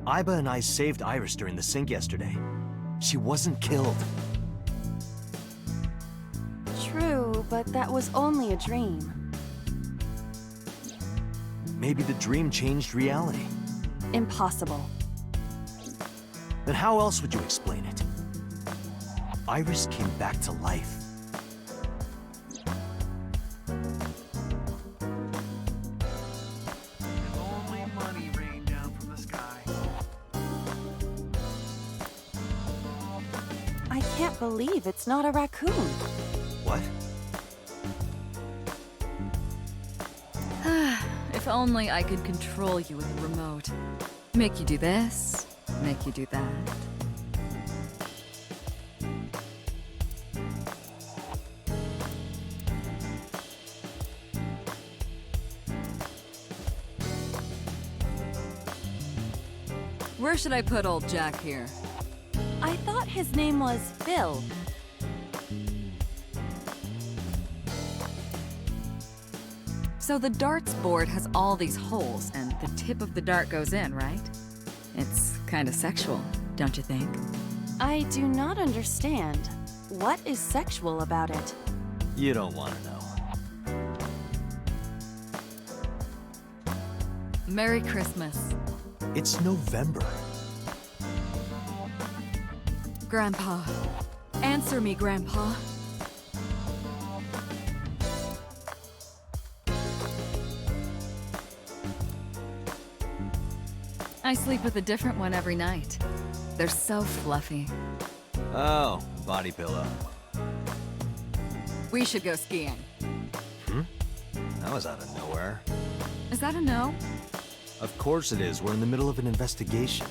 Iba and I saved Iris during the sink yesterday. She wasn't killed. True, but that was only a dream. Maybe the dream changed reality. Impossible. Then how else would you explain it? Iris came back to life. If only money rained down from the sky. I can't believe it's not a raccoon. What? If only I could control you with a remote. Make you do this, make you do that. Where should I put old Jack here? I thought his name was Phil. So the darts board has all these holes, and the tip of the dart goes in, right? It's kinda sexual, don't you think? I do not understand. What is sexual about it? You don't want to know. Merry Christmas. It's November. Grandpa. Answer me, Grandpa. I sleep with a different one every night. They're so fluffy. Oh, body pillow. We should go skiing. That was out of nowhere. Is that a no? Of course it is. We're in the middle of an investigation.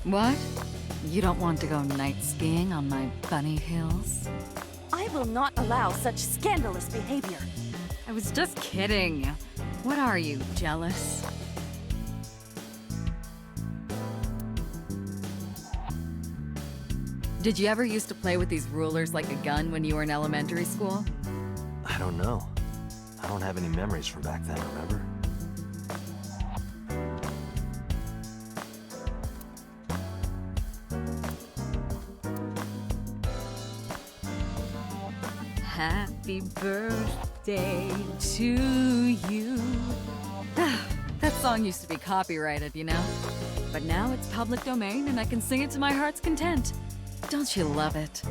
What? You don't want to go night skiing on my bunny hills? I will not allow such scandalous behavior. I was just kidding. What are you, jealous? Did you ever used to play with these rulers like a gun when you were in elementary school? I don't know. I don't have any memories from back then, remember? Happy birthday to you. That song used to be copyrighted, you know? But now it's public domain and I can sing it to my heart's content. Don't you love it?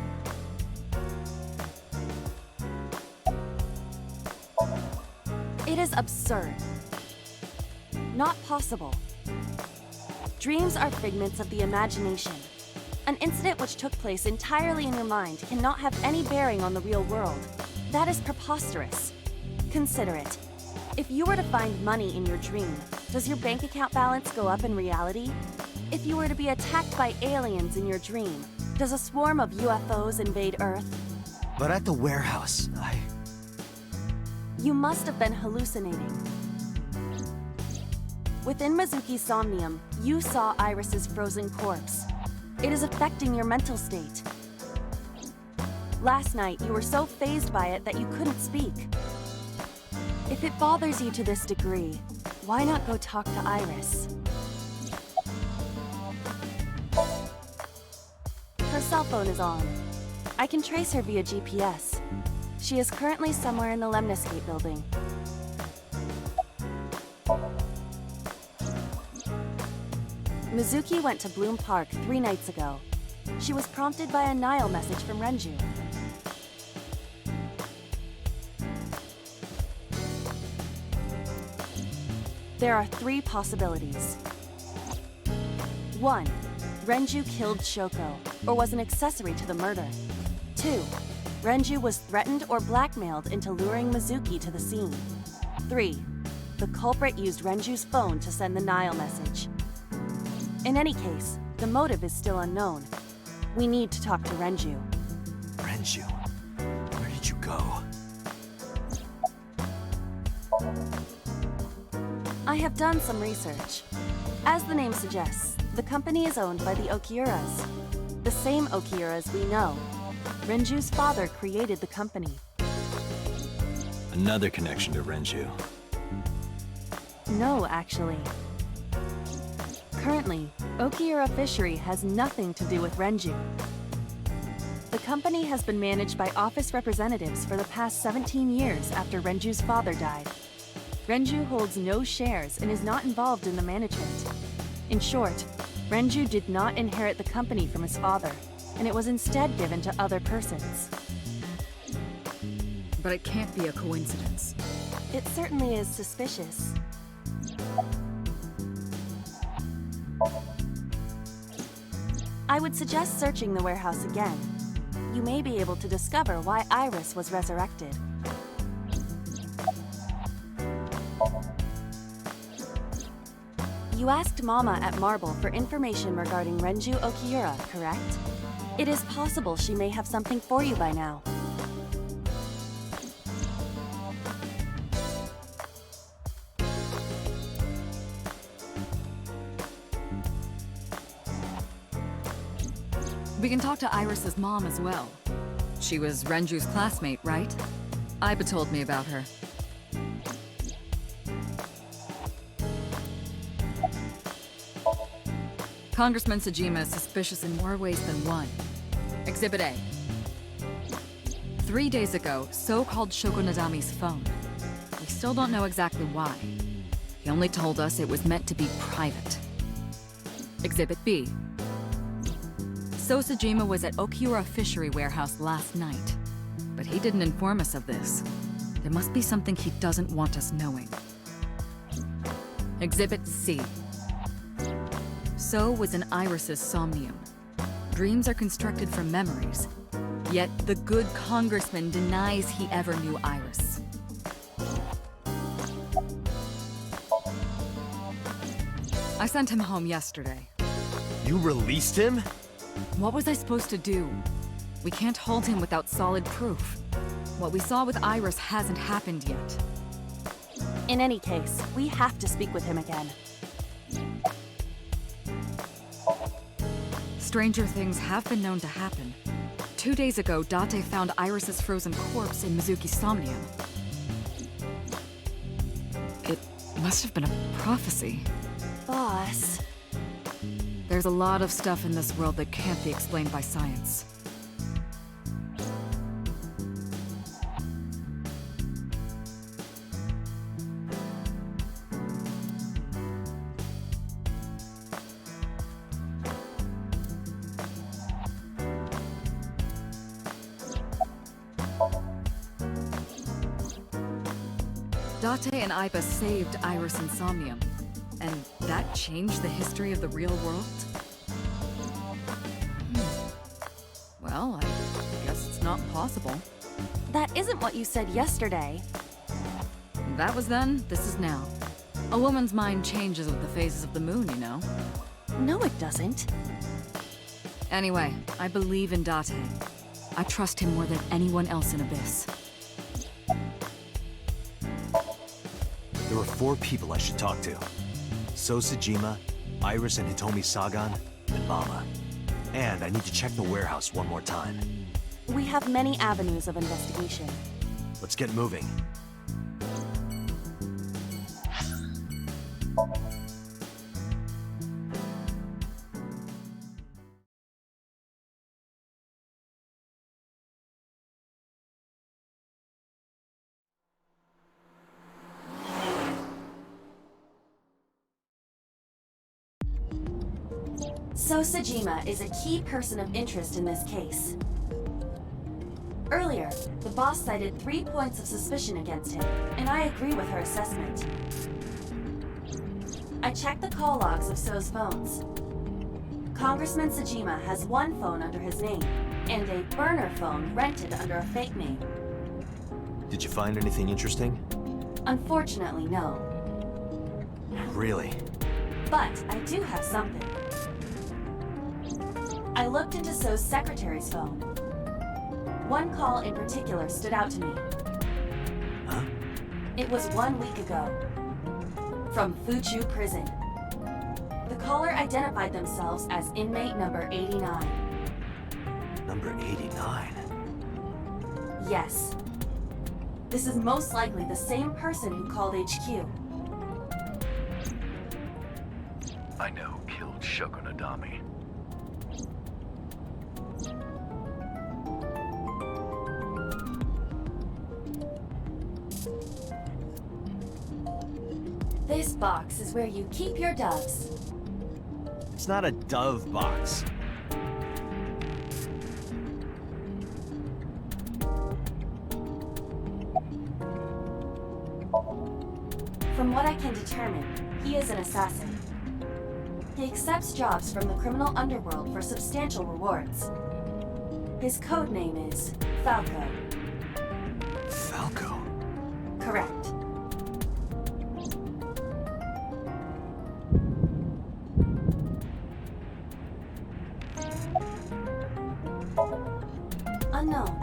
It is absurd. Not possible. Dreams are figments of the imagination. An incident which took place entirely in your mind cannot have any bearing on the real world. That is preposterous. Consider it. If you were to find money in your dream, does your bank account balance go up in reality? If you were to be attacked by aliens in your dream, does a swarm of UFOs invade Earth? But at the warehouse, You must have been hallucinating. Within Mizuki's Somnium, you saw Iris's frozen corpse. It is affecting your mental state. Last night, you were so fazed by it that you couldn't speak. If it bothers you to this degree, why not go talk to Iris? Her cell phone is on. I can trace her via GPS. She is currently somewhere in the Lemniscate building. Mizuki went to Bloom Park 3 nights ago. She was prompted by a Nile message from Renju. There are 3 possibilities. 1. Renju killed Shoko, or was an accessory to the murder. 2. Renju was threatened or blackmailed into luring Mizuki to the scene. 3. The culprit used Renju's phone to send the Nile message. In any case, the motive is still unknown. We need to talk to Renju. Renju, where did you go? I have done some research. As the name suggests, the company is owned by the Okiuras. The same Okiuras we know. Renju's father created the company. Another connection to Renju. No, actually. Currently, Okiura Fishery has nothing to do with Renju. The company has been managed by office representatives for the past 17 years after Renju's father died. Renju holds no shares and is not involved in the management. In short, Renju did not inherit the company from his father, and it was instead given to other persons. But it can't be a coincidence. It certainly is suspicious. I would suggest searching the warehouse again. You may be able to discover why Iris was resurrected. You asked Mama at Marble for information regarding Renju Okiura, correct? It is possible she may have something for you by now. We can talk to Iris's mom as well. She was Renju's classmate, right? Iba told me about her. Congressman Sejima is suspicious in more ways than one. Exhibit A. 3 days ago, So called Shoko Nadami's phone. We still don't know exactly why. He only told us it was meant to be private. Exhibit B. So Sejima was at Okiura Fishery Warehouse last night, but he didn't inform us of this. There must be something he doesn't want us knowing. Exhibit C. So was in Iris's Somnium. Dreams are constructed from memories, yet the good congressman denies he ever knew Iris. I sent him home yesterday. You released him? What was I supposed to do? We can't hold him without solid proof. What we saw with Iris hasn't happened yet. In any case, we have to speak with him again. Stranger things have been known to happen. 2 days ago, Date found Iris's frozen corpse in Mizuki's Somnium. It must have been a prophecy. Boss. There's a lot of stuff in this world that can't be explained by science. Date and Iba saved Iris and Somnium, and that changed the history of the real world? Well, I guess it's not possible. That isn't what you said yesterday. That was then, this is now. A woman's mind changes with the phases of the moon, you know? No, it doesn't. Anyway, I believe in Date. I trust him more than anyone else in Abyss. There are 4 people I should talk to. So Sejima, Iris and Hitomi Sagan, and Mama. And I need to check the warehouse one more time. We have many avenues of investigation. Let's get moving. So Sejima is a key person of interest in this case. Earlier, the boss cited 3 points of suspicion against him, and I agree with her assessment. I checked the call logs of So's phones. Congressman Sejima has 1 phone under his name, and a burner phone rented under a fake name. Did you find anything interesting? Unfortunately, no. Really? But I do have something. I looked into So's secretary's phone. 1 call in particular stood out to me. Huh? It was 1 week ago. From Fuchu Prison. The caller identified themselves as inmate number 89. Number 89? Yes. This is most likely the same person who called HQ. I know who killed Shogunadami. This box is where you keep your doves. It's not a dove box. From what I can determine, he is an assassin. He accepts jobs from the criminal underworld for substantial rewards. His code name is Falco. Falco? Correct. Unknown.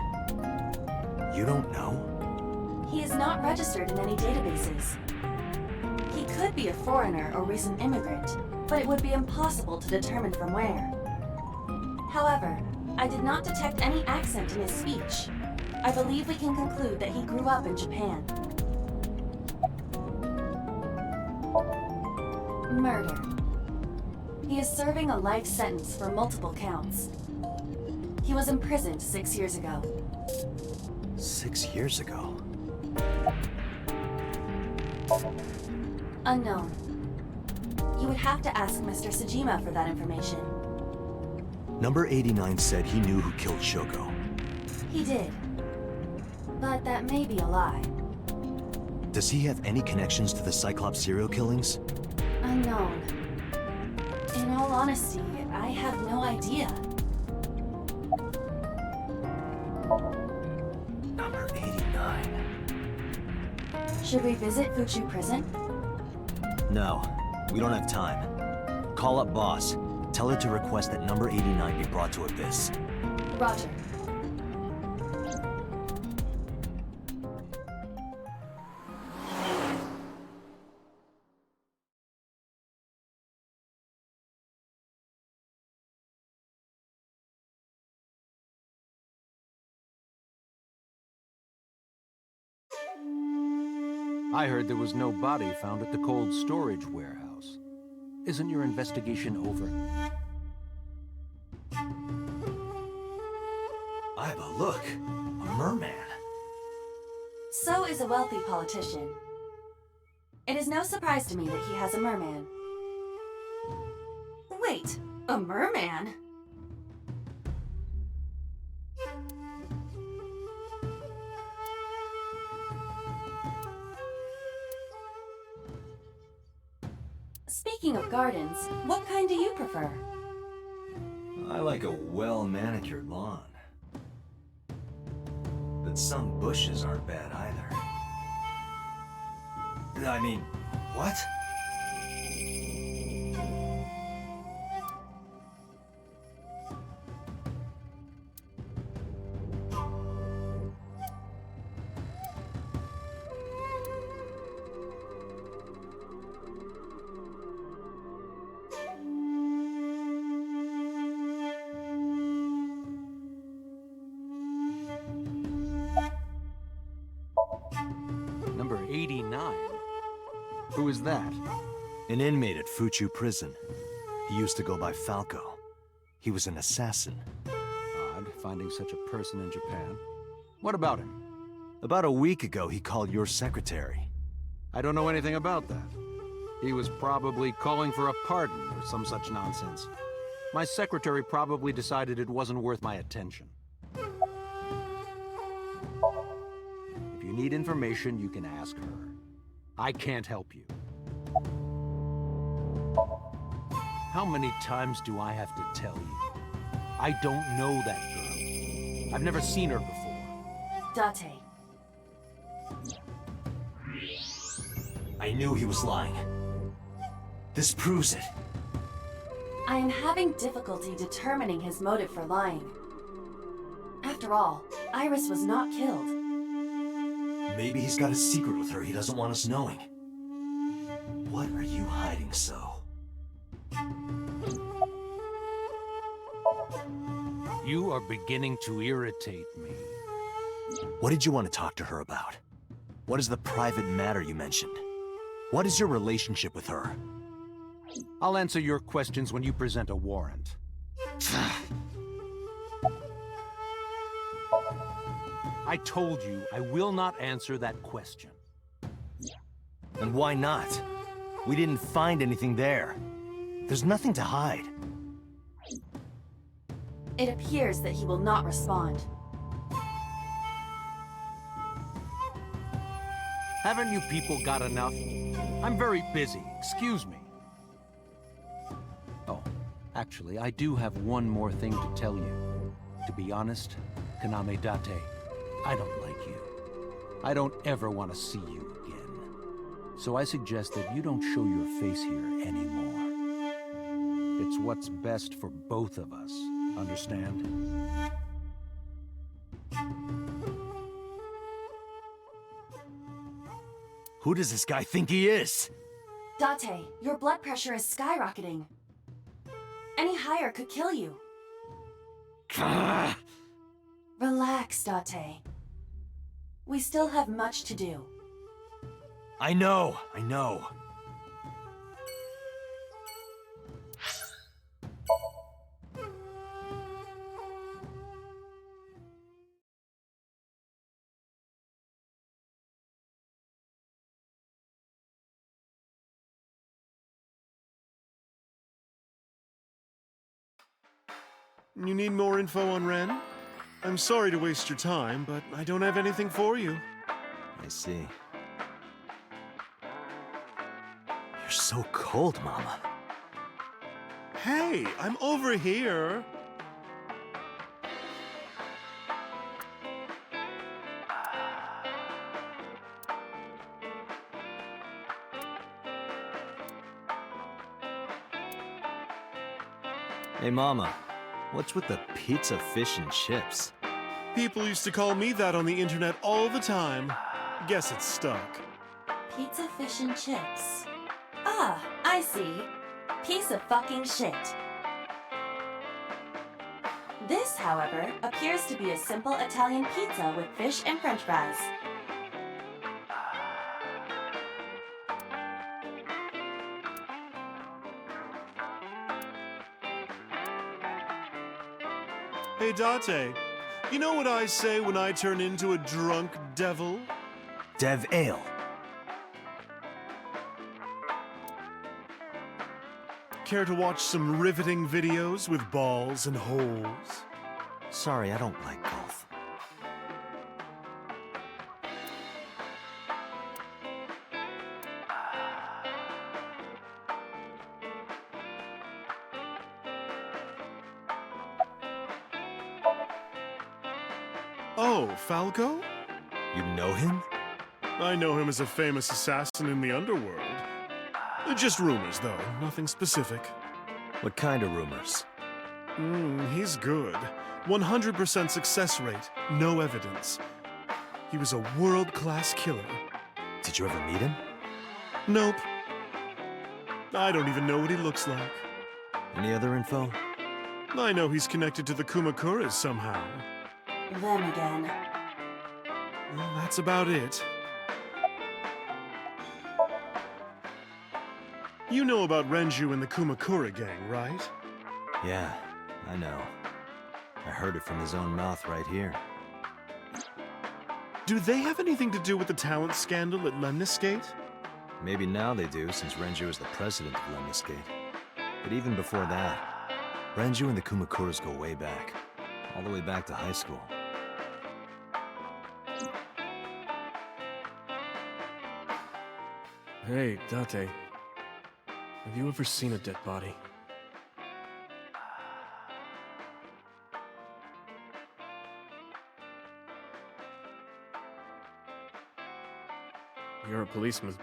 You don't know? He is not registered in any databases. He could be a foreigner or recent immigrant, but it would be impossible to determine from where. However, I did not detect any accent in his speech. I believe we can conclude that he grew up in Japan. Murder. He is serving a life sentence for multiple counts. He was imprisoned 6 years ago. 6 years ago? Unknown. You would have to ask Mr. Sejima for that information. Number 89 said he knew who killed Shoko. He did. But that may be a lie. Does he have any connections to the Cyclops serial killings? Unknown. In all honesty, I have no idea. Number 89. Should we visit Fuchu Prison? No, we don't have time. Call up boss. Tell her to request that number 89 be brought to Abyss. Roger. I heard there was no body found at the cold storage warehouse. Isn't your investigation over? I have a look. A merman. So is a wealthy politician. It is no surprise to me that he has a merman. Wait, a merman? Speaking of gardens, what kind do you prefer? I like a well-manicured lawn. But some bushes aren't bad either. I mean, what? Number 89? Who is that? An inmate at Fuchu Prison. He used to go by Falco. He was an assassin. Odd, finding such a person in Japan. What about him? About a week ago, he called your secretary. I don't know anything about that. He was probably calling for a pardon or some such nonsense. My secretary probably decided it wasn't worth my attention. If you need information, you can ask her. I can't help you. How many times do I have to tell you? I don't know that girl. I've never seen her before. Date. I knew he was lying. This proves it. I am having difficulty determining his motive for lying. After all, Iris was not killed. Maybe he's got a secret with her he doesn't want us knowing. What are you hiding so? You are beginning to irritate me. What did you want to talk to her about? What is the private matter you mentioned? What is your relationship with her? I'll answer your questions when you present a warrant. I told you I will not answer that question. And why not? We didn't find anything there. There's nothing to hide. It appears that he will not respond. Haven't you people got enough? I'm very busy. Excuse me. Oh, actually, I do have one more thing to tell you. To be honest, Kaname Date, I don't like you. I don't ever want to see you again. So I suggest that you don't show your face here anymore. It's what's best for both of us. Understand? Who does this guy think he is? Date, your blood pressure is skyrocketing. Any higher could kill you. Relax, Date. We still have much to do. I know. You need more info on Ren? I'm sorry to waste your time, but I don't have anything for you. I see. You're so cold, Mama. Hey, I'm over here. Hey, Mama. What's with the pizza, fish, and chips? People used to call me that on the internet all the time. Guess it's stuck. Pizza, fish, and chips. Ah, I see. Piece of fucking shit. This, however, appears to be a simple Italian pizza with fish and french fries. Hey, Date. You know what I say when I turn into a drunk devil? Dev Ale. Care to watch some riveting videos with balls and holes? Sorry, I don't like golf. Oh, Falco? You know him? I know him as a famous assassin in the underworld. Just rumors, though. Nothing specific. What kind of rumors? He's good. 100% success rate. No evidence. He was a world-class killer. Did you ever meet him? Nope. I don't even know what he looks like. Any other info? I know he's connected to the Kumakuras somehow. Them again. Well, that's about it. You know about Renju and the Kumakura gang, right? Yeah, I know. I heard it from his own mouth right here. Do they have anything to do with the talent scandal at Lemniscate? Maybe now they do, since Renju is the president of Lemniscate. But even before that, Renju and the Kumakuras go way back. All the way back to high school. Hey, Date. Have you ever seen a dead body? You're a policeman.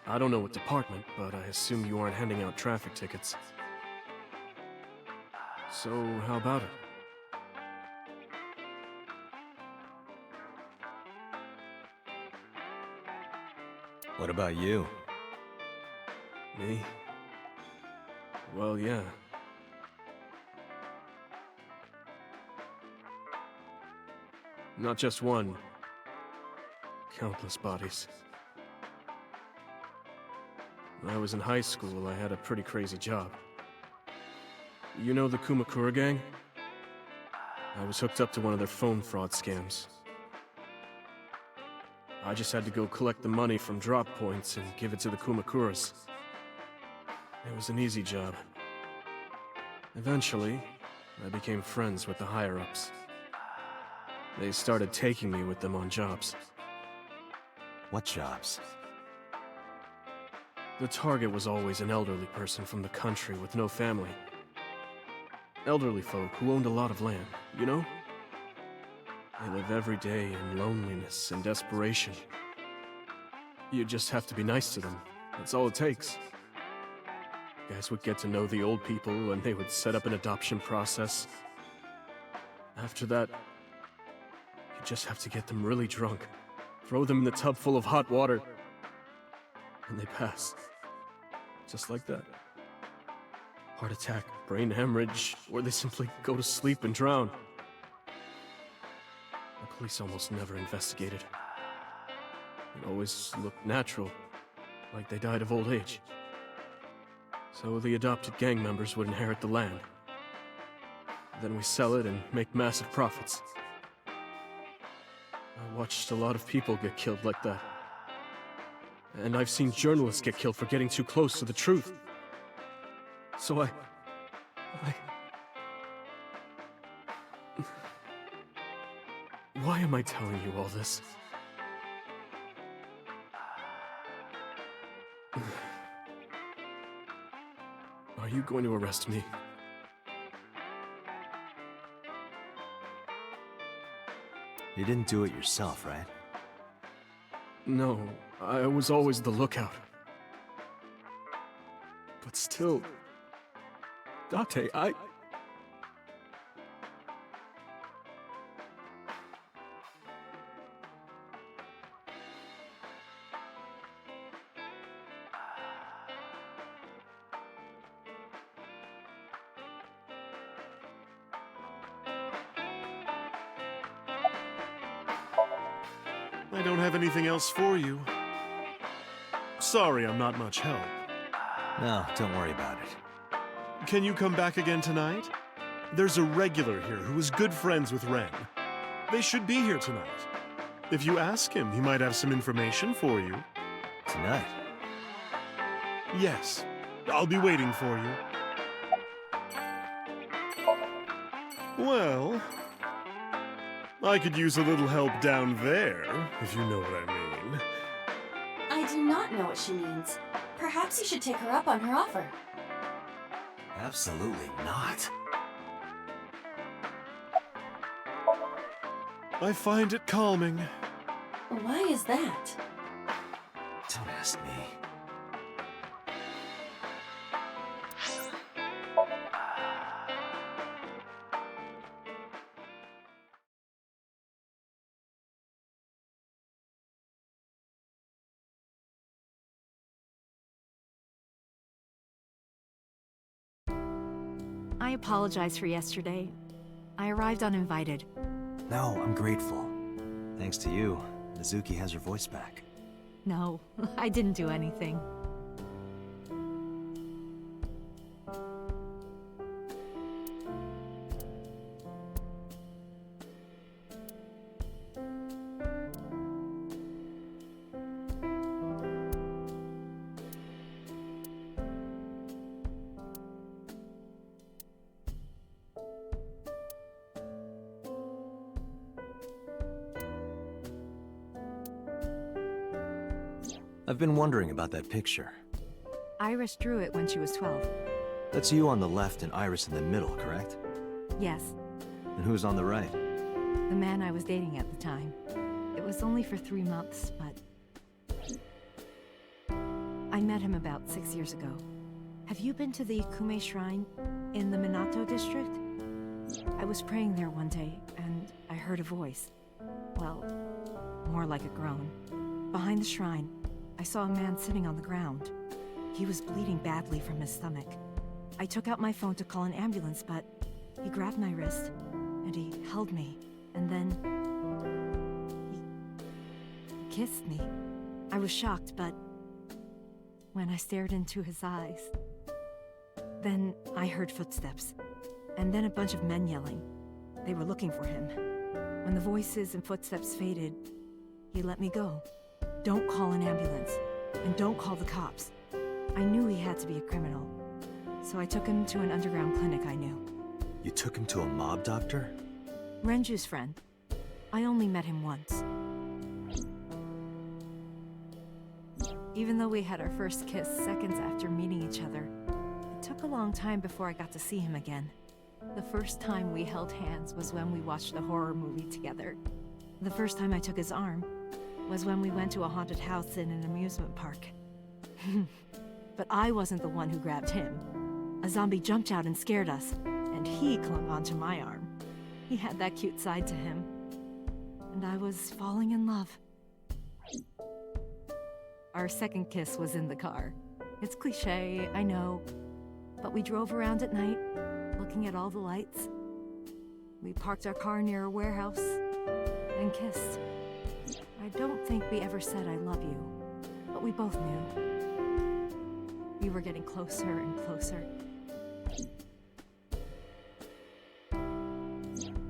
I don't know what department, but I assume you aren't handing out traffic tickets. So, how about it? What about you? Me? Well, yeah. Not just one. Countless bodies. When I was in high school, I had a pretty crazy job. You know the Kumakura gang? I was hooked up to one of their phone fraud scams. I just had to go collect the money from drop points and give it to the Kumakuras. It was an easy job. Eventually, I became friends with the higher-ups. They started taking me with them on jobs. What jobs? The target was always an elderly person from the country with no family. Elderly folk who owned a lot of land, you know? They live every day in loneliness and desperation. You just have to be nice to them. That's all it takes. Guys would get to know the old people and they would set up an adoption process. After that, you just have to get them really drunk, throw them in the tub full of hot water, and they pass. Just like that. Heart attack, brain hemorrhage, or they simply go to sleep and drown. The police almost never investigated. It always looked natural, like they died of old age. So the adopted gang members would inherit the land. Then we sell it and make massive profits. I watched a lot of people get killed like that. And I've seen journalists get killed for getting too close to the truth. So Why am I telling you all this? Are you going to arrest me? You didn't do it yourself, right? No, I was always the lookout. But still... Date, I don't have anything else for you. Sorry, I'm not much help. No, don't worry about it. Can you come back again tonight? There's a regular here who is good friends with Ren. They should be here tonight. If you ask him, he might have some information for you. Tonight? Yes. I'll be waiting for you. Well, I could use a little help down there, if you know what I mean. I do not know what she means. Perhaps you should take her up on her offer. Absolutely not. I find it calming. Why is that? Don't ask me. I apologize for yesterday. I arrived uninvited. No, I'm grateful. Thanks to you, Mizuki has her voice back. No, I didn't do anything. I've been wondering about that picture. Iris drew it when she was 12. That's you on the left and Iris in the middle, correct? Yes, And who's on the right? the man I was dating at the time. It was only for 3 months, but... I met him about 6 years ago. Have you been to the Kume Shrine in the Minato district? I was praying there one day, and I heard a voice. Well, more like a groan. Behind the shrine, I saw a man sitting on the ground. He was bleeding badly from his stomach. I took out my phone to call an ambulance, but he grabbed my wrist, and he held me, and then... he kissed me. I was shocked, but when I stared into his eyes. Then I heard footsteps, and then a bunch of men yelling. They were looking for him. When the voices and footsteps faded, he let me go. Don't call an ambulance, and don't call the cops. I knew he had to be a criminal, so I took him to an underground clinic I knew. You took him to a mob doctor? Renju's friend. I only met him once. Even though we had our first kiss seconds after meeting each other, it took a long time before I got to see him again. The first time we held hands was when we watched a horror movie together. The first time I took his arm was when we went to a haunted house in an amusement park. But I wasn't the one who grabbed him. A zombie jumped out and scared us, and he clung onto my arm. He had that cute side to him, and I was falling in love. Our second kiss was in the car. It's cliché, I know, but we drove around at night, looking at all the lights. We parked our car near a warehouse and kissed. I don't think we ever said I love you, but we both knew. We were getting closer and closer.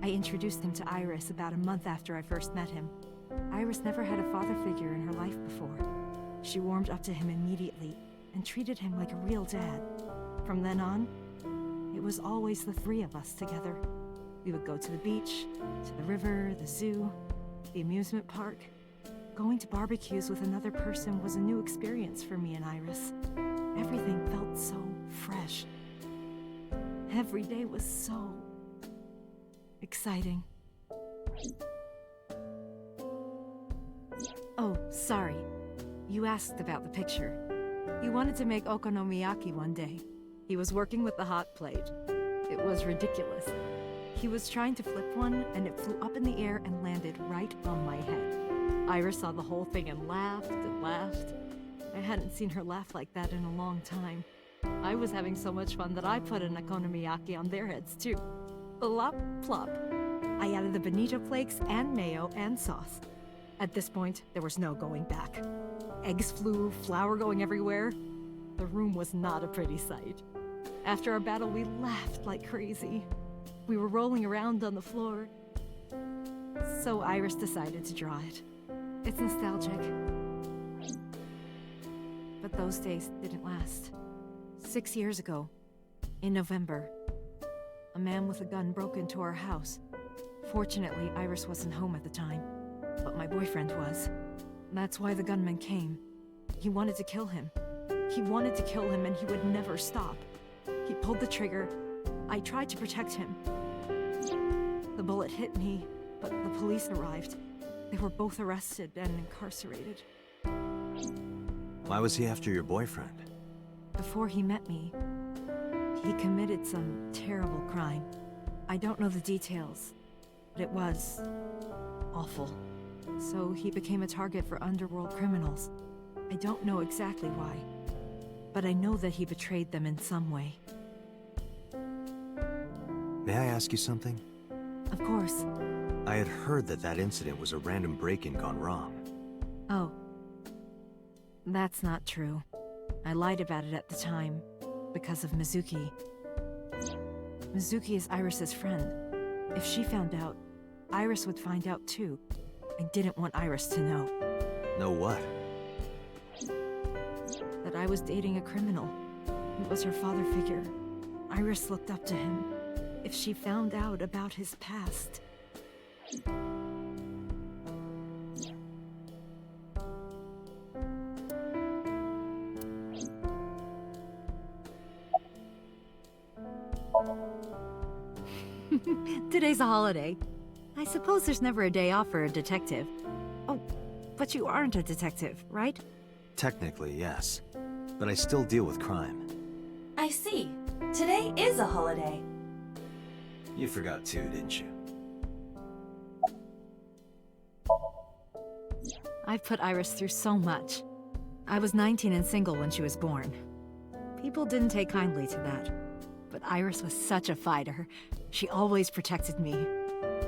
I introduced him to Iris about a month after I first met him. Iris never had a father figure in her life before. She warmed up to him immediately and treated him like a real dad. From then on, it was always the three of us together. We would go to the beach, to the river, the zoo, the amusement park. Going to barbecues with another person was a new experience for me and Iris. Everything felt so fresh. Every day was so exciting. Oh, sorry. You asked about the picture. He wanted to make okonomiyaki one day. He was working with the hot plate. It was ridiculous. He was trying to flip one, and it flew up in the air and landed right on my head. Iris saw the whole thing and laughed and laughed. I hadn't seen her laugh like that in a long time. I was having so much fun that I put an okonomiyaki on their heads too. Plop, plop. I added the bonito flakes and mayo and sauce. At this point, there was no going back. Eggs flew, flour going everywhere. The room was not a pretty sight. After our battle, we laughed like crazy. We were rolling around on the floor. So Iris decided to draw it. It's nostalgic. But those days didn't last. 6 years ago, in November, a man with a gun broke into our house. Fortunately, Iris wasn't home at the time, but my boyfriend was. That's why the gunman came. He wanted to kill him. He wanted to kill him, and he would never stop. He pulled the trigger. I tried to protect him. The bullet hit me, but the police arrived. They were both arrested and incarcerated. Why was he after your boyfriend? Before he met me, he committed some terrible crime. I don't know the details, but it was awful. So he became a target for underworld criminals. I don't know exactly why, but I know that he betrayed them in some way. May I ask you something? Of course. I had heard that that incident was a random break-in gone wrong. Oh. That's not true. I lied about it at the time, because of Mizuki. Mizuki is Iris's friend. If she found out, Iris would find out too. I didn't want Iris to know. Know what? That I was dating a criminal. He was her father figure. Iris looked up to him. If she found out about his past... Today's a holiday. I suppose there's never a day off for a detective. Oh, but you aren't a detective, right? Technically, yes. But I still deal with crime. I see. Today is a holiday. You forgot too, didn't you? I've put Iris through so much. I was 19 and single when she was born. People didn't take kindly to that. But Iris was such a fighter. She always protected me.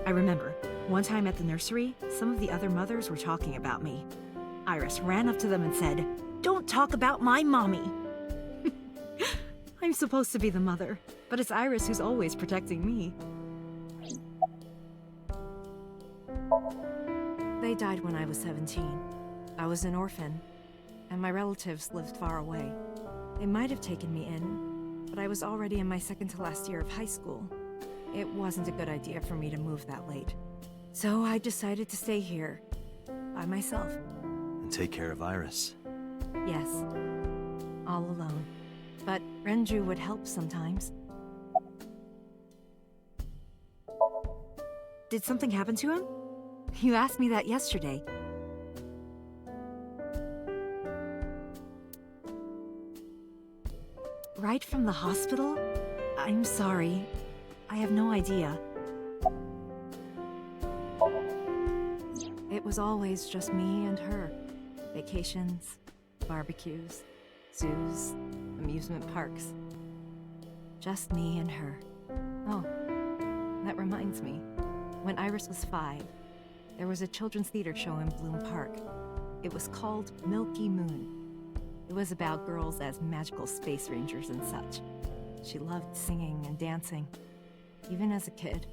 I remember, one time at the nursery, some of the other mothers were talking about me. Iris ran up to them and said, Don't talk about my mommy. I'm supposed to be the mother, but it's Iris who's always protecting me. They died when I was 17. I was an orphan, and my relatives lived far away. They might have taken me in, but I was already in my second to last year of high school. It wasn't a good idea for me to move that late. So I decided to stay here, by myself. And take care of Iris. Yes, all alone. But Renju would help sometimes. Did something happen to him? You asked me that yesterday. Right from the hospital? I'm sorry. I have no idea. It was always just me and her. Vacations, barbecues, zoos, amusement parks. Just me and her. Oh, that reminds me. When Iris was 5, there was a children's theater show in Bloom Park. It was called Milky Moon. It was about girls as magical space rangers and such. She loved singing and dancing, even as a kid.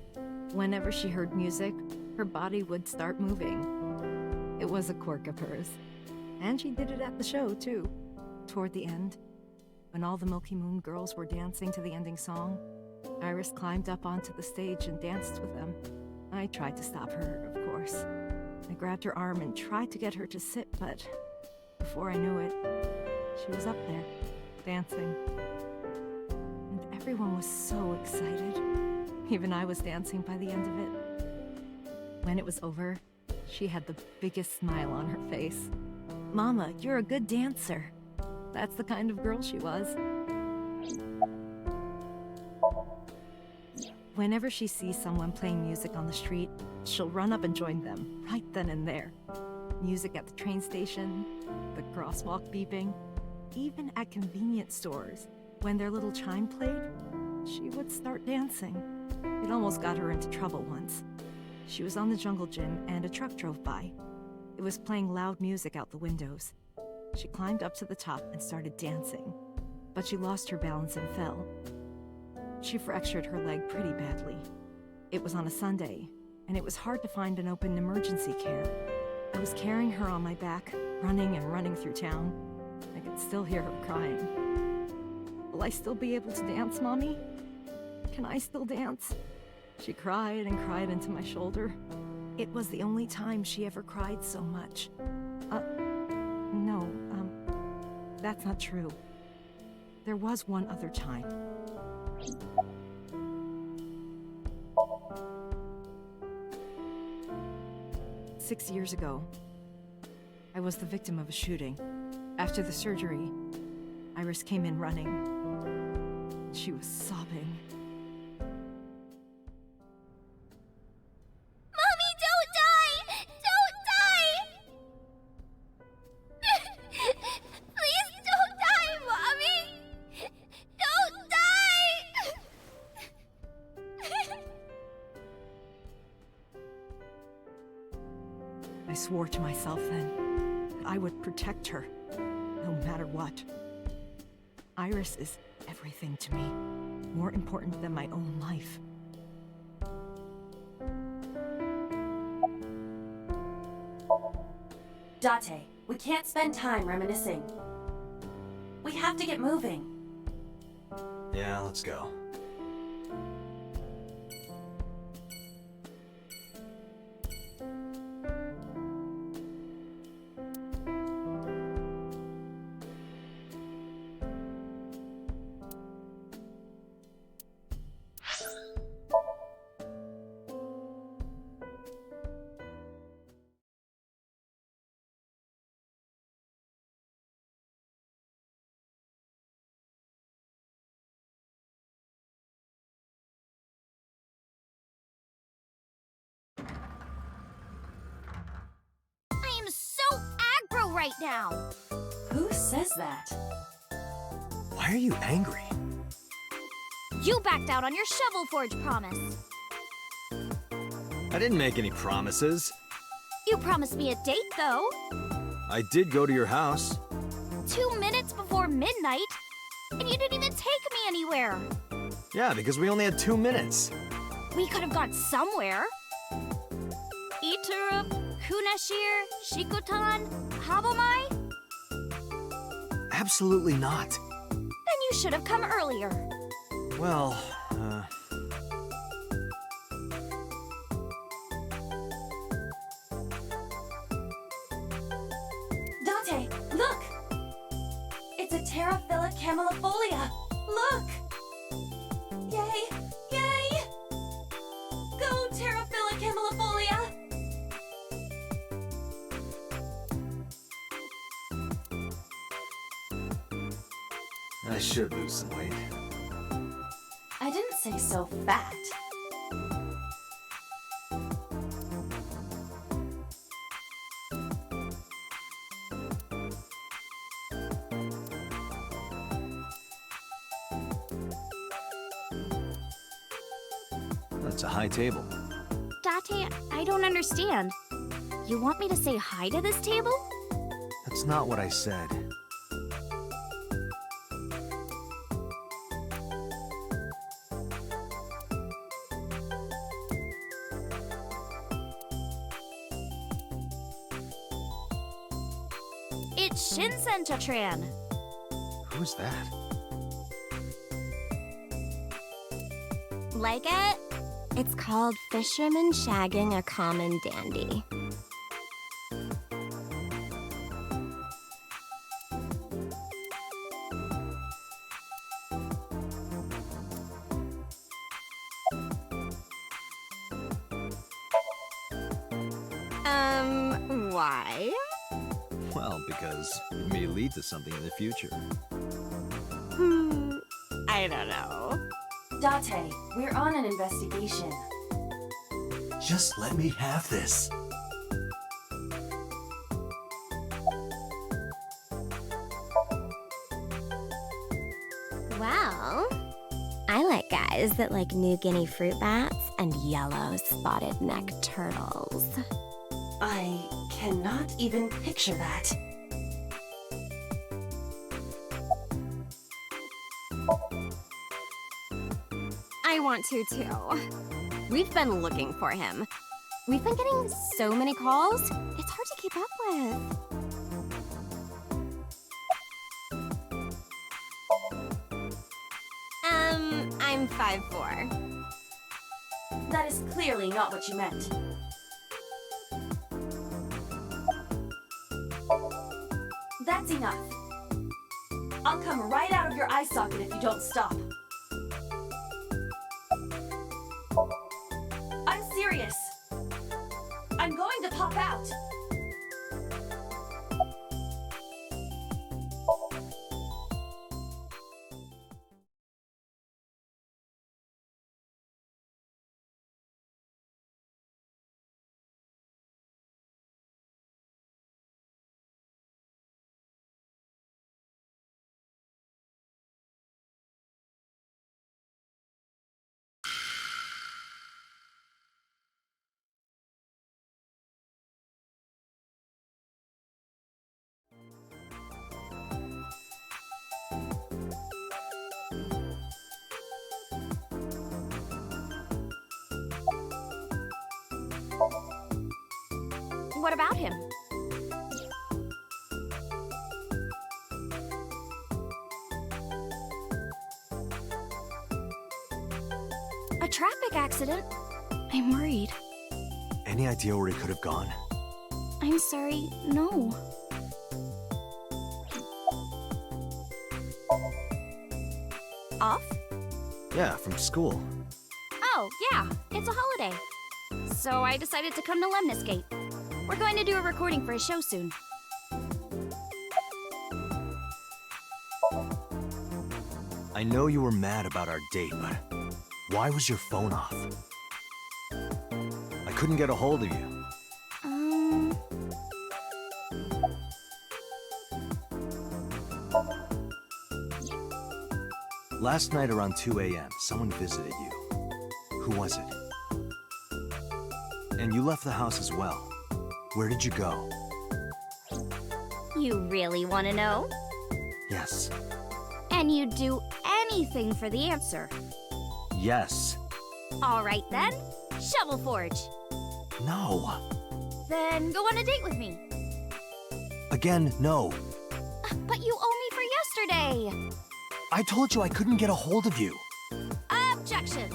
Whenever she heard music, her body would start moving. It was a quirk of hers. And she did it at the show, too. Toward the end, when all the Milky Moon girls were dancing to the ending song, Iris climbed up onto the stage and danced with them. I tried to stop her, of course. I grabbed her arm and tried to get her to sit, but before I knew it, she was up there, dancing. And everyone was so excited. Even I was dancing by the end of it. When it was over, she had the biggest smile on her face. Mama, you're a good dancer. That's the kind of girl she was. Whenever she sees someone playing music on the street, she'll run up and join them, right then and there. Music at the train station, the crosswalk beeping, even at convenience stores. When their little chime played, she would start dancing. It almost got her into trouble once. She was on the jungle gym and a truck drove by. It was playing loud music out the windows. She climbed up to the top and started dancing, but she lost her balance and fell. She fractured her leg pretty badly. It was on a Sunday, and it was hard to find an open emergency care. I was carrying her on my back, running and running through town. I could still hear her crying. Will I still be able to dance, Mommy? Can I still dance? She cried and cried into my shoulder. It was the only time she ever cried so much. No, that's not true. There was one other time. Six years ago, I was the victim of a shooting. After the surgery, Iris came in running. She was sobbing. Mommy, don't die! Don't die! Please don't die, Mommy! Don't die! I swore to myself then that I would protect her, no matter what. Iris is everything to me, more important than my own life. Date, we can't spend time reminiscing. We have to get moving. Yeah, let's go. I am so aggro right now. Who says that? Why are you angry? You backed out on your Shovel Forge promise. I didn't make any promises. You promised me a date, though. I did go to your house. 2 minutes before midnight, and you didn't even take me anywhere. Yeah, because we only had 2 minutes. We could have gone somewhere. Iturup, Kunashir, Shikutan, Habomai? Absolutely not. Then you should have come earlier. Well, Dante, look! It's a Terraphila camellifolia. Look! Yay! Yay! Go Terraphila camellifolia! I should lose some weight. I didn't say so fat. That's a high table. Date, I don't understand. You want me to say hi to this table? That's not what I said. It's Shinsen Chatran. Who's that? Like it? It's called Fisherman Shagging a Common Dandy. Why? Well, because it may lead to something in the future. I don't know. Date, we're on an investigation. Just let me have this. Well, I like guys that like New Guinea fruit bats and yellow spotted neck turtles. I cannot even picture that. I want to too. We've been looking for him. We've been getting so many calls, it's hard to keep up with. I'm 5'4". That is clearly not what you meant. That's enough. I'll come right out of your eye socket if you don't stop. I'm serious. I'm going to pop out. What about him? A traffic accident? I'm worried. Any idea where he could have gone? I'm sorry, no. Off? Yeah, from school. Oh, yeah, it's a holiday. So I decided to come to Lemniscate. We're going to do a recording for a show soon. I know you were mad about our date, but why was your phone off? I couldn't get a hold of you. Last night around 2 a.m., someone visited you. Who was it? And you left the house as well. Where did you go? You really want to know? Yes. And you'd do anything for the answer. Yes. All right then, Shovel Forge. No. Then go on a date with me. Again, no. But you owe me for yesterday. I told you I couldn't get a hold of you. Objection.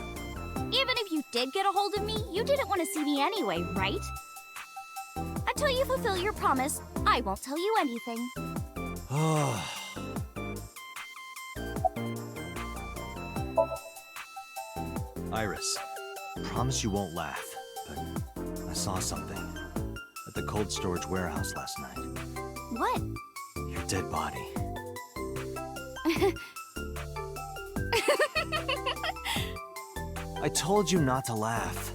Even if you did get a hold of me, you didn't want to see me anyway, right? Until you fulfill your promise, I won't tell you anything. Iris, promise you won't laugh, but I saw something at the cold storage warehouse last night. What? Your dead body. I told you not to laugh.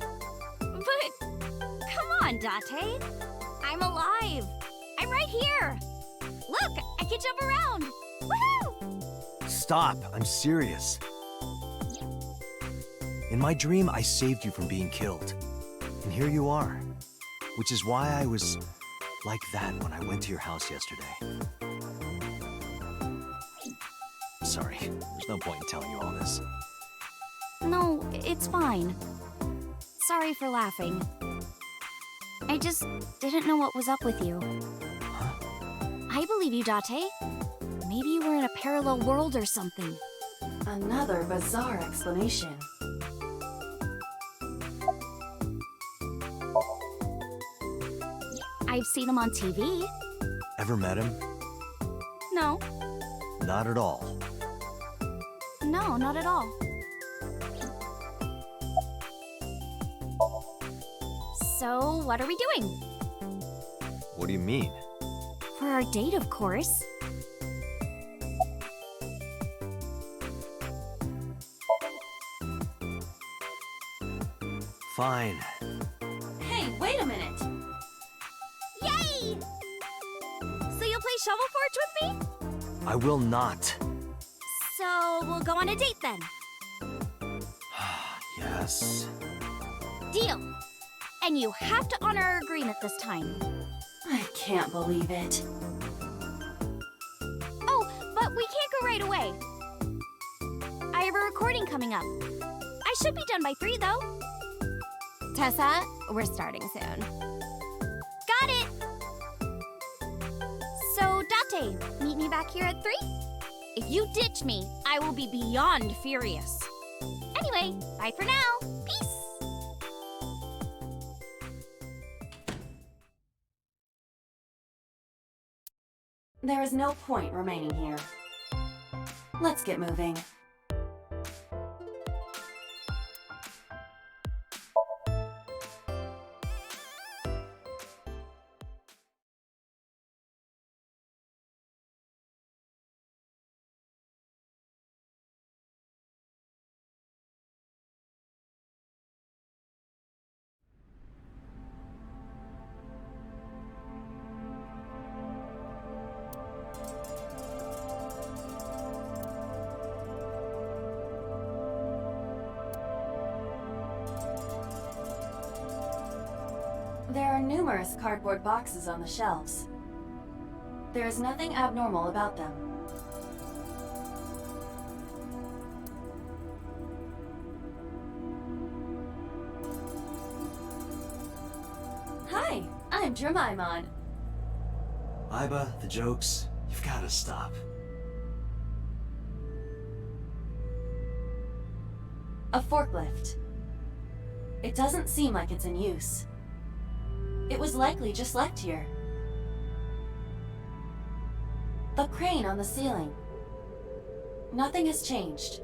But come on, Date. I'm alive. I'm right here. Look, I can jump around. Woohoo! Stop, I'm serious. In my dream, I saved you from being killed. And here you are. Which is why I was like that when I went to your house yesterday. Sorry, there's no point in telling you all this. No, it's fine. Sorry for laughing. I just didn't know what was up with you. Huh? I believe you, Date. Maybe you were in a parallel world or something. Another bizarre explanation. I've seen him on TV. Ever met him? No. Not at all. No, not at all. So, what are we doing? What do you mean? For our date, of course. Fine. Hey, wait a minute! Yay! So you'll play Shovel Forge with me? I will not. So, we'll go on a date then. Yes. Deal. And you have to honor our agreement this time. I can't believe it. Oh, but we can't go right away. I have a recording coming up. I should be done by 3, though. Tessa, we're starting soon. Got it! So, Date, meet me back here at 3? If you ditch me, I will be beyond furious. Anyway, bye for now. Peace! There is no point remaining here. Let's get moving. There are numerous cardboard boxes on the shelves. There is nothing abnormal about them. Hi, I'm Jemimon. Iba, the jokes, you've got to stop. A forklift. It doesn't seem like it's in use. It was likely just left here. The crane on the ceiling. Nothing has changed.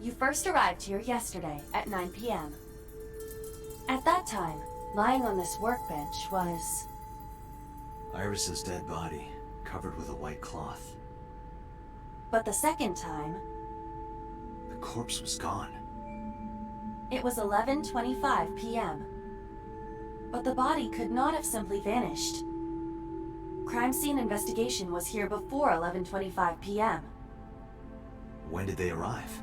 You first arrived here yesterday at 9 p.m. At that time, lying on this workbench was... Iris's dead body, covered with a white cloth. But the second time, The corpse was gone. it was 11:25 p.m. But the body could not have simply vanished. Crime scene investigation was here before 11:25 p.m. When did they arrive?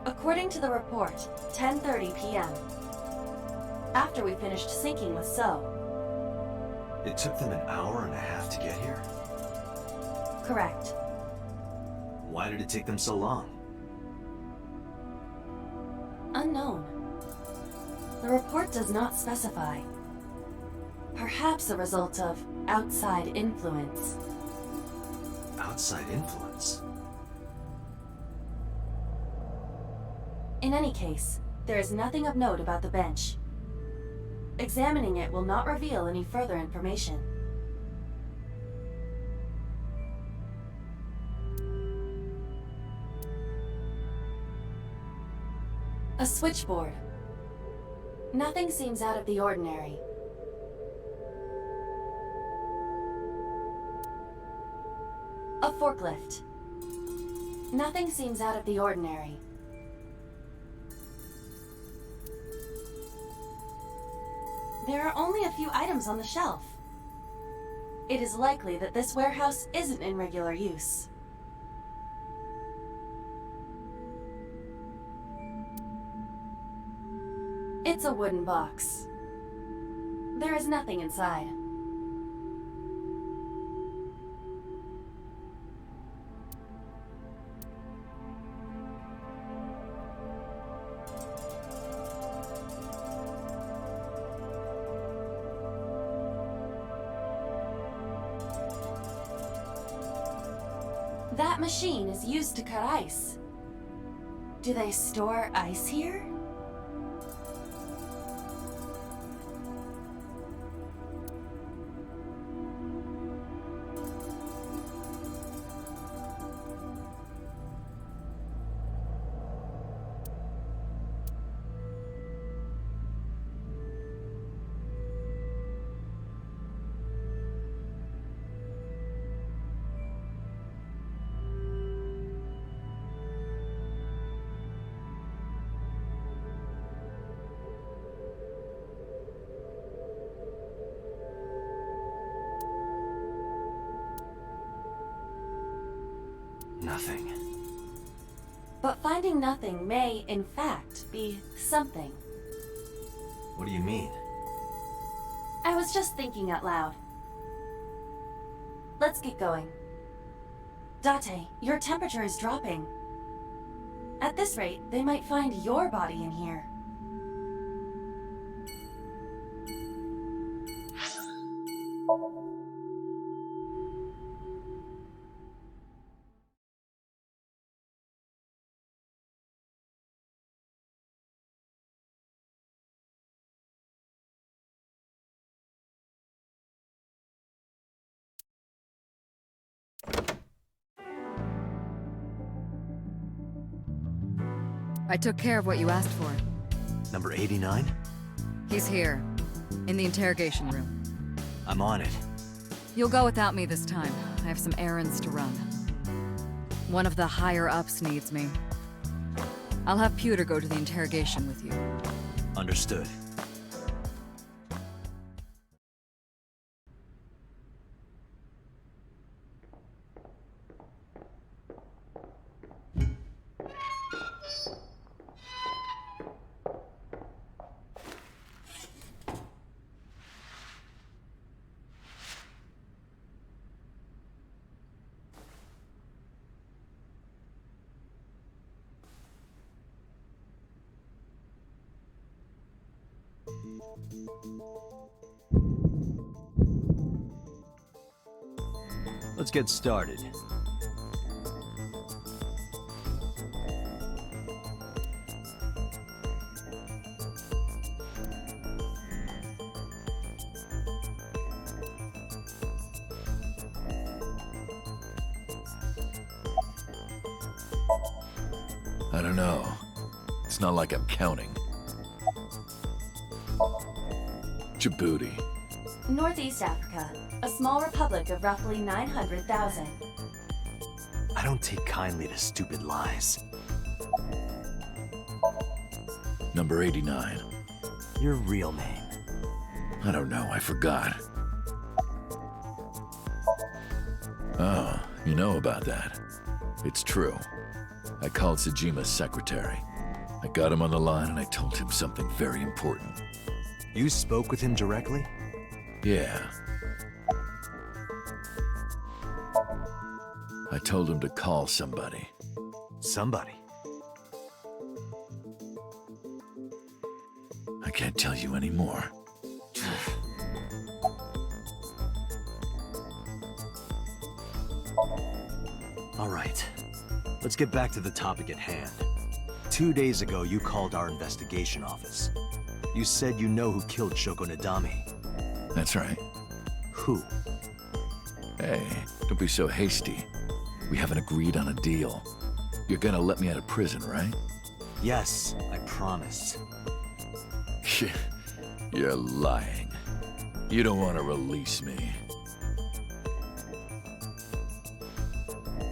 According to the report, 10:30 p.m. After we finished syncing with So. It took them an hour and a half to get here? Correct. Why did it take them so long? Unknown. The report does not specify. Perhaps a result of outside influence. Outside influence? In any case, there is nothing of note about the bench. Examining it will not reveal any further information. A switchboard. Nothing seems out of the ordinary. A forklift. Nothing seems out of the ordinary. There are only a few items on the shelf. It is likely that this warehouse isn't in regular use. It's a wooden box. There is nothing inside. That machine is used to cut ice. Do they store ice here? Nothing. But finding nothing may, in fact, be something. What do you mean? I was just thinking out loud. Let's get going. Date, your temperature is dropping. At this rate, they might find your body in here. I took care of what you asked for. Number 89? He's here, in the interrogation room. I'm on it. You'll go without me this time. I have some errands to run. One of the higher-ups needs me. I'll have Pewter go to the interrogation with you. Understood. Let's get started. I don't know. It's not like I'm counting. Djibouti. Northeast Africa, a small republic of roughly 900,000. I don't take kindly to stupid lies. Number 89. Your real name. I don't know, I forgot. Oh, you know about that. It's true. I called Sejima's secretary. I got him on the line and I told him something very important. You spoke with him directly? Yeah. I told him to call somebody. Somebody. I can't tell you anymore. All right. Let's get back to the topic at hand. 2 days ago, you called our investigation office. You said you know who killed Shoko Nadami. That's right. Who? Hey, don't be so hasty. We haven't agreed on a deal. You're gonna let me out of prison, right? Yes, I promise. You're lying. You don't want to release me.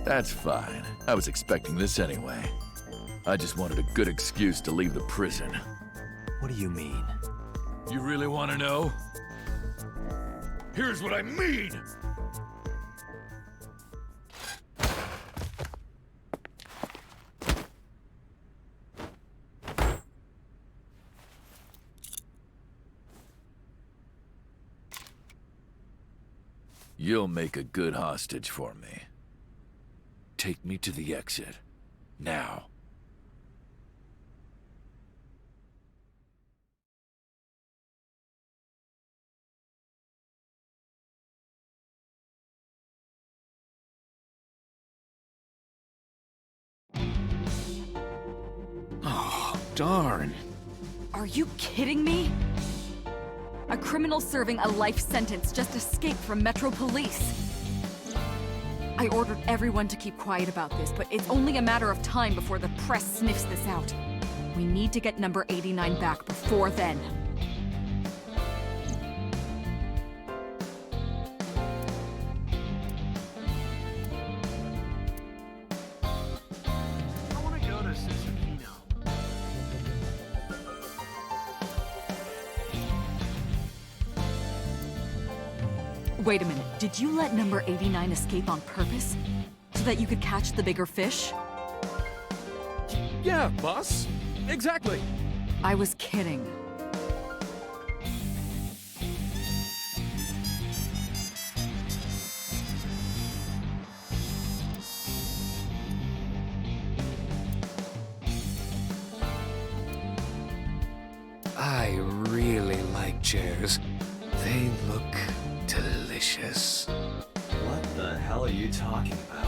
That's fine. I was expecting this anyway. I just wanted a good excuse to leave the prison. What do you mean? You really want to know? Here's what I mean! You'll make a good hostage for me. Take me to the exit. Now. Oh, darn. Are you kidding me? A criminal serving a life sentence just escaped from Metro Police. I ordered everyone to keep quiet about this, but it's only a matter of time before the press sniffs this out. We need to get number 89 back before then. I want to go to Susukino. Wait a minute, did you let number 89 escape on purpose? So that you could catch the bigger fish? Yeah, boss. Exactly. I was kidding. I really like chairs. They look delicious. What the hell are you talking about?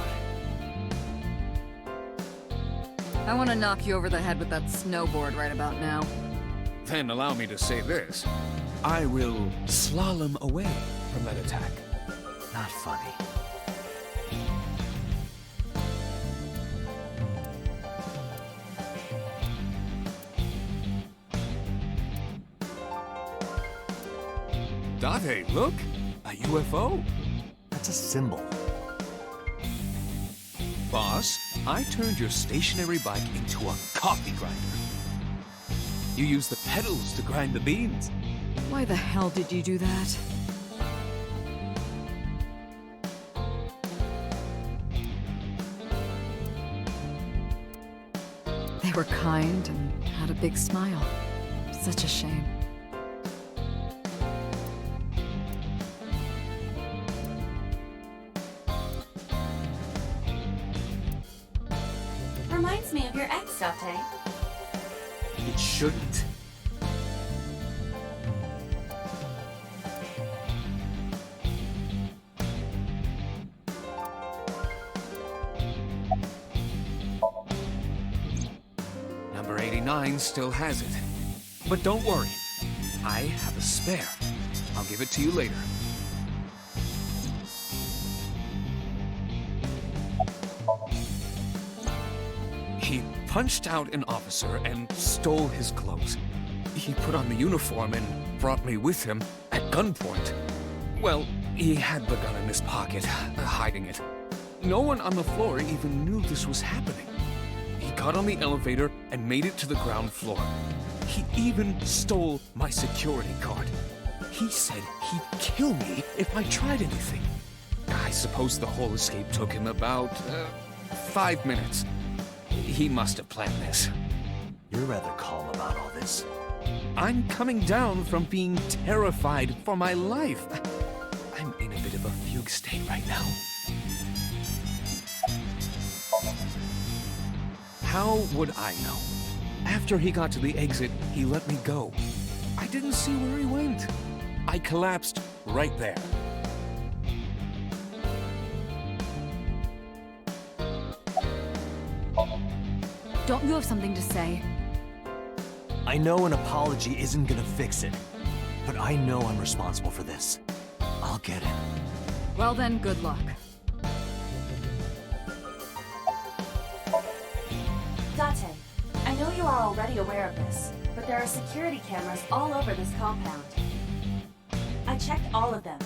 I want to knock you over the head with that snowboard right about now. Then allow me to say this. I will slalom away from that attack. Not funny. Date, look! A UFO! That's a symbol. Boss, I turned your stationary bike into a coffee grinder. You use the pedals to grind the beans. Why the hell did you do that? They were kind and had a big smile. Such a shame. Reminds me of your ex, Date. It shouldn't. Number 89 still has it. But don't worry. I have a spare. I'll give it to you later. He punched out an officer and stole his clothes. He put on the uniform and brought me with him at gunpoint. Well, he had the gun in his pocket, hiding it. No one on the floor even knew this was happening. He got on the elevator and made it to the ground floor. He even stole my security card. He said he'd kill me if I tried anything. I suppose the whole escape took him about 5 minutes. He must have planned this. You're rather calm about all this. I'm coming down from being terrified for my life. I'm in a bit of a fugue state right now. How would I know? After he got to the exit, he let me go. I didn't see where he went. I collapsed right there. Don't you have something to say? I know an apology isn't gonna fix it, but I know I'm responsible for this. I'll get it. Well then, good luck. Date, I know you are already aware of this, but there are security cameras all over this compound. I checked all of them.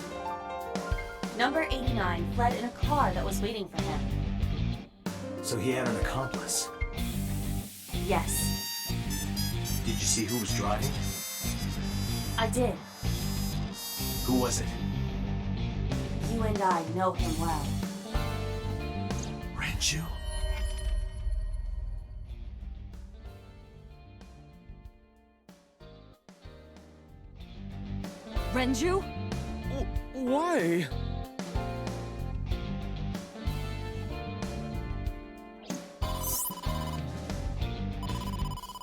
Number 89 fled in a car that was waiting for him. So he had an accomplice. Yes, Did you see who was driving? I did. Who was it? You and I know him well. Ranju? Renju? Why?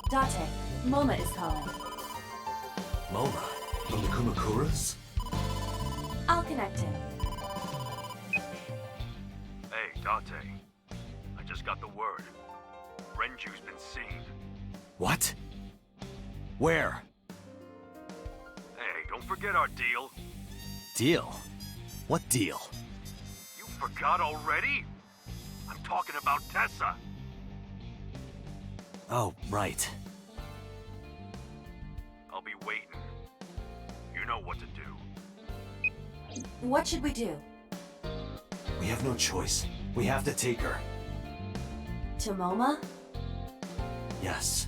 Date, Moma is calling. Moma? From the Kumakuras? I'll connect him. Hey, Date. I just got the word. Renju's been seen. What? Where? Hey, don't forget our deal. Deal? What deal? You forgot already? I'm talking about Tessa. Oh, right. I'll be waiting. You know what to do. What should we do? We have no choice. We have to take her. To Moma? Yes.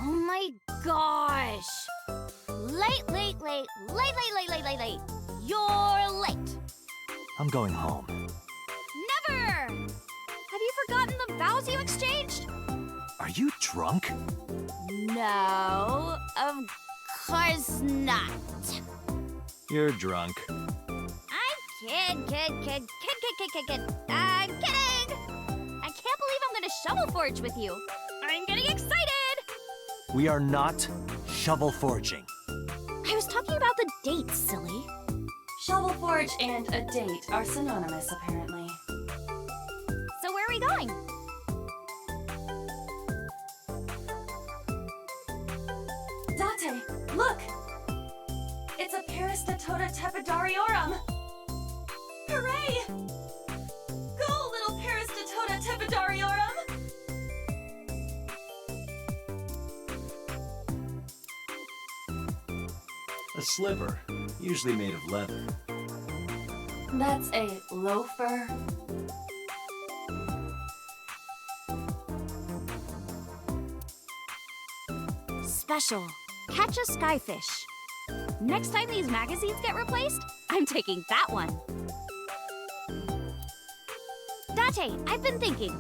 Oh my gosh! Late. You're late. I'm going home. Never! Have you forgotten the vows you exchanged? Are you drunk? No, of course not. You're drunk. I'm kid. I'm kidding! I can't believe I'm gonna shovel forge with you. I'm getting excited! We are not shovel forging. I was talking about the date, silly. Shovel Forge and a date are synonymous, apparently. So where are we going? Date, look! It's a Paristatoda Tepidariorum! Hooray! Go, little Paristatoda Tepidariorum! A slipper, usually made of leather. That's a loafer. Special. Catch a skyfish. Next time these magazines get replaced, I'm taking that one. Date, I've been thinking.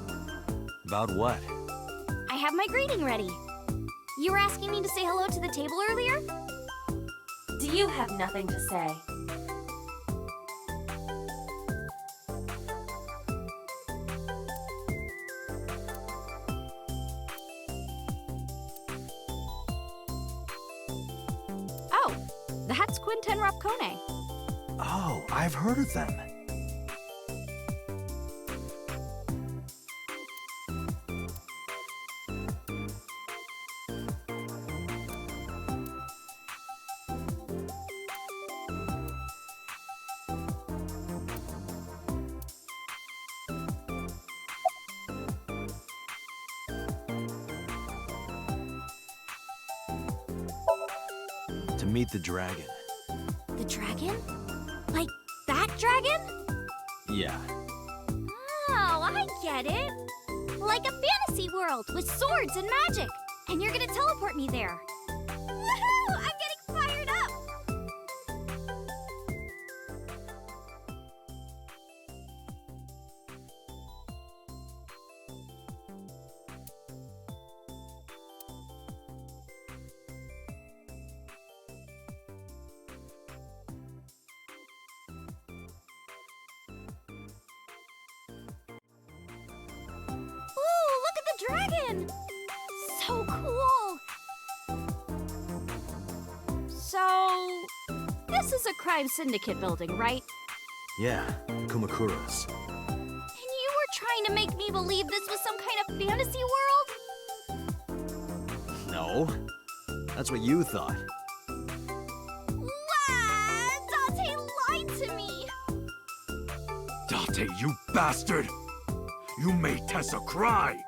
About what? I have my greeting ready. You were asking me to say hello to the table earlier? Do you have nothing to say? Oh, that's Quinten Rapcone. Oh, I've heard of them. To meet the dragon. The dragon? Like that dragon? Yeah. Oh, I get it. Like a fantasy world with swords and magic. And you're gonna teleport me there. Woohoo! I'm getting fired up! Ooh, look at the dragon! So cool! So, this is a crime syndicate building, right? Yeah, Kumakura's. And you were trying to make me believe this was some kind of fantasy world? No, that's what you thought. Wow! Dante lied to me! Date, you bastard! You made Tessa cry!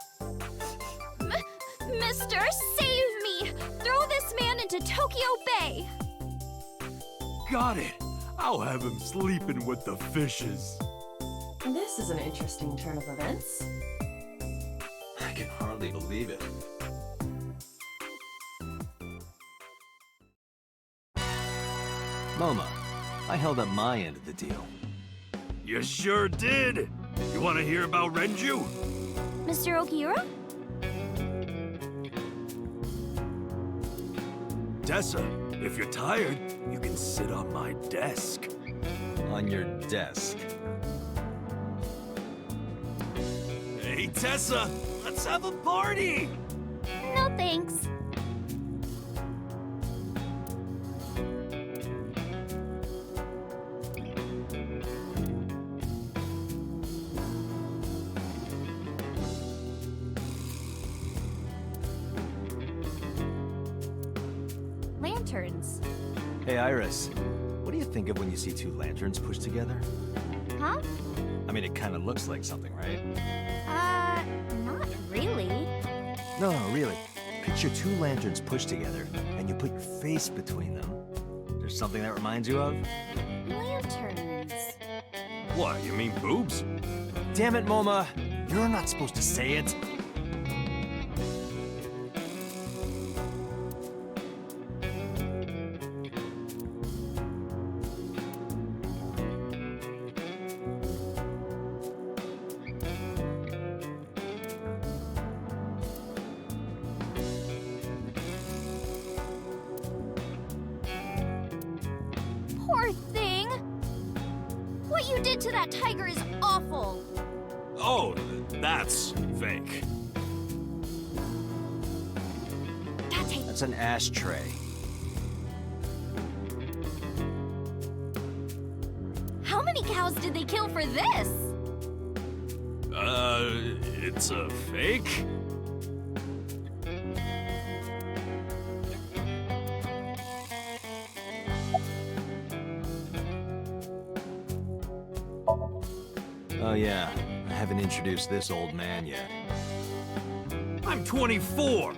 Mister, save me! Throw this man into Tokyo Bay! Got it! I'll have him sleeping with the fishes. This is an interesting turn of events. I can hardly believe it. Moma, I held up my end of the deal. You sure did! You want to hear about Renju? Mr. Okiura? Tessa, if you're tired, you can sit on my desk. On your desk. Hey, Tessa, let's have a party! No thanks. Lanterns. Hey, Iris, what do you think of when you see two lanterns pushed together? Huh? I mean, it kind of looks like something, right? Not really. No, really. Picture two lanterns pushed together, and you put your face between them. There's something that reminds you of? Lanterns. What, you mean boobs? Damn it, Moma! You're not supposed to say it! Poor thing! What you did to that tiger is awful! Oh, that's fake. That's an ashtray. How many cows did they kill for this? It's a fake? Oh yeah, I haven't introduced this old man yet. I'm 24!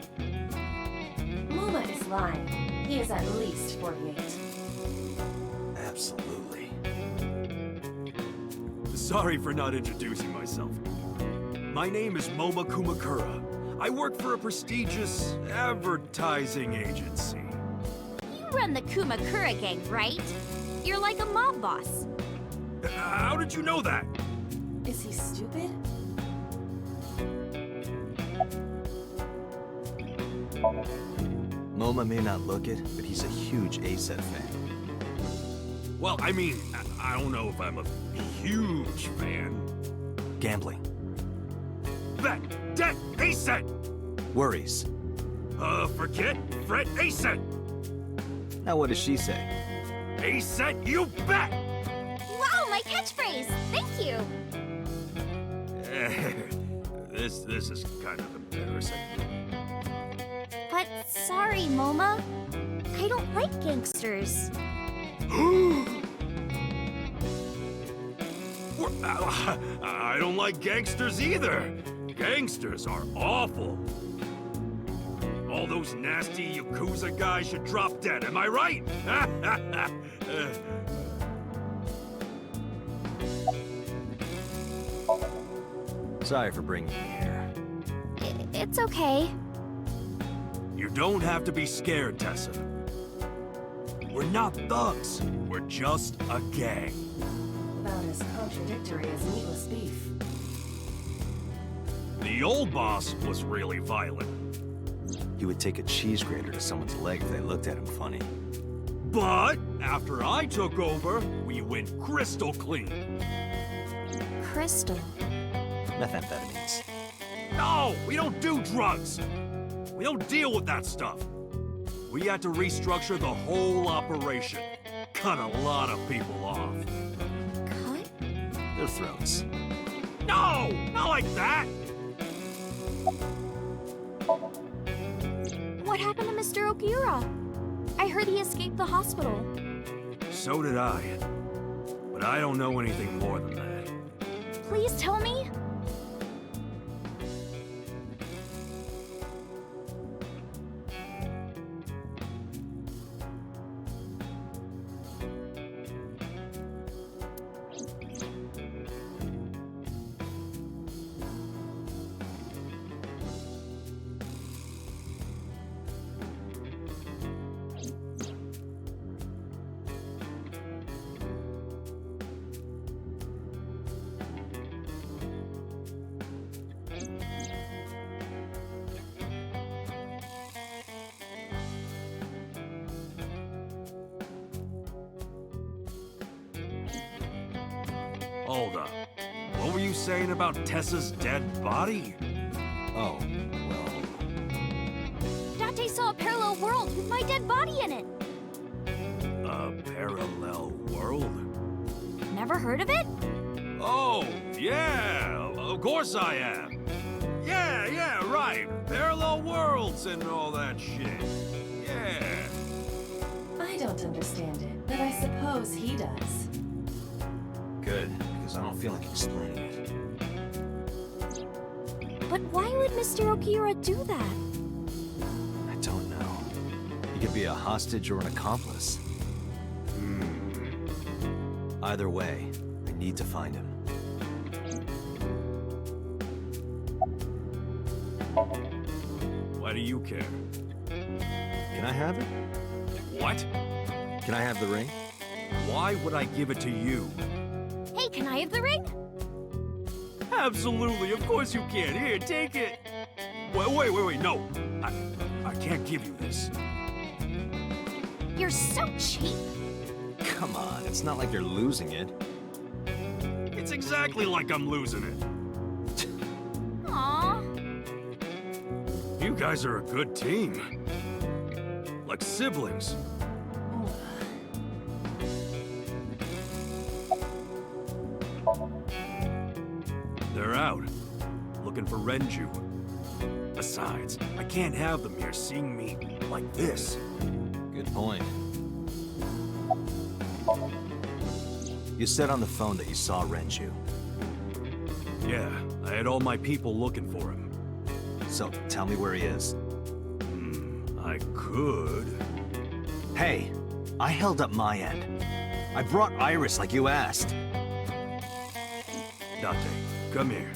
Moma is lying. He is at least 48. Absolutely. Sorry for not introducing myself. My name is Moma Kumakura. I work for a prestigious advertising agency. You run the Kumakura gang, right? You're like a mob boss. How did you know that? Is he stupid? Moma may not look it, but he's a huge ASET fan. Well, I mean, I don't know if I'm a huge fan. Gambling. Bet, debt, ASET! Worries. Forget, fret, ASET! Now what does she say? ASET, you bet! Wow, my catchphrase! Thank you! This is kind of embarrassing. But sorry, Moma. I don't like gangsters. I don't like gangsters either. Gangsters are awful. All those nasty Yakuza guys should drop dead, am I right? Sorry for bringing you here. It's okay. You don't have to be scared, Tessa. We're not thugs. We're just a gang. About as contradictory as meatless beef. The old boss was really violent. He would take a cheese grater to someone's leg if they looked at him funny. But after I took over, we went crystal clean. Crystal. Methamphetamines. No, we don't do drugs. We don't deal with that stuff. We had to restructure the whole operation. Cut a lot of people off. Cut? Their throats. No, not like that. What happened to Mr. Okiura? I heard he escaped the hospital. So did I. But I don't know anything more than that. Please tell me. Hold up. What were you saying about Tessa's dead body? Oh, well... Date saw a parallel world with my dead body in it. A parallel world? Never heard of it? Oh, yeah, of course I have. Yeah, right. Parallel worlds and all that shit. Yeah. I don't understand it, but I suppose he does. Good, because I don't feel like explaining it. But why would Mr. Okiura do that? I don't know. He could be a hostage or an accomplice. Either way, I need to find him. Why do you care? Can I have it? What? Can I have the ring? Why would I give it to you? Hey, can I have the ring? Absolutely, of course you can. Here, take it. Wait, no. I can't give you this. You're so cheap. Come on, it's not like you're losing it. It's exactly like I'm losing it. Aww. You guys are a good team. Like siblings. They're out, looking for Renju. Besides, I can't have them here seeing me like this. Good point. You said on the phone that you saw Renju. Yeah, I had all my people looking for him. So, tell me where he is. I could. Hey, I held up my end. I brought Iris like you asked. Date, come here.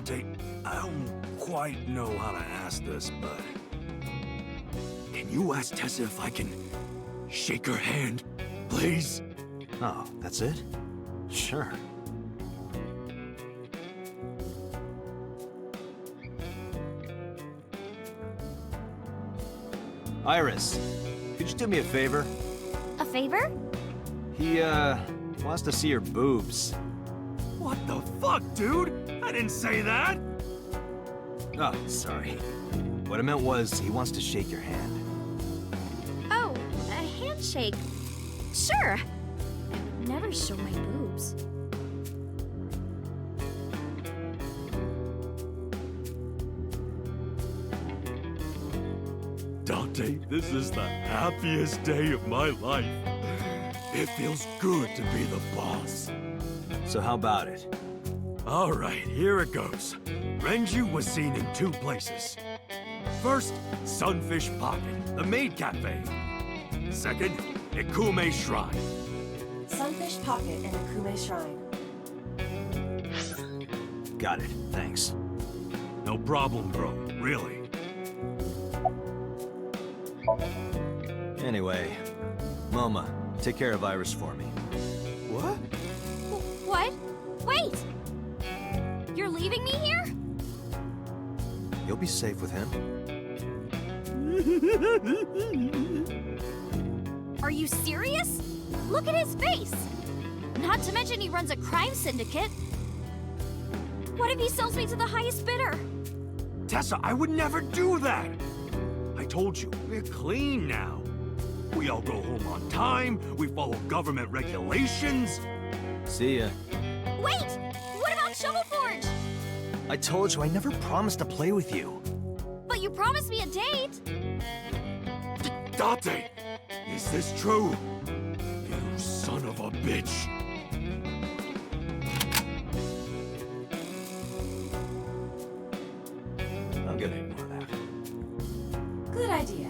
Date, I don't quite know how to ask this, but... Can you ask Tessa if I can shake her hand, please? Oh, that's it? Sure. Iris, could you do me a favor? A favor? He wants to see your boobs. What the fuck, dude? I didn't say that! Oh, sorry. What I meant was, he wants to shake your hand. Oh, a handshake. Sure. I would never show my boobs. Date, this is the happiest day of my life. It feels good to be the boss. So how about it? All right, here it goes. Renju was seen in 2 places. First, Sunfish Pocket, the maid cafe. Second, Ikume Shrine. Sunfish Sunfish Pocket and the Kume Shrine. Got it, thanks. No problem, bro. Really. Anyway, Moma, take care of Iris for me. What? What? Wait! You're leaving me here? You'll be safe with him. Are you serious? Look at his face! Not to mention he runs a crime syndicate. What if he sells me to the highest bidder? Tessa, I would never do that! I told you, we're clean now. We all go home on time, we follow government regulations. See ya. Wait! What about Shovel Forge? I told you I never promised to play with you. But you promised me a date! Date! Is this true? You son of a bitch! I'm gonna ignore that. Good idea.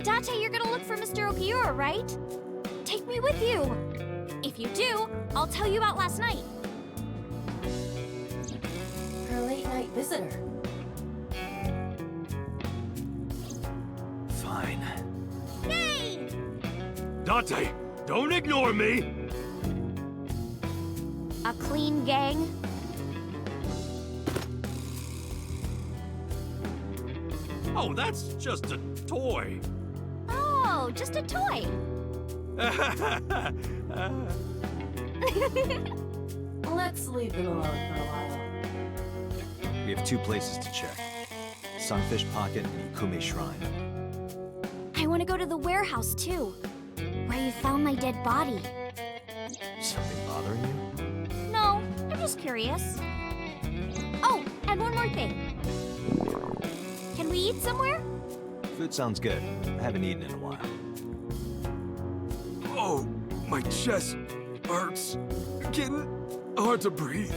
Date, you're gonna look for Mr. Okiura, right? Take me with you! If you do, I'll tell you about last night. Her late-night visitor. Fine. Yay! Date, don't ignore me! A clean gang? Oh, that's just a toy. Oh, just a toy. Let's leave them alone for a while. We have 2 places to check. Sunfish Pocket and Ikume Shrine. I want to go to the warehouse, too. Where you found my dead body. Something bothering you? No, I'm just curious. Oh, and one more thing. Can we eat somewhere? Food sounds good. I haven't eaten in a while. Oh, my chest hurts. Getting hard to breathe.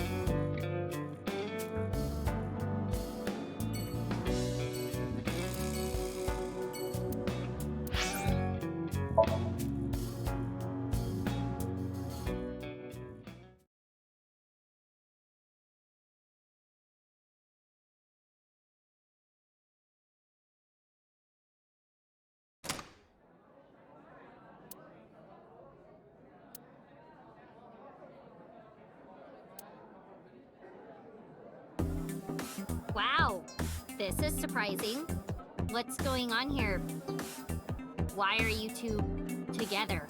Wow, this is surprising. What's going on here? Why are you two together?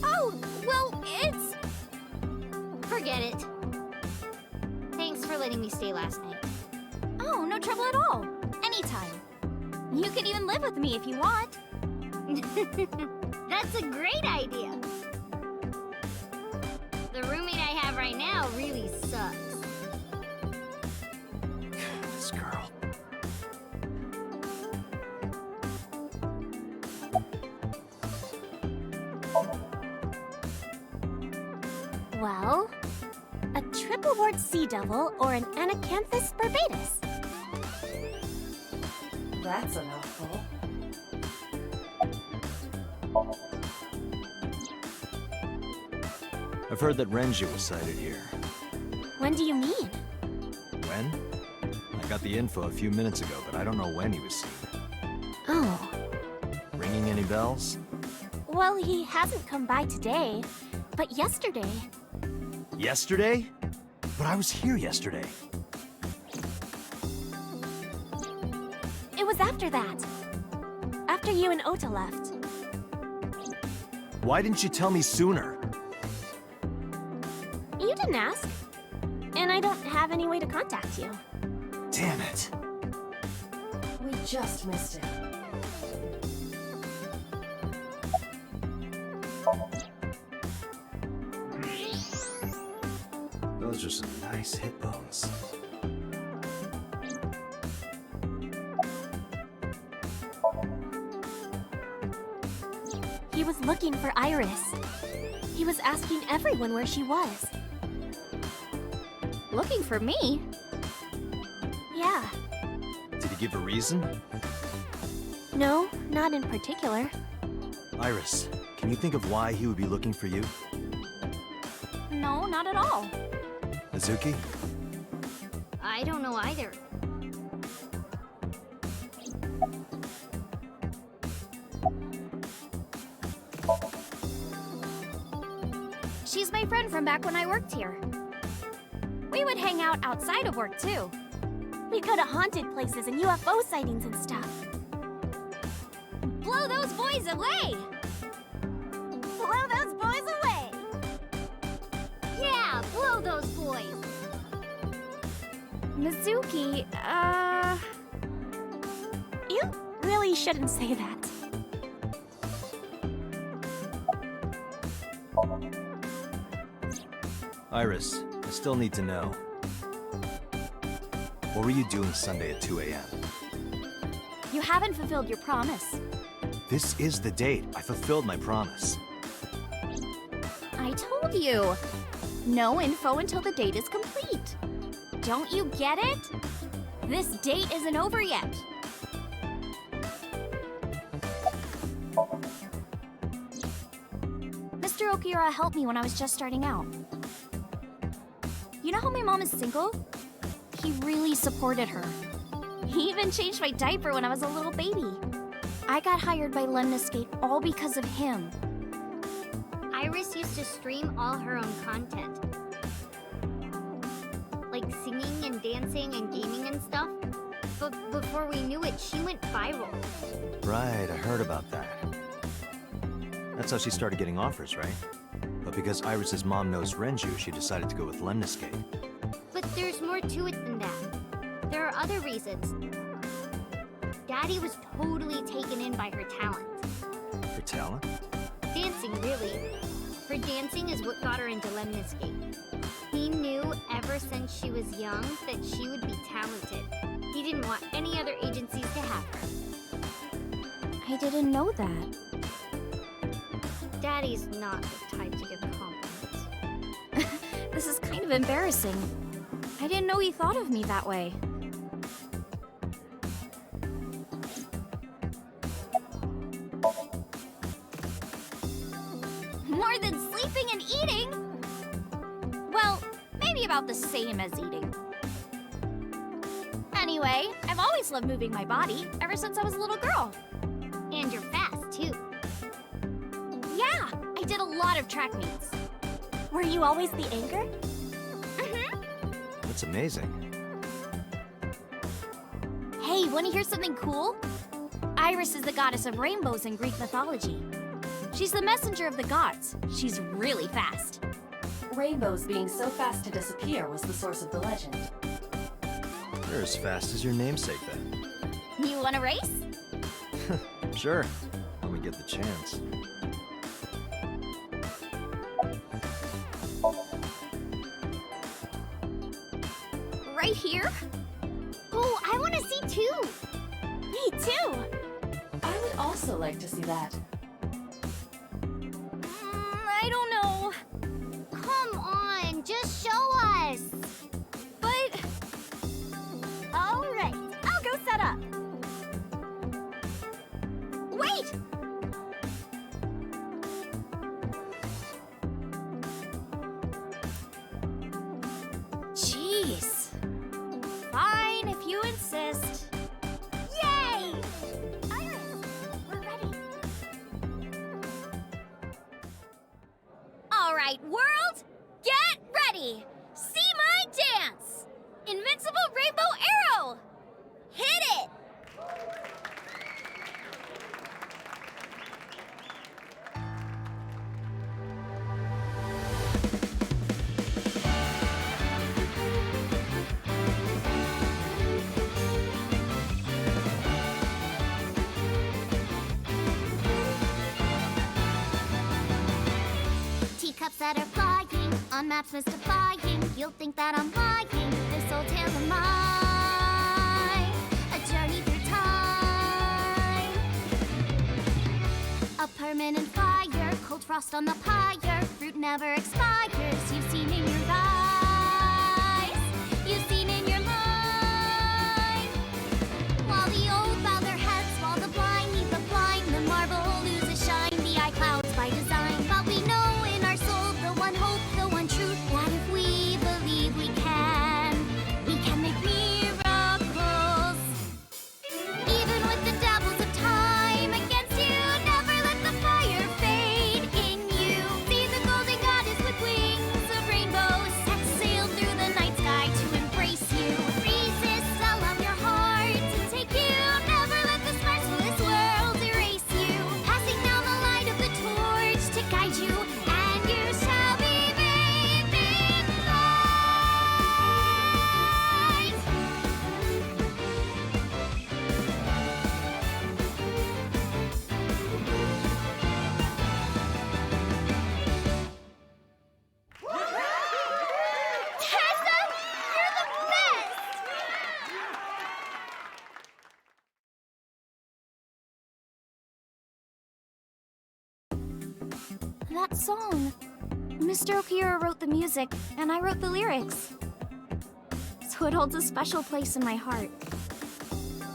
Oh, well, it's... Forget it. Thanks for letting me stay last night. Oh, no trouble at all. Anytime. You can even live with me if you want. That's a great idea. The roommate I have right now really sucks. This girl. Well, a triple board sea devil or an anacanthus barbatus. That's a mouthful. I've heard that Renji was sighted here. When do you mean? When? I got the info a few minutes ago, but I don't know when he was seen. Oh. Ringing any bells? Well, he hasn't come by today, but yesterday. Yesterday? But I was here yesterday. It was after that. After you and Ota left. Why didn't you tell me sooner? You didn't ask. And I don't have any way to contact you. Damn it. We just missed it. Those are some nice hip bones. He was looking for Iris. He was asking everyone where she was. Looking for me? Yeah. Did he give a reason? No, not in particular. Iris, Can you think of why he would be looking for you? No, not at all. Azuki? I don't know either. She's my friend from back when I worked here. We would hang out outside of work, too. We'd go to haunted places and UFO sightings and stuff. Blow those boys away! Blow those boys away! Yeah, blow those boys! Mizuki, You really shouldn't say that. Iris, I still need to know. What were you doing Sunday at 2 a.m.? You haven't fulfilled your promise. This is the date. I fulfilled my promise. I told you. No info until the date is complete. Don't you get it? This date isn't over yet. Mr. Okiura helped me when I was just starting out. You know how my mom is single? He really supported her. He even changed my diaper when I was a little baby. I got hired by Lemniscate all because of him. Iris used to stream all her own content. Like singing and dancing and gaming and stuff. But before we knew it, she went viral. Right, I heard about that. That's how she started getting offers, right? But because Iris's mom knows Renju, she decided to go with Lemniscate. But there's more to it than that. There are other reasons. Daddy was totally taken in by her talent. Her talent? Dancing, really. Her dancing is what got her into Lemniscate. He knew ever since she was young that she would be talented. He didn't want any other agencies to have her. I didn't know that. Daddy's not the type to give compliments. This is kind of embarrassing. I didn't know he thought of me that way. More than sleeping and eating? Well, maybe about the same as eating. Anyway, I've always loved moving my body, ever since I was a little girl. And you're fast, too. Yeah, I did a lot of track meets. Were you always the anchor? That's amazing. Hey, want to hear something cool? Iris is the goddess of rainbows in Greek mythology. She's the messenger of the gods. She's really fast. Rainbows being so fast to disappear was the source of the legend. You're as fast as your namesake, then. You want to race? Sure, when we get the chance. Right here? Oh, I want to see too! Me too! I would also like to see that. I don't know. Come on, just show us! But... Alright, I'll go set up. Wait! Jeez. Fine, if you insist. Yay! Iris, we're ready. All right, world, get ready. See my dance. Invincible Rainbow Arrow. Hit it. Teacups that are flying, on maps mystifying. You'll think that I'm lying, this old tale of mine. A journey through time. A permanent fire, cold frost on the pyre. Fruit never expires, you've seen in your eyes. You've seen in your mind. While the old bow their heads, while the blind lead the blind, the marble loses shine. The eye clouds by that song. Mr. Okira wrote the music, and I wrote the lyrics. So it holds a special place in my heart.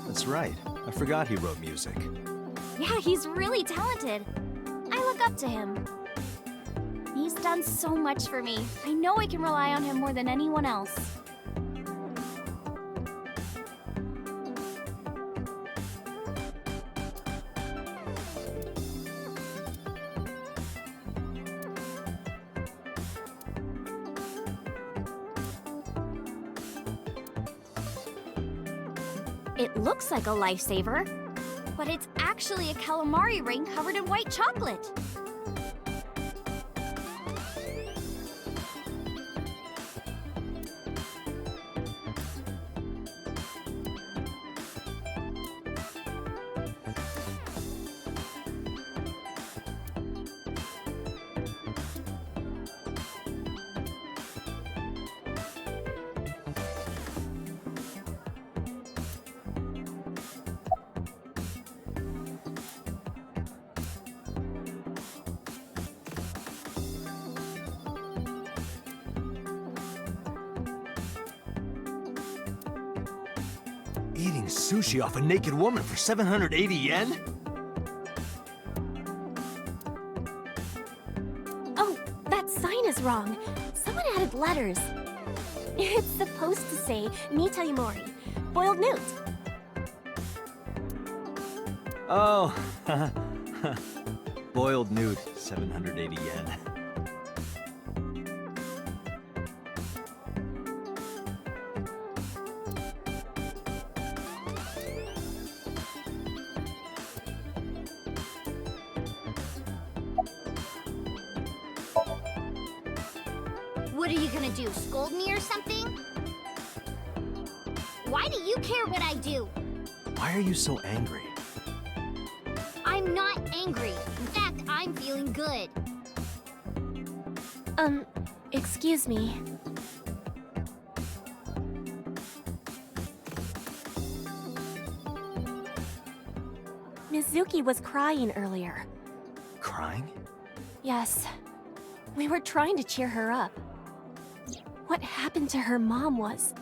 That's right. I forgot he wrote music. Yeah, he's really talented. I look up to him. He's done so much for me. I know I can rely on him more than anyone else. It looks like a lifesaver, but it's actually a calamari ring covered in white chocolate. Eating sushi off a naked woman for 780 yen? Oh, that sign is wrong. Someone added letters. It's supposed to say Nita Imori, boiled newt. Oh, boiled newt, 780 yen. What are you gonna do, scold me or something? Why do you care what I do? Why are you so angry? I'm not angry. In fact, I'm feeling good. Excuse me. Mizuki was crying earlier. Crying? Yes. We were trying to cheer her up. What happened to her mom was...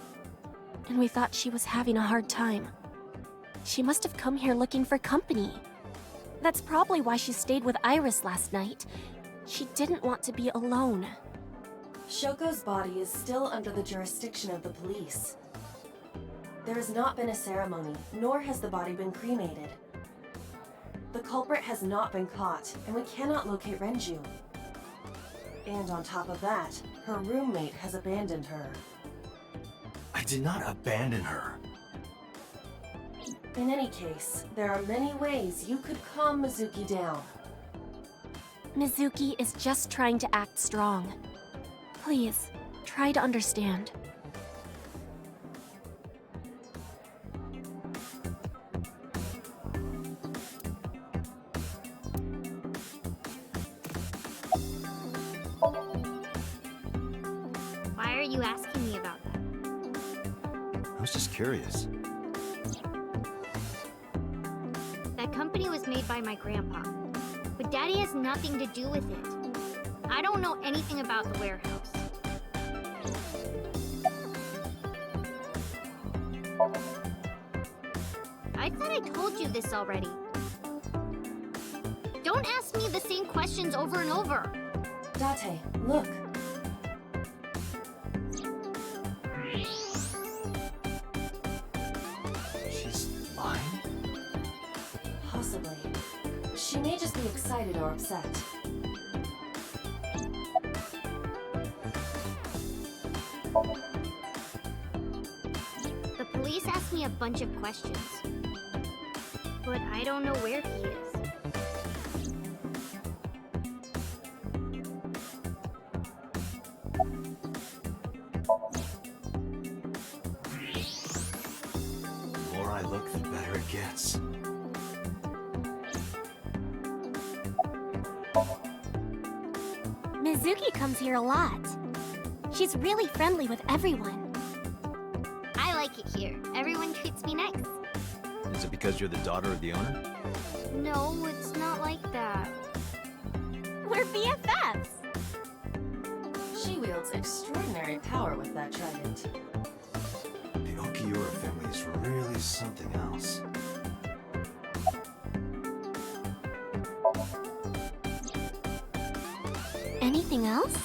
And we thought she was having a hard time. She must have come here looking for company. That's probably why she stayed with Iris last night. She didn't want to be alone. Shoko's body is still under the jurisdiction of the police. There has not been a ceremony, nor has the body been cremated. The culprit has not been caught, and we cannot locate Renju. And on top of that, her roommate has abandoned her. I did not abandon her. In any case, there are many ways you could calm Mizuki down. Mizuki is just trying to act strong. Please, try to understand. Why are you asking me about that? I was just curious. That company was made by my grandpa, but Daddy has nothing to do with it. I don't know anything about the warehouse. I thought I told you this already. Don't ask me the same questions over and over. Date, look. She's lying? Possibly. She may just be excited or upset. The police asked me a bunch of questions, but I don't know where he is. The more I look, the better it gets. Mizuki comes here a lot. She's really friendly with everyone. I like it here. Everyone treats me nice. Is it because you're the daughter of the owner? No, it's not like that. We're BFFs! She wields extraordinary power with that trident. The Okiura family is really something else. Anything else?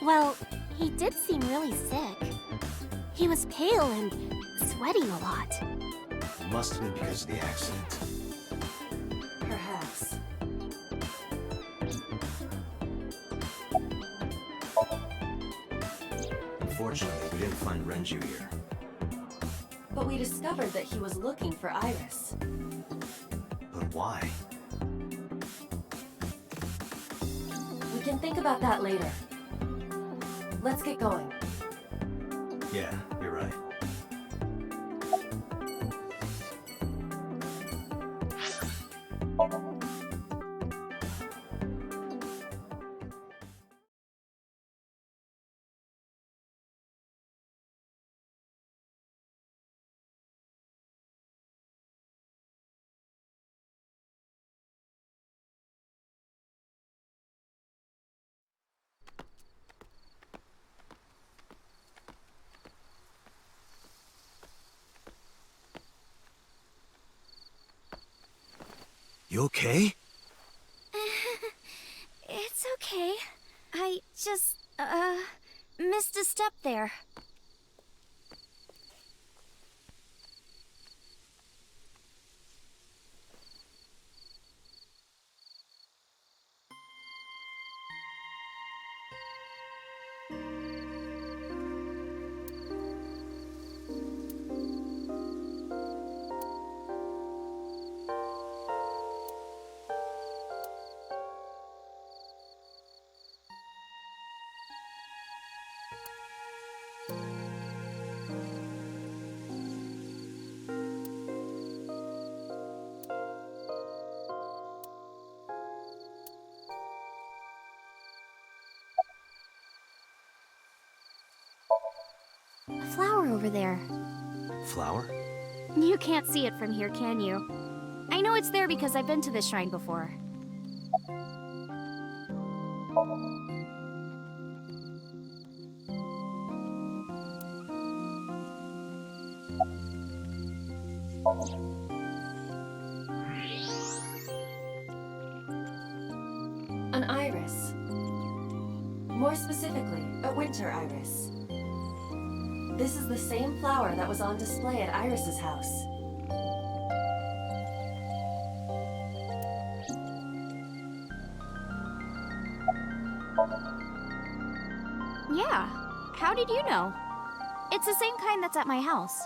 Well, he did seem really sick. He was pale and sweating a lot. Must have been because of the accident. Perhaps. Unfortunately, we didn't find Renju here. But we discovered that he was looking for Iris. But why? We can think about that later. Let's get going. Yeah, you're right. You okay? It's okay. I just, missed a step there. A flower over there. Flower? You can't see it from here, can you? I know it's there because I've been to this shrine before. An iris. More specifically, a winter iris. This is the same flower that was on display at Iris's house. Yeah. How did you know? It's the same kind that's at my house.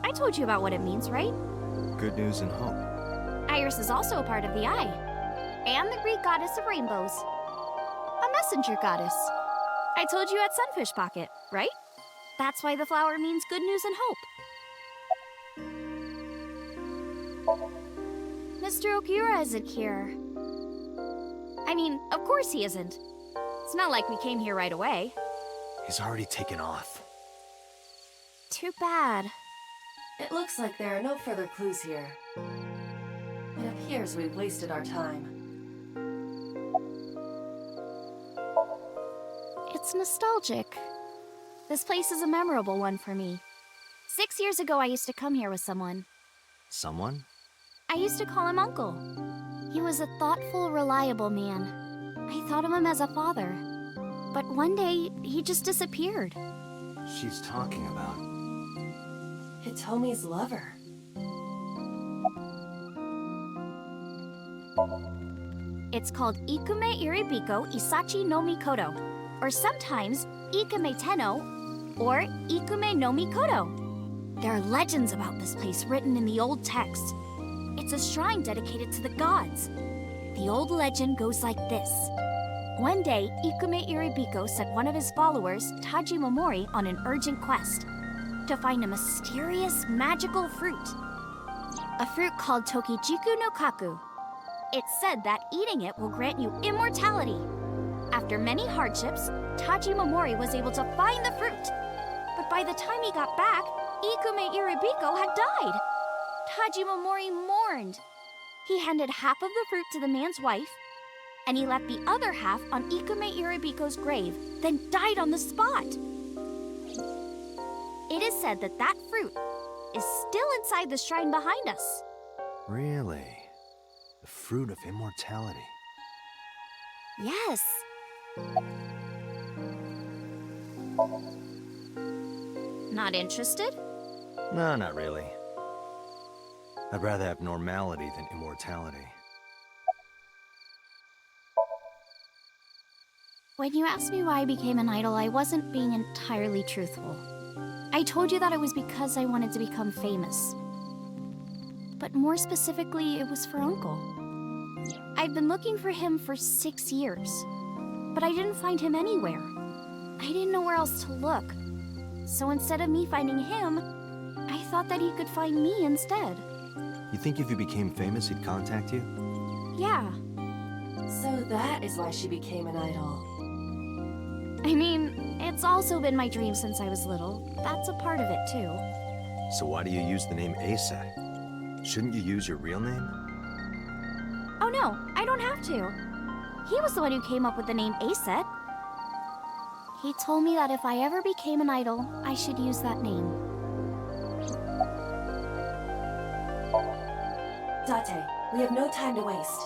I told you about what it means, right? Good news and hope. Iris is also a part of the eye. And the Greek goddess of rainbows. A messenger goddess. I told you at Sunfish Pocket, right? That's why the flower means good news and hope. Mr. Okiura isn't here. I mean, of course he isn't. It's not like we came here right away. He's already taken off. Too bad. It looks like there are no further clues here. It appears we've wasted our time. It's nostalgic. This place is a memorable one for me. 6 years ago, I used to come here with someone. Someone? I used to call him Uncle. He was a thoughtful, reliable man. I thought of him as a father. But one day, he just disappeared. She's talking about Hitomi's lover. It's called Ikume Iribiko Isachi no Mikoto, or sometimes Ikume Tenno, or Ikume no Mikoto. There are legends about this place written in the old text. It's a shrine dedicated to the gods. The old legend goes like this. One day, Ikume Iribiko sent one of his followers, Taji Momori, on an urgent quest to find a mysterious, magical fruit. A fruit called Tokijiku no Kaku. It's said that eating it will grant you immortality. After many hardships, Taji Momori was able to find the fruit. But by the time he got back, Ikume Iribiko had died. Taji Momori mourned. He handed half of the fruit to the man's wife, and he left the other half on Ikume Irabiko's grave, then died on the spot. It is said that that fruit is still inside the shrine behind us. Really? The fruit of immortality. Yes. Not interested? No, not really. I'd rather have normality than immortality. When you asked me why I became an idol, I wasn't being entirely truthful. I told you that it was because I wanted to become famous. But more specifically, it was for Uncle. I've been looking for him for 6 years, but I didn't find him anywhere. I didn't know where else to look. So instead of me finding him, I thought that he could find me instead. You think if you became famous, he'd contact you? Yeah. So that is why she became an idol. I mean, it's also been my dream since I was little. That's a part of it, too. So why do you use the name Aset? Shouldn't you use your real name? Oh no, I don't have to. He was the one who came up with the name Aset. He told me that if I ever became an idol, I should use that name. Date, we have no time to waste.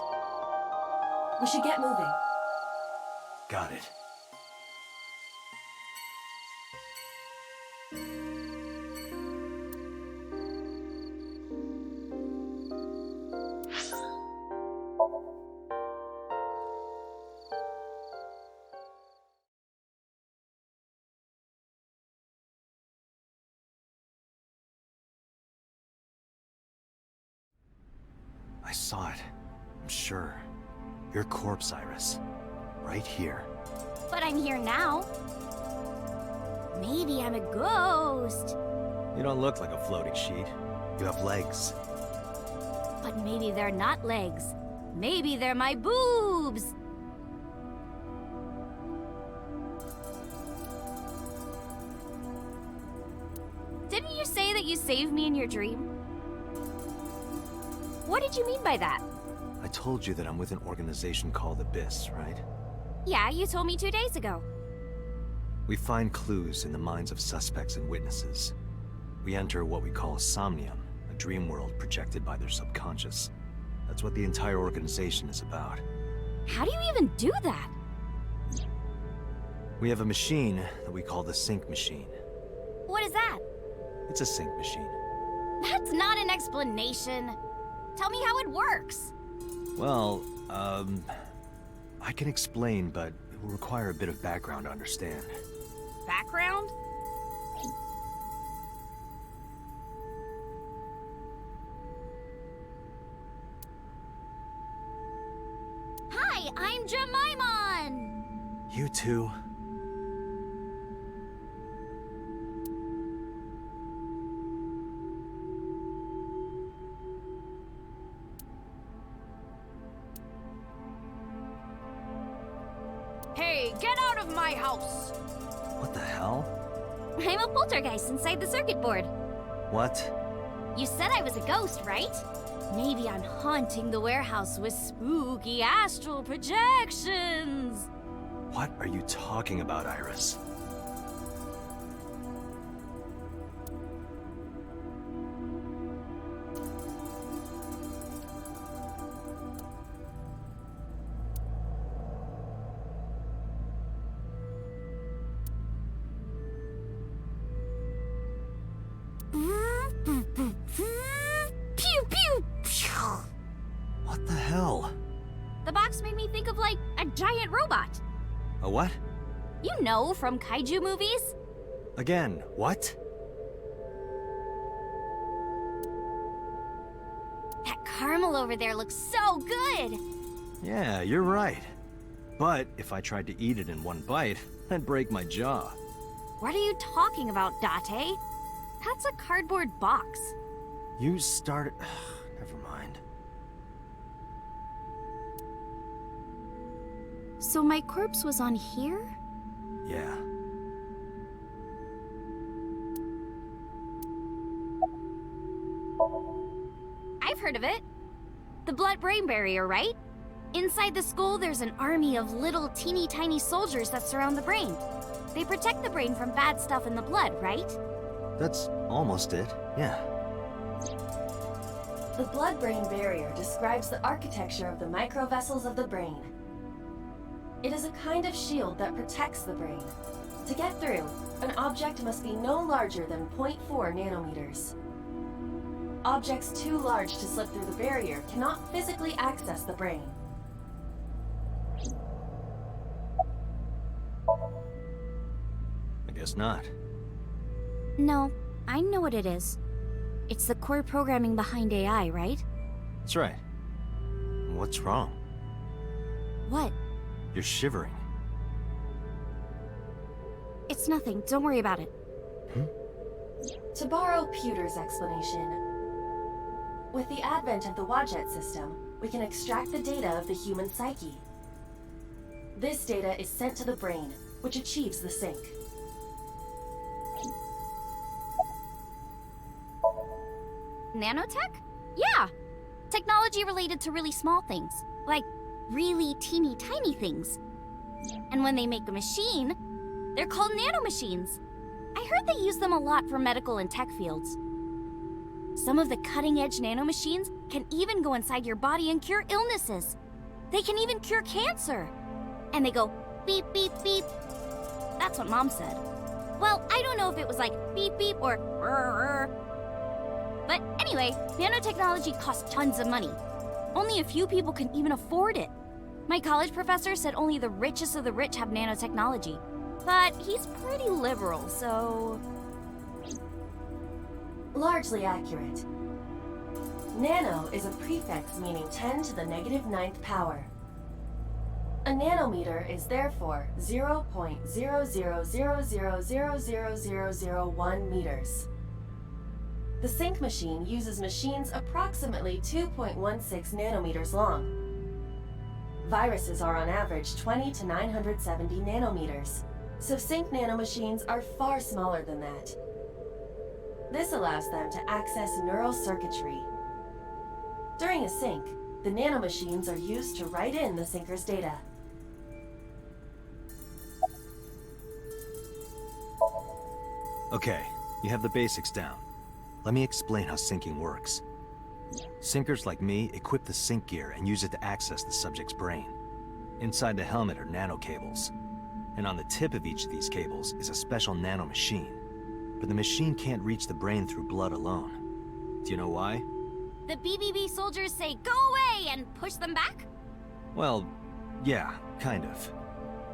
We should get moving. Got it. I saw it. I'm sure. Your corpse, Iris. Right here. But I'm here now. Maybe I'm a ghost. You don't look like a floating sheet. You have legs. But maybe they're not legs. Maybe they're my boobs. Didn't you say that you saved me in your dream? What did you mean by that? I told you that I'm with an organization called Abyss, right? Yeah, you told me 2 days ago. We find clues in the minds of suspects and witnesses. We enter what we call Somnium, a dream world projected by their subconscious. That's what the entire organization is about. How do you even do that? We have a machine that we call the sync machine. What is that? It's a sync machine. That's not an explanation. Tell me how it works. Well, I can explain, but it will require a bit of background to understand. Background? Hi, I'm Jemimon! You too? Hey, get out of my house! What the hell? I'm a poltergeist inside the circuit board. What? You said I was a ghost, right? Maybe I'm haunting the warehouse with spooky astral projections. What are you talking about, Iris? Pew pew! What the hell? The box made me think of like a giant robot. A what? You know, from kaiju movies. Again, what? That caramel over there looks so good. Yeah, you're right. But if I tried to eat it in one bite, I'd break my jaw. What are you talking about, Date? That's a cardboard box. You started... Never mind. So my corpse was on here? Yeah. I've heard of it. The blood-brain barrier, right? Inside the skull, there's an army of little teeny tiny soldiers that surround the brain. They protect the brain from bad stuff in the blood, right? That's almost it, yeah. The blood-brain barrier describes the architecture of the microvessels of the brain. It is a kind of shield that protects the brain. To get through, an object must be no larger than 0.4 nanometers. Objects too large to slip through the barrier cannot physically access the brain. I guess not. No, I know what it is. It's the core programming behind AI, right? That's right. What's wrong? What? You're shivering. It's nothing. Don't worry about it. To borrow Pewter's explanation, with the advent of the Wadjet system, we can extract the data of the human psyche. This data is sent to the brain, which achieves the sync. Nanotech? Yeah! Technology related to really small things. Like, really teeny tiny things. And when they make a machine, they're called nanomachines. I heard they use them a lot for medical and tech fields. Some of the cutting-edge nanomachines can even go inside your body and cure illnesses. They can even cure cancer. And they go beep, beep, beep. That's what Mom said. Well, I don't know if it was like beep, beep or rrr. But anyway, nanotechnology costs tons of money. Only a few people can even afford it. My college professor said only the richest of the rich have nanotechnology. But he's pretty liberal, so... Largely accurate. Nano is a prefix meaning 10 to the negative 9th power. A nanometer is therefore 0.0000000001 meters. The sync machine uses machines approximately 2.16 nanometers long. Viruses are on average 20 to 970 nanometers, so sync nanomachines are far smaller than that. This allows them to access neural circuitry. During a sync, the nanomachines are used to write in the syncer's data. Okay, you have the basics down. Let me explain how syncing works. Syncers like me equip the sync gear and use it to access the subject's brain. Inside the helmet are nanocables, and on the tip of each of these cables is a special nanomachine. But the machine can't reach the brain through blood alone. Do you know why? The BBB soldiers say, "Go away!" and push them back? Well, yeah, kind of.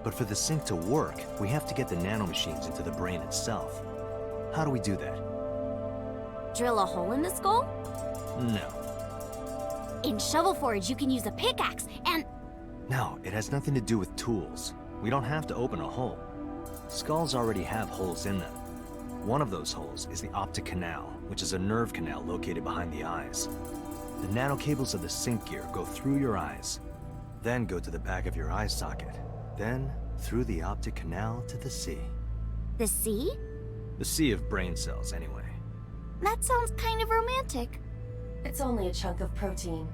But for the sync to work, we have to get the nanomachines into the brain itself. How do we do that? Drill a hole in the skull? No. In Shovel Forge, you can use a pickaxe and... No, it has nothing to do with tools. We don't have to open a hole. Skulls already have holes in them. One of those holes is the optic canal, which is a nerve canal located behind the eyes. The nanocables of the sync gear go through your eyes, then go to the back of your eye socket, then through the optic canal to the sea. The sea? The sea of brain cells, anyway. That sounds kind of romantic. It's only a chunk of protein.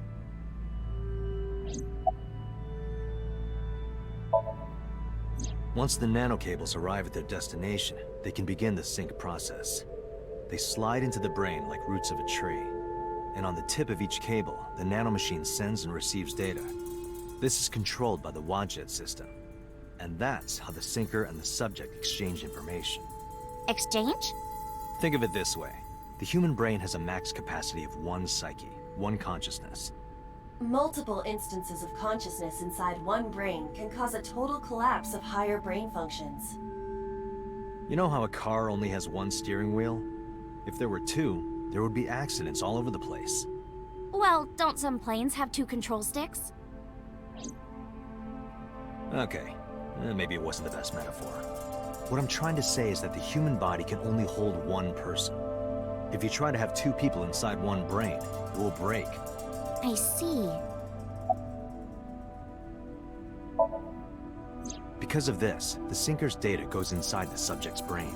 Once the nanocables arrive at their destination, they can begin the sync process. They slide into the brain like roots of a tree. And on the tip of each cable, the nanomachine sends and receives data. This is controlled by the Wadjet system. And that's how the syncer and the subject exchange information. Exchange? Think of it this way. The human brain has a max capacity of one psyche, one consciousness. Multiple instances of consciousness inside one brain can cause a total collapse of higher brain functions. You know how a car only has one steering wheel? If there were two, there would be accidents all over the place. Well, don't some planes have 2 control sticks? Okay, maybe it wasn't the best metaphor. What I'm trying to say is that the human body can only hold one person. If you try to have 2 people inside one brain, it will break. I see. Because of this, the syncer's data goes inside the subject's brain.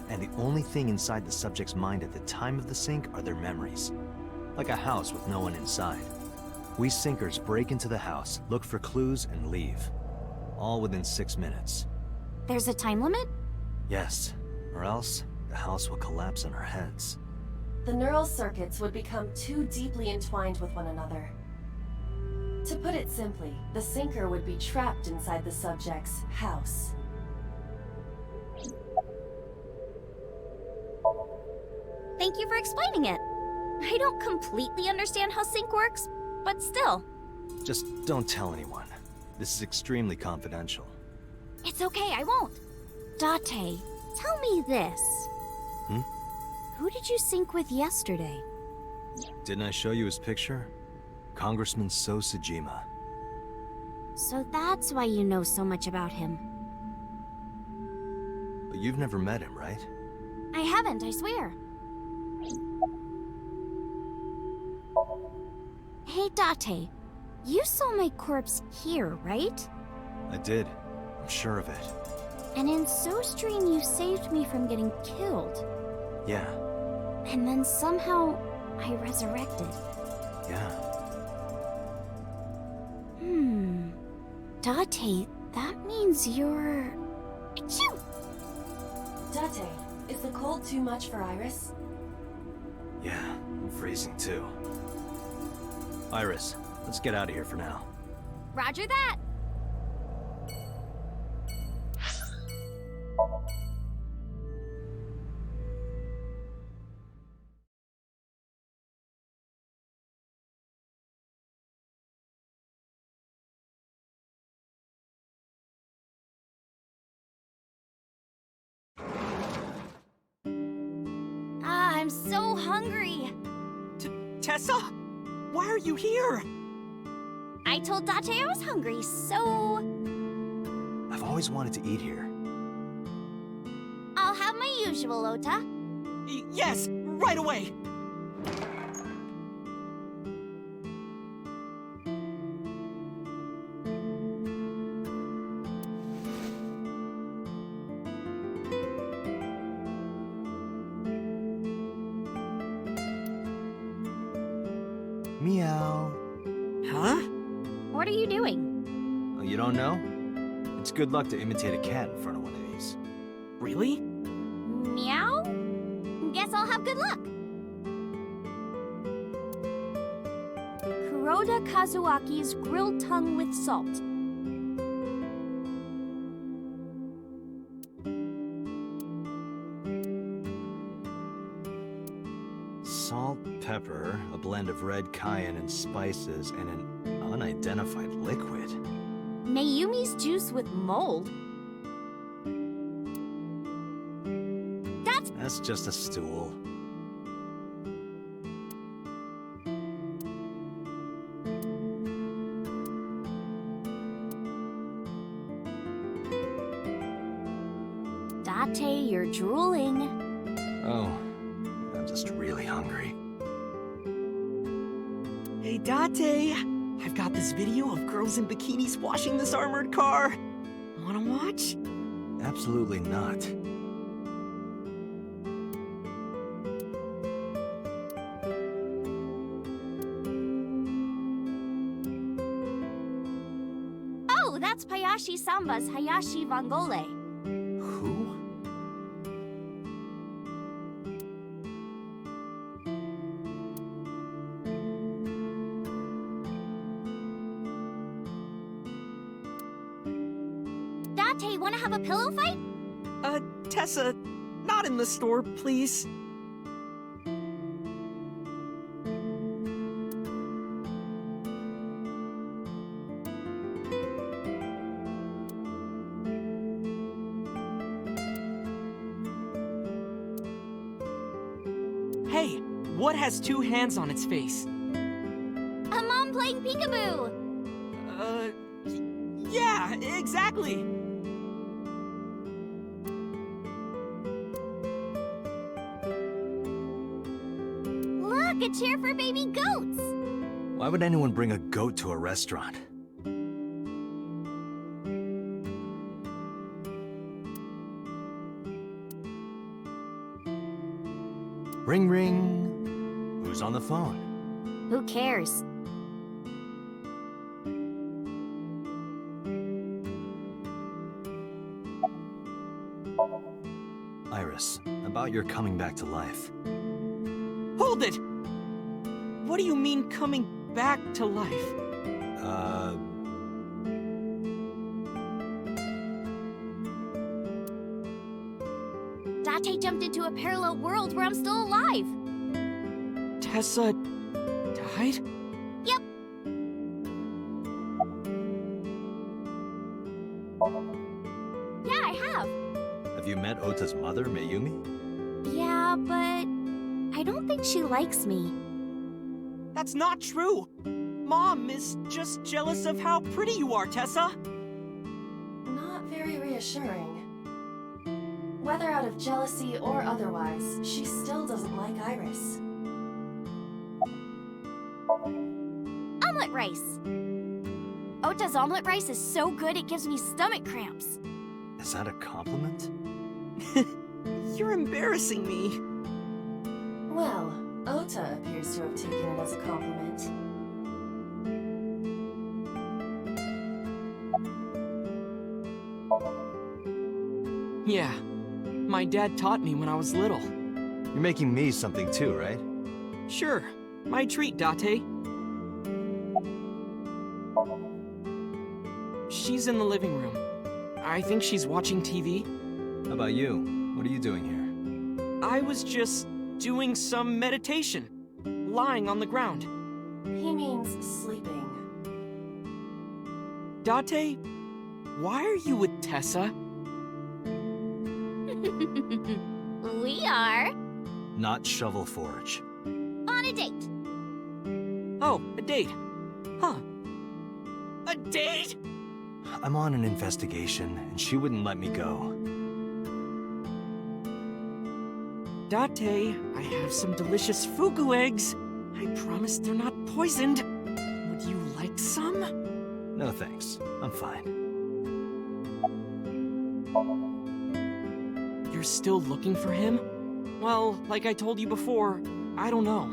And the only thing inside the subject's mind at the time of the sync are their memories. Like a house with no one inside. We sinkers break into the house, look for clues, and leave. All within 6 minutes. There's a time limit? Yes, or else the house will collapse on our heads. The neural circuits would become too deeply entwined with one another. To put it simply, the sinker would be trapped inside the subject's house. Thank you for explaining it. I don't completely understand how sync works, but still. Just don't tell anyone. This is extremely confidential. It's okay, I won't. Date, tell me this. Hmm? Who did you sync with yesterday? Didn't I show you his picture? Congressman So Sejima. So that's why you know so much about him. But you've never met him, right? I haven't, I swear. Hey, Date, you saw my corpse here, right? I did. I'm sure of it. And in So's dream, you saved me from getting killed. Yeah, And then somehow, I resurrected. yeah. Date, that means you're... Achoo! Date, is the cold too much for Iris? Yeah, I'm freezing too. Iris, let's get out of here for now. Roger that! I'm so hungry. Tessa? Why are you here? I told Date I was hungry, so... I've always wanted to eat here. I'll have my usual, Ota. Yes, right away. Meow. Huh? What are you doing? Oh, you don't know? It's good luck to imitate a cat in front of one of these. Really? Meow? Guess I'll have good luck. Kuroda Kazuaki's grilled tongue with salt. Salt, pepper, a blend of red cayenne and spices, and an unidentified liquid. Mayumi's juice with mold. That's just a stool. Date, you're drooling. Oh, I'm just really hungry. Hey, Date. I've got this video of girls in bikinis washing this armored car. Wanna watch? Absolutely not. Oh, that's Payashi Samba's Hayashi Vangole. Who? Date, wanna have a pillow fight? Tessa, not in the store, please. Hey, what has two hands on its face? A mom playing peekaboo! Yeah, exactly! Look, a chair for baby goats! Why would anyone bring a goat to a restaurant? Ring ring. Who's on the phone? Who cares? About your coming back to life. Hold it! What do you mean coming back to life? Date jumped into a parallel world where I'm still alive. Tessa died? Yep. Yeah, I have. Have you met Ota's mother, Mayumi? Yeah, but I don't think she likes me. That's not true! Mom is just jealous of how pretty you are, Tessa! Not very reassuring. Whether out of jealousy or otherwise, she still doesn't like Iris. Omelet rice! Ota's omelet rice is so good it gives me stomach cramps. Is that a compliment? You're embarrassing me. Well, Ota appears to have taken it as a compliment. Yeah, my dad taught me when I was little. You're making me something too, right? Sure, my treat, Date. She's in the living room. I think she's watching TV. How about you? What are you doing here? I was just doing some meditation, lying on the ground. He means sleeping. Date, why are you with Tessa? We are Not Shovel Forge. on a date. Oh, a date. Huh. A date? I'm on an investigation, and she wouldn't let me go. Date, I have some delicious fugu eggs. I promise they're not poisoned. Would you like some? No thanks. I'm fine. You're still looking for him? Well, like I told you before, I don't know.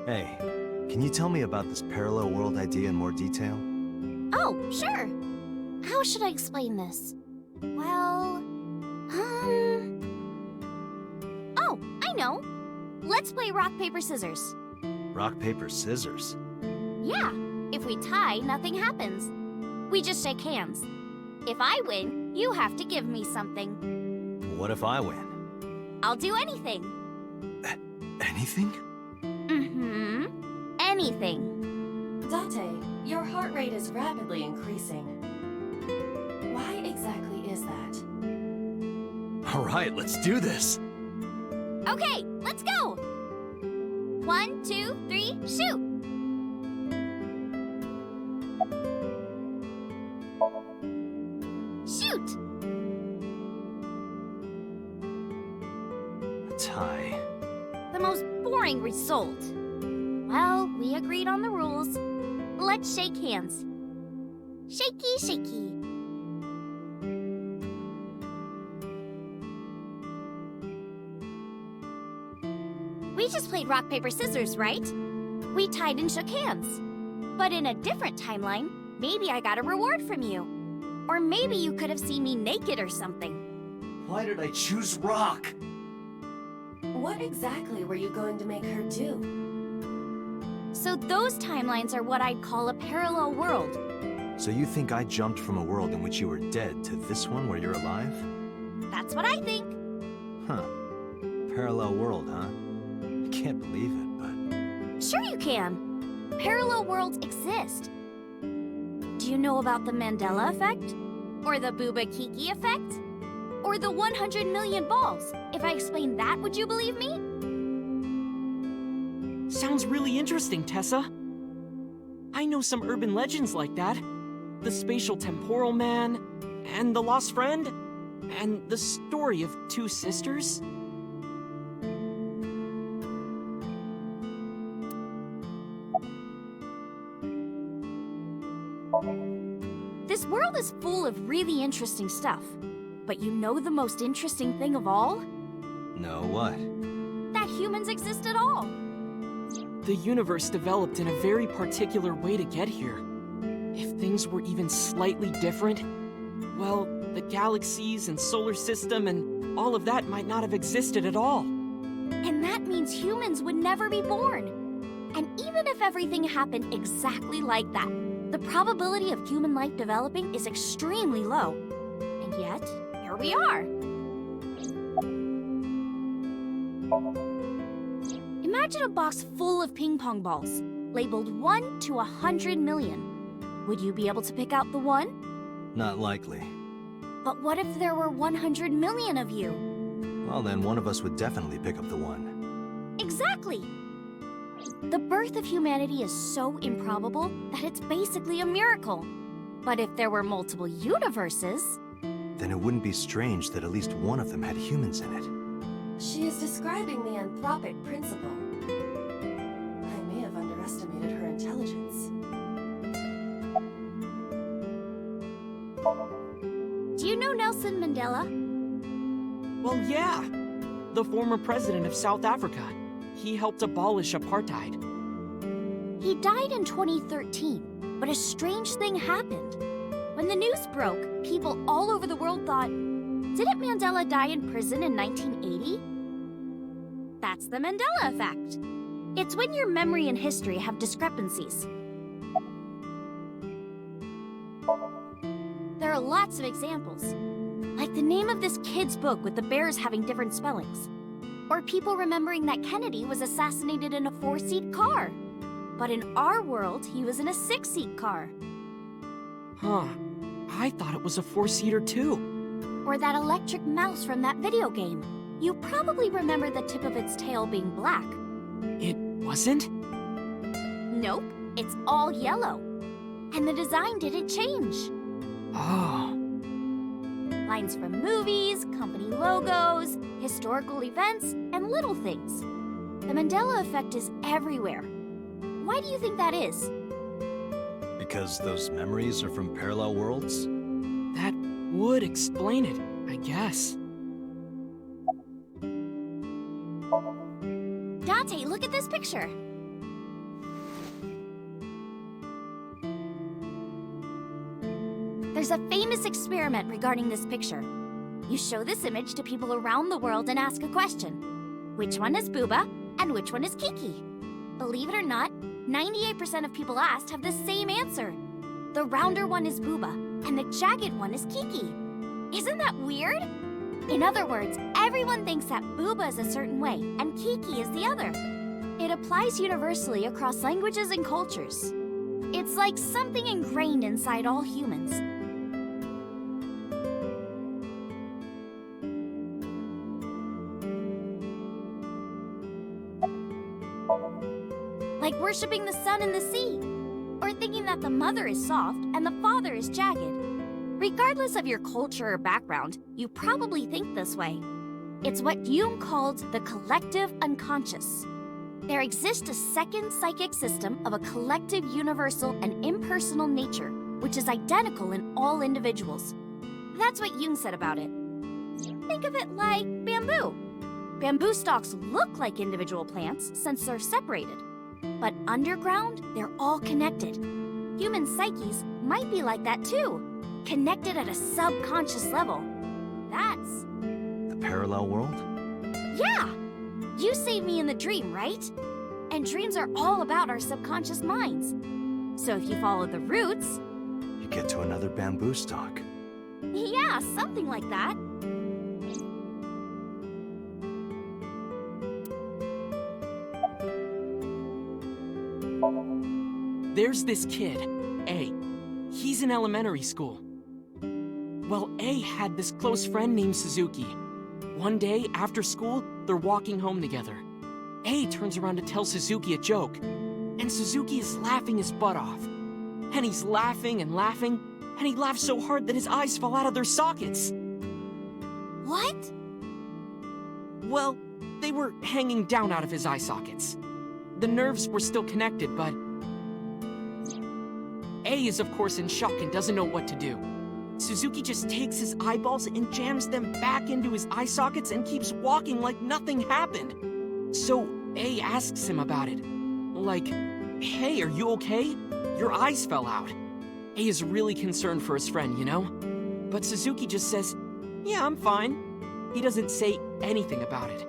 Hey, can you tell me about this parallel world idea in more detail? Oh, sure. How should I explain this? Well, Oh, I know. Let's play rock, paper, scissors. Rock, paper, scissors. Yeah, if we tie, nothing happens. We just shake hands. If I win, you have to give me something. What if I win? I'll do anything. Anything? Mm-hmm. Anything. Date, your heart rate is rapidly increasing. Why exactly is that? All right, let's do this. Okay, let's go! 1, 2, 3, shoot! Shoot! A tie. The most boring result. Well, we agreed on the rules. Let's shake hands. Shaky, shaky. We just played rock, paper, scissors, right? We tied and shook hands. But in a different timeline, maybe I got a reward from you. Or maybe you could have seen me naked or something. Why did I choose rock? What exactly were you going to make her do? So those timelines are what I'd call a parallel world. So you think I jumped from a world in which you were dead to this one where you're alive? That's what I think. Huh. Parallel world, huh? I can't believe it, but... Sure you can. Parallel worlds exist. Do you know about the Mandela effect? Or the Booba Kiki effect? Or the 100 million balls? If I explained that, would you believe me? Sounds really interesting, Tessa. I know some urban legends like that. The spatial temporal man, and the lost friend, and the story of two sisters. This world is full of really interesting stuff. But you know the most interesting thing of all? No, what? That humans exist at all. The universe developed in a very particular way to get here. If things were even slightly different, well, the galaxies and solar system and all of that might not have existed at all. And that means humans would never be born. And even if everything happened exactly like that, the probability of human life developing is extremely low. And yet, here we are. Imagine a box full of ping pong balls, labeled 1 to 100 million. Would you be able to pick out the one? Not likely. But what if there were 100 million of you? Well, then one of us would definitely pick up the one. Exactly! The birth of humanity is so improbable that it's basically a miracle. But if there were multiple universes... Then it wouldn't be strange that at least one of them had humans in it. She is describing the anthropic principle. I may have underestimated her intelligence. Do you know Nelson Mandela? Well, yeah. The former president of South Africa. He helped abolish apartheid. He died in 2013, but a strange thing happened. When the news broke, people all over the world thought, didn't Mandela die in prison in 1980? That's the Mandela effect. It's when your memory and history have discrepancies. There are lots of examples, like the name of this kid's book with the bears having different spellings, or people remembering that Kennedy was assassinated in a 4-seat car. But in our world, he was in a 6-seat car. Huh. I thought it was a 4-seater too. Or that electric mouse from that video game. You probably remember the tip of its tail being black. It wasn't? Nope, it's all yellow. And the design didn't change. Oh. Lines from movies, company logos, historical events, and little things. The Mandela effect is everywhere. Why do you think that is? Because those memories are from parallel worlds? That would explain it, I guess. Date, look at this picture. There's a famous experiment regarding this picture. You show this image to people around the world and ask a question. Which one is Booba and which one is Kiki? Believe it or not, 98% of people asked have the same answer. The rounder one is Booba and the jagged one is Kiki. Isn't that weird? In other words, everyone thinks that Booba is a certain way and Kiki is the other. It applies universally across languages and cultures. It's like something ingrained inside all humans. Like worshipping the sun and the sea, or thinking that the mother is soft and the father is jagged. Regardless of your culture or background, you probably think this way. It's what Jung called the collective unconscious. There exists a second psychic system of a collective, universal, and impersonal nature, which is identical in all individuals. That's what Jung said about it. Think of it like bamboo. Bamboo stalks look like individual plants since they're separated. But underground, they're all connected. Human psyches might be like that too, connected at a subconscious level. That's... The parallel world? Yeah! You saved me in the dream, right? And dreams are all about our subconscious minds. So if you follow the roots... You get to another bamboo stalk. Yeah, something like that. There's this kid, A. He's in elementary school. Well, A had this close friend named Suzuki. One day, after school, they're walking home together. A turns around to tell Suzuki a joke, and Suzuki is laughing his butt off. And he's laughing, and he laughs so hard that his eyes fall out of their sockets. What? Well, they were hanging down out of his eye sockets. The nerves were still connected, but... A is of course in shock and doesn't know what to do. Suzuki just takes his eyeballs and jams them back into his eye sockets and keeps walking like nothing happened. So A asks him about it. Like, hey, are you okay? Your eyes fell out. A is really concerned for his friend, you know? But Suzuki just says, yeah, I'm fine. He doesn't say anything about it.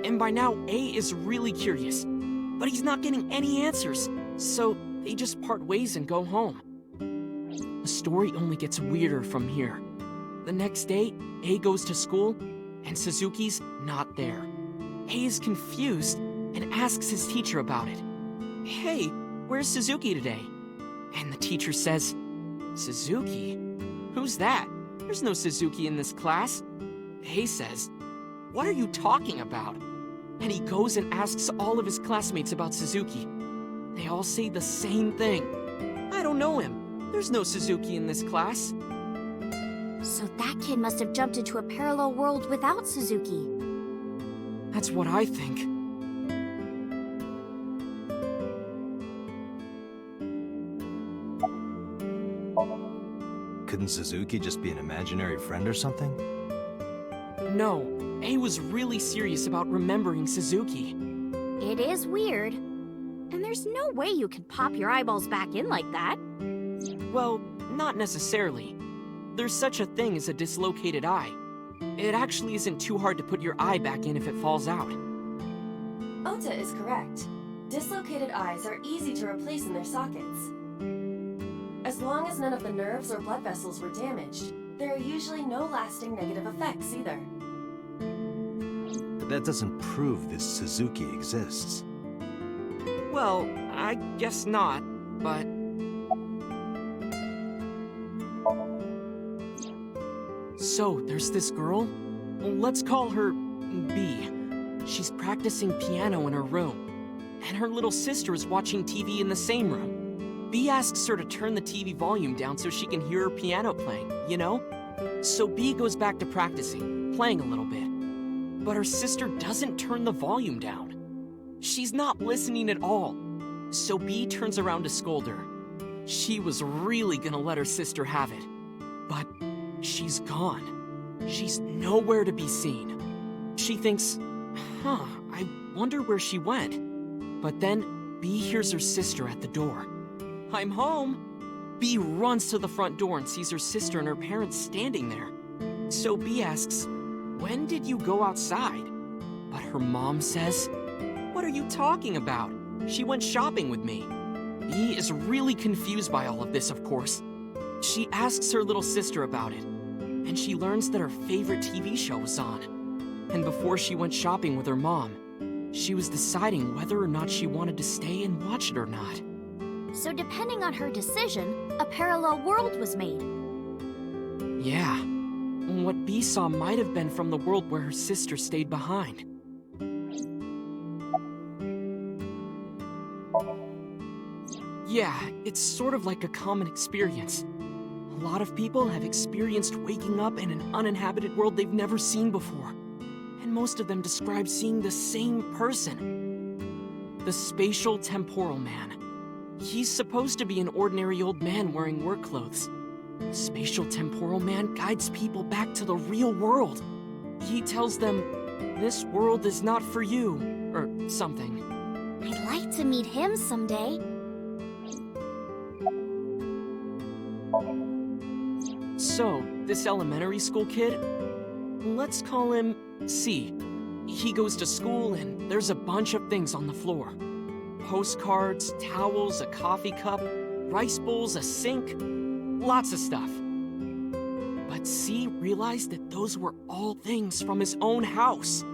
And by now, A is really curious, but he's not getting any answers, so they just part ways and go home. The story only gets weirder from here. The next day, A goes to school, and Suzuki's not there. A is confused and asks his teacher about it. Hey, where's Suzuki today? And the teacher says, Suzuki? Who's that? There's no Suzuki in this class. A says, what are you talking about? And he goes and asks all of his classmates about Suzuki. They all say the same thing. I don't know him. There's no Suzuki in this class. So that kid must have jumped into a parallel world without Suzuki. That's what I think. Couldn't Suzuki just be an imaginary friend or something? No, A was really serious about remembering Suzuki. It is weird. And there's no way you can pop your eyeballs back in like that. Well, not necessarily. There's such a thing as a dislocated eye. It actually isn't too hard to put your eye back in if it falls out. Ota is correct. Dislocated eyes are easy to replace in their sockets. As long as none of the nerves or blood vessels were damaged, there are usually no lasting negative effects either. But that doesn't prove this Suzuki exists. Well, I guess not, but... So, there's this girl? Let's call her B. She's practicing piano in her room, and her little sister is watching TV in the same room. B asks her to turn the TV volume down so she can hear her piano playing, you know? So B goes back to practicing, playing a little bit. But her sister doesn't turn the volume down. She's not listening at all. So B turns around to scold her. She was really gonna let her sister have it. But she's gone. She's nowhere to be seen. She thinks, I wonder where she went. But then B hears her sister at the door. I'm home. B runs to the front door and sees her sister and her parents standing there. So B asks, when did you go outside? But her mom says, what are you talking about? She went shopping with me. B is really confused by all of this, of course. She asks her little sister about it, and she learns that her favorite TV show was on. And before she went shopping with her mom, she was deciding whether or not she wanted to stay and watch it or not. So depending on her decision, a parallel world was made. Yeah. What B saw might have been from the world where her sister stayed behind. Yeah, it's sort of like a common experience. A lot of people have experienced waking up in an uninhabited world they've never seen before. And most of them describe seeing the same person. The spatial temporal man. He's supposed to be an ordinary old man wearing work clothes. The spatial temporal man guides people back to the real world. He tells them, this world is not for you, or something. I'd like to meet him someday. So, this elementary school kid, let's call him C. He goes to school and there's a bunch of things on the floor. Postcards, towels, a coffee cup, rice bowls, a sink, lots of stuff. But C realized that those were all things from his own house.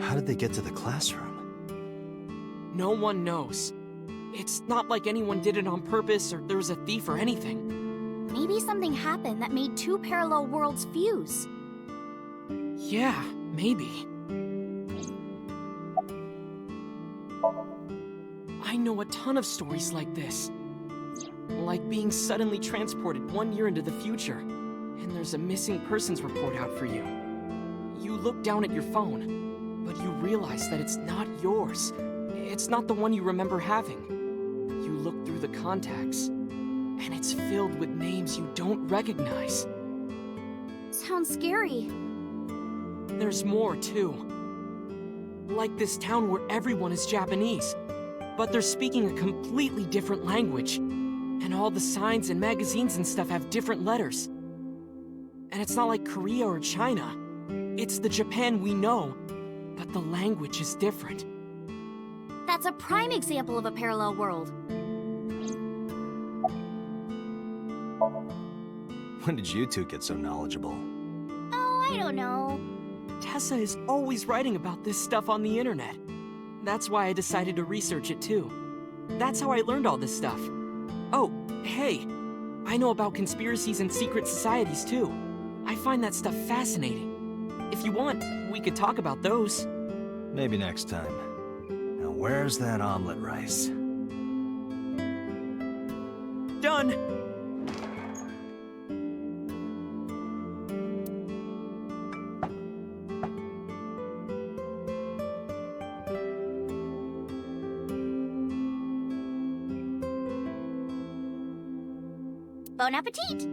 How did they get to the classroom? No one knows. It's not like anyone did it on purpose or there was a thief or anything. Maybe something happened that made two parallel worlds fuse. Yeah, maybe. I know a ton of stories like this. Like being suddenly transported 1 year into the future, and there's a missing persons report out for you. You look down at your phone, but you realize that it's not yours. It's not the one you remember having. You look through the contacts, and it's filled with names you don't recognize. Sounds scary. There's more, too. Like this town where everyone is Japanese, but they're speaking a completely different language. And all the signs and magazines and stuff have different letters. And it's not like Korea or China. It's the Japan we know, but the language is different. That's a prime example of a parallel world. When did you two get so knowledgeable? Oh, I don't know. Tessa is always writing about this stuff on the internet. That's why I decided to research it too. That's how I learned all this stuff. Oh, hey, I know about conspiracies and secret societies too. I find that stuff fascinating. If you want, we could talk about those. Maybe next time. Now where's that omelet rice? Done! Bon appetit!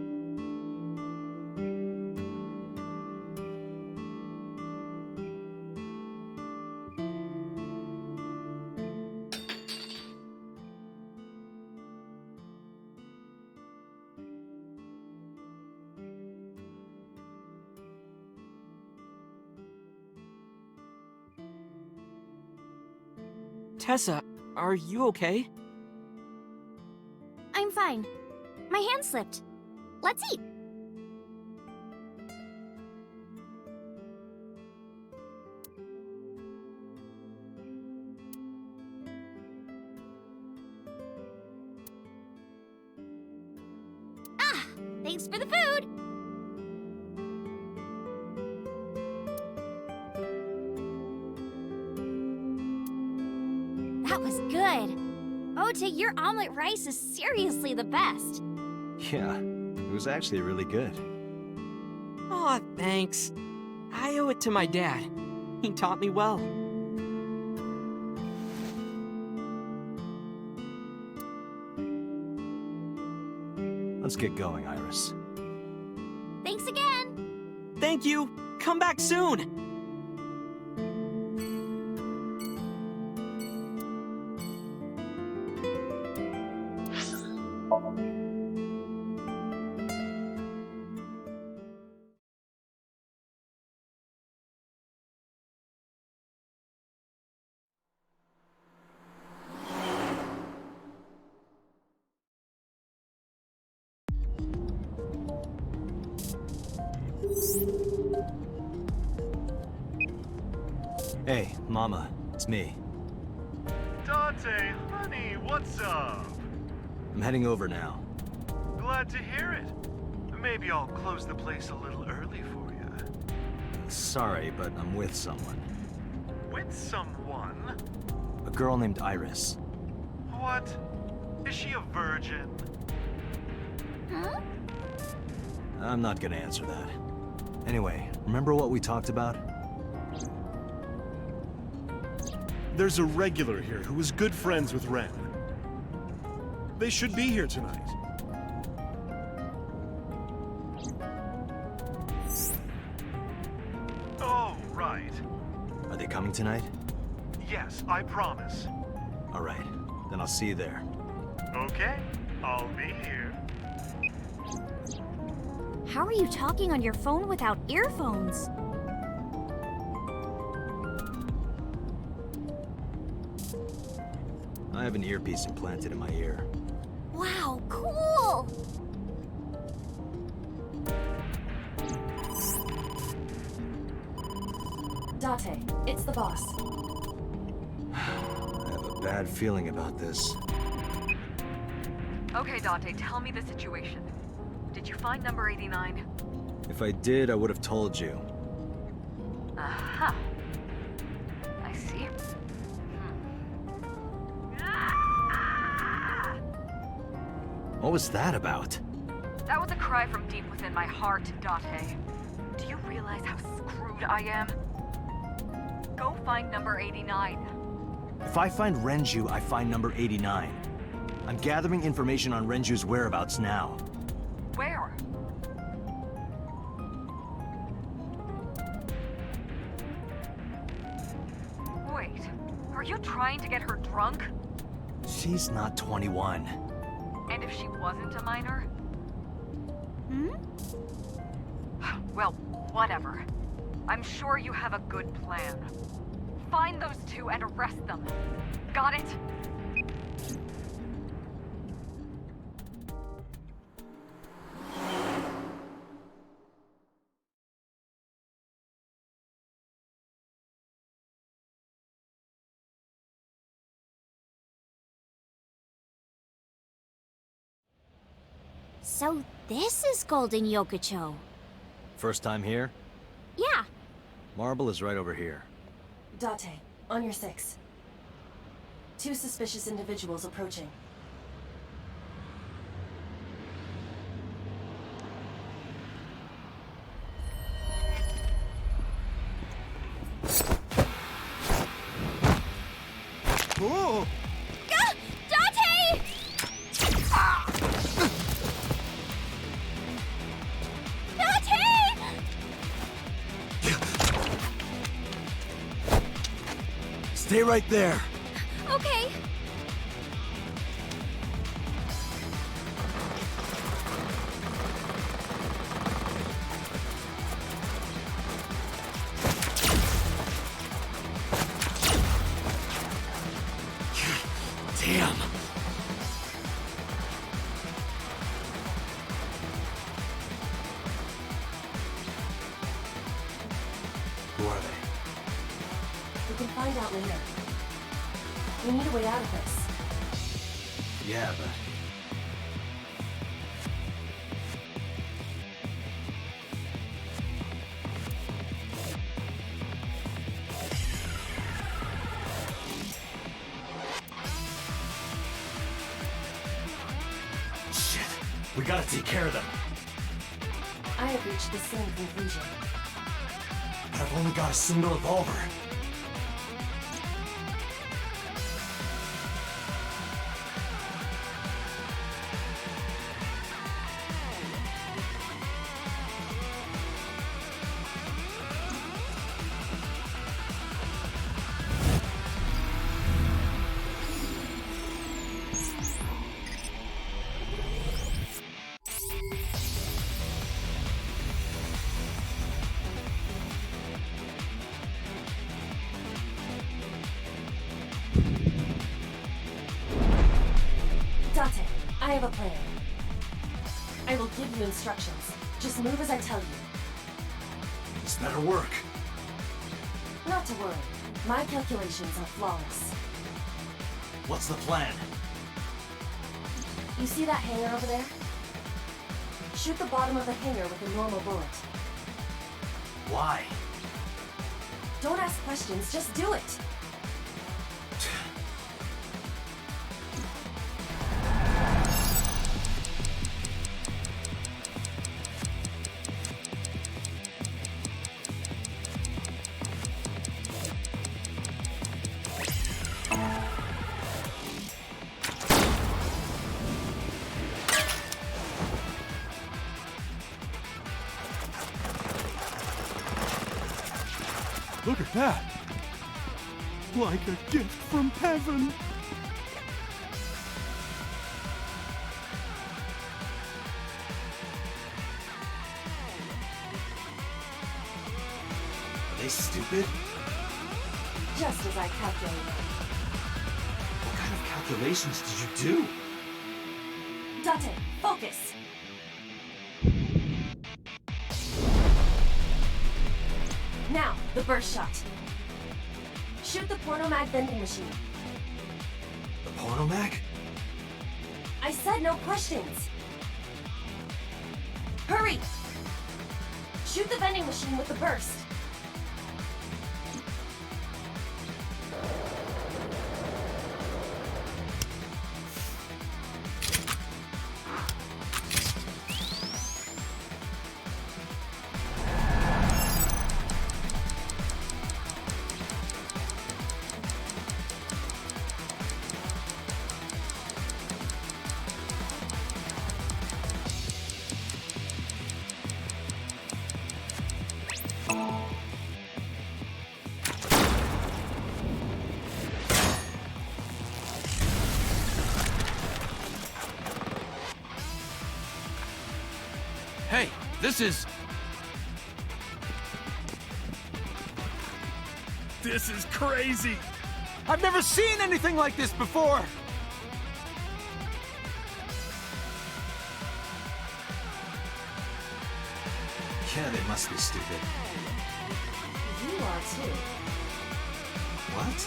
Tessa, are you okay? I'm fine. My hand slipped. Let's eat. Ah, thanks for the food. That was good. Ota, your omelet rice is seriously the best. Yeah, it was actually really good. Aw, thanks. I owe it to my dad. He taught me well. Let's get going, Iris. Thanks again. Thank you. Come back soon. Hey, Mama, it's me. Dante, honey, what's up? I'm heading over now. Glad to hear it. Maybe I'll close the place a little early for you. Sorry, but I'm with someone. With someone? A girl named Iris. What? Is she a virgin? Huh? I'm not gonna answer that. Anyway, remember what we talked about? There's a regular here who was good friends with Ren. They should be here tonight. Oh, right. Are they coming tonight? Yes, I promise. All right, then I'll see you there. Okay, I'll be here. How are you talking on your phone without earphones? I have an earpiece implanted in my ear. Wow, cool! Date, it's the boss. I have a bad feeling about this. Okay, Dante, tell me the situation. Did you find number 89? If I did, I would have told you. Aha. I see. What was that about? That was a cry from deep within my heart, Date. Do you realize how screwed I am? Go find number 89. If I find Renju, I find number 89. I'm gathering information on Renju's whereabouts now. Where? Wait, are you trying to get her drunk? She's not 21. And if she wasn't a minor? Hmm? Well, whatever. I'm sure you have a good plan. Find those two and arrest them. Got it? So this is Golden Yokocho. First time here? Yeah. Marble is right over here. Date, on your 6. 2 suspicious individuals approaching. Oh! Date! Date! Stay right there! Okay. Damn! Who are they? We can find out later. We need a way out of this. Yeah, but... Shit! We gotta take care of them. I have reached the same conclusion. But I've only got a single revolver. Date, I have a plan. I will give you instructions. Just move as I tell you. This better work. Not to worry. My calculations are flawless. What's the plan? You see that hangar over there? Shoot the bottom of the hangar with a normal bullet. Why? Don't ask questions, just do it! Look at that! Like a gift from heaven! Are they stupid? Just as I calculated. What kind of calculations did you do? Date, focus! Now, the burst shot. Shoot the pornomag vending machine. The pornomag? I said no questions. Hurry! Shoot the vending machine with the burst. Hey, this is... This is crazy! I've never seen anything like this before! Yeah, they must be stupid. You are too. What?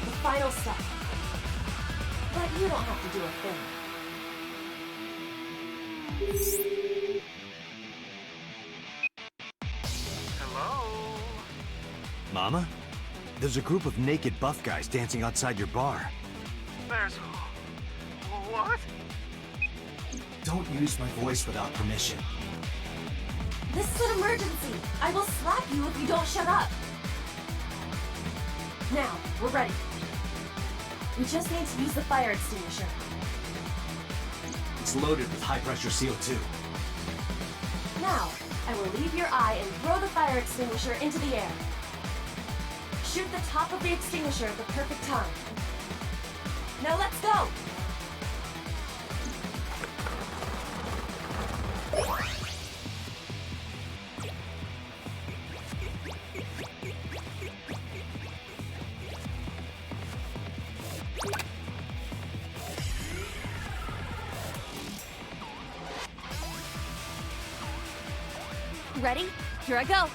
The final step. But you don't have to do a thing. Hello? Mama? There's a group of naked buff guys dancing outside your bar. There's... What? Don't use my voice without permission. This is an emergency. I will slap you if you don't shut up. Now, we're ready. We just need to use the fire extinguisher. It's loaded with high-pressure CO2. Now, I will leave your eye and throw the fire extinguisher into the air. Shoot the top of the extinguisher at the perfect time. Now let's go! Ready? Here I go.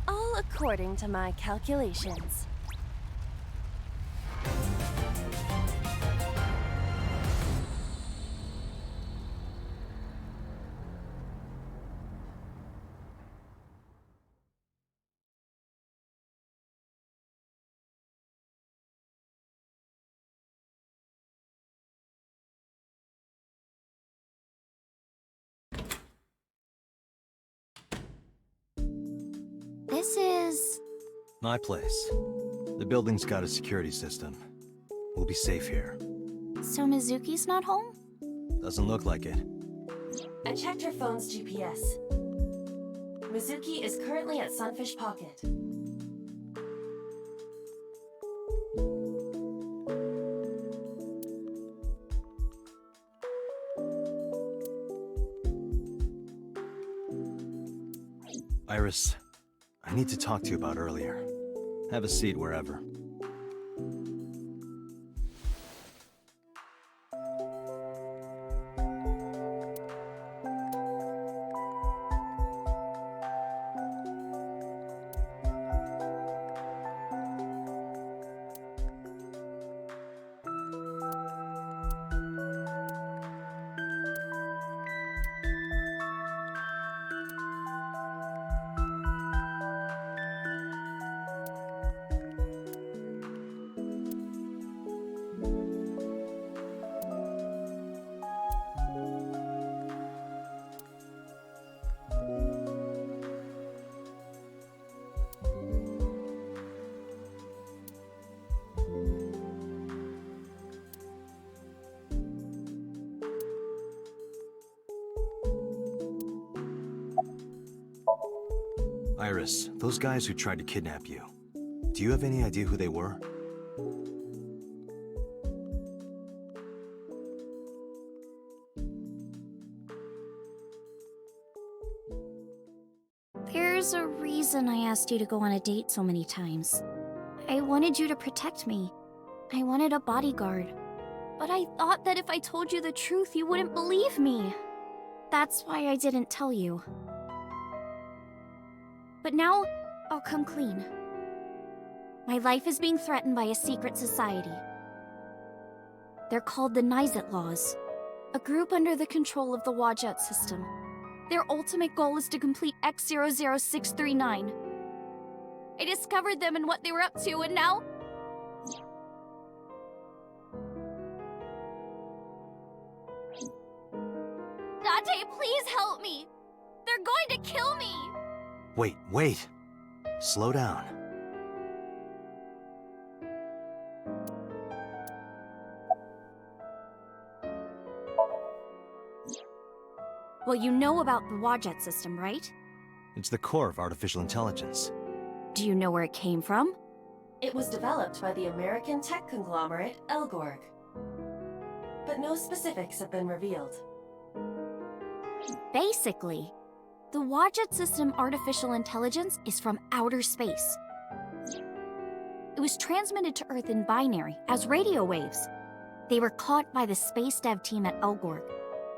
All according to my calculations. This is... My place. The building's got a security system. We'll be safe here. So Mizuki's not home? Doesn't look like it. I checked her phone's GPS. Mizuki is currently at Sunfish Pocket. Iris, I need to talk to you about earlier. Have a seat wherever. Iris, those guys who tried to kidnap you, do you have any idea who they were? There's a reason I asked you to go on a date so many times. I wanted you to protect me. I wanted a bodyguard. But I thought that if I told you the truth, you wouldn't believe me. That's why I didn't tell you. But now, I'll come clean. My life is being threatened by a secret society. They're called the Nizet Laws, a group under the control of the Wadjet system. Their ultimate goal is to complete X00639. I discovered them and what they were up to, and now... Date, please help me! They're going to kill me! Wait. Slow down. Well, you know about the Wadjet system, right? It's the core of artificial intelligence. Do you know where it came from? It was developed by the American tech conglomerate Elgorg. But no specifics have been revealed. Basically, the Wadjet system artificial intelligence is from outer space. It was transmitted to Earth in binary, as radio waves. They were caught by the space dev team at Elgorg,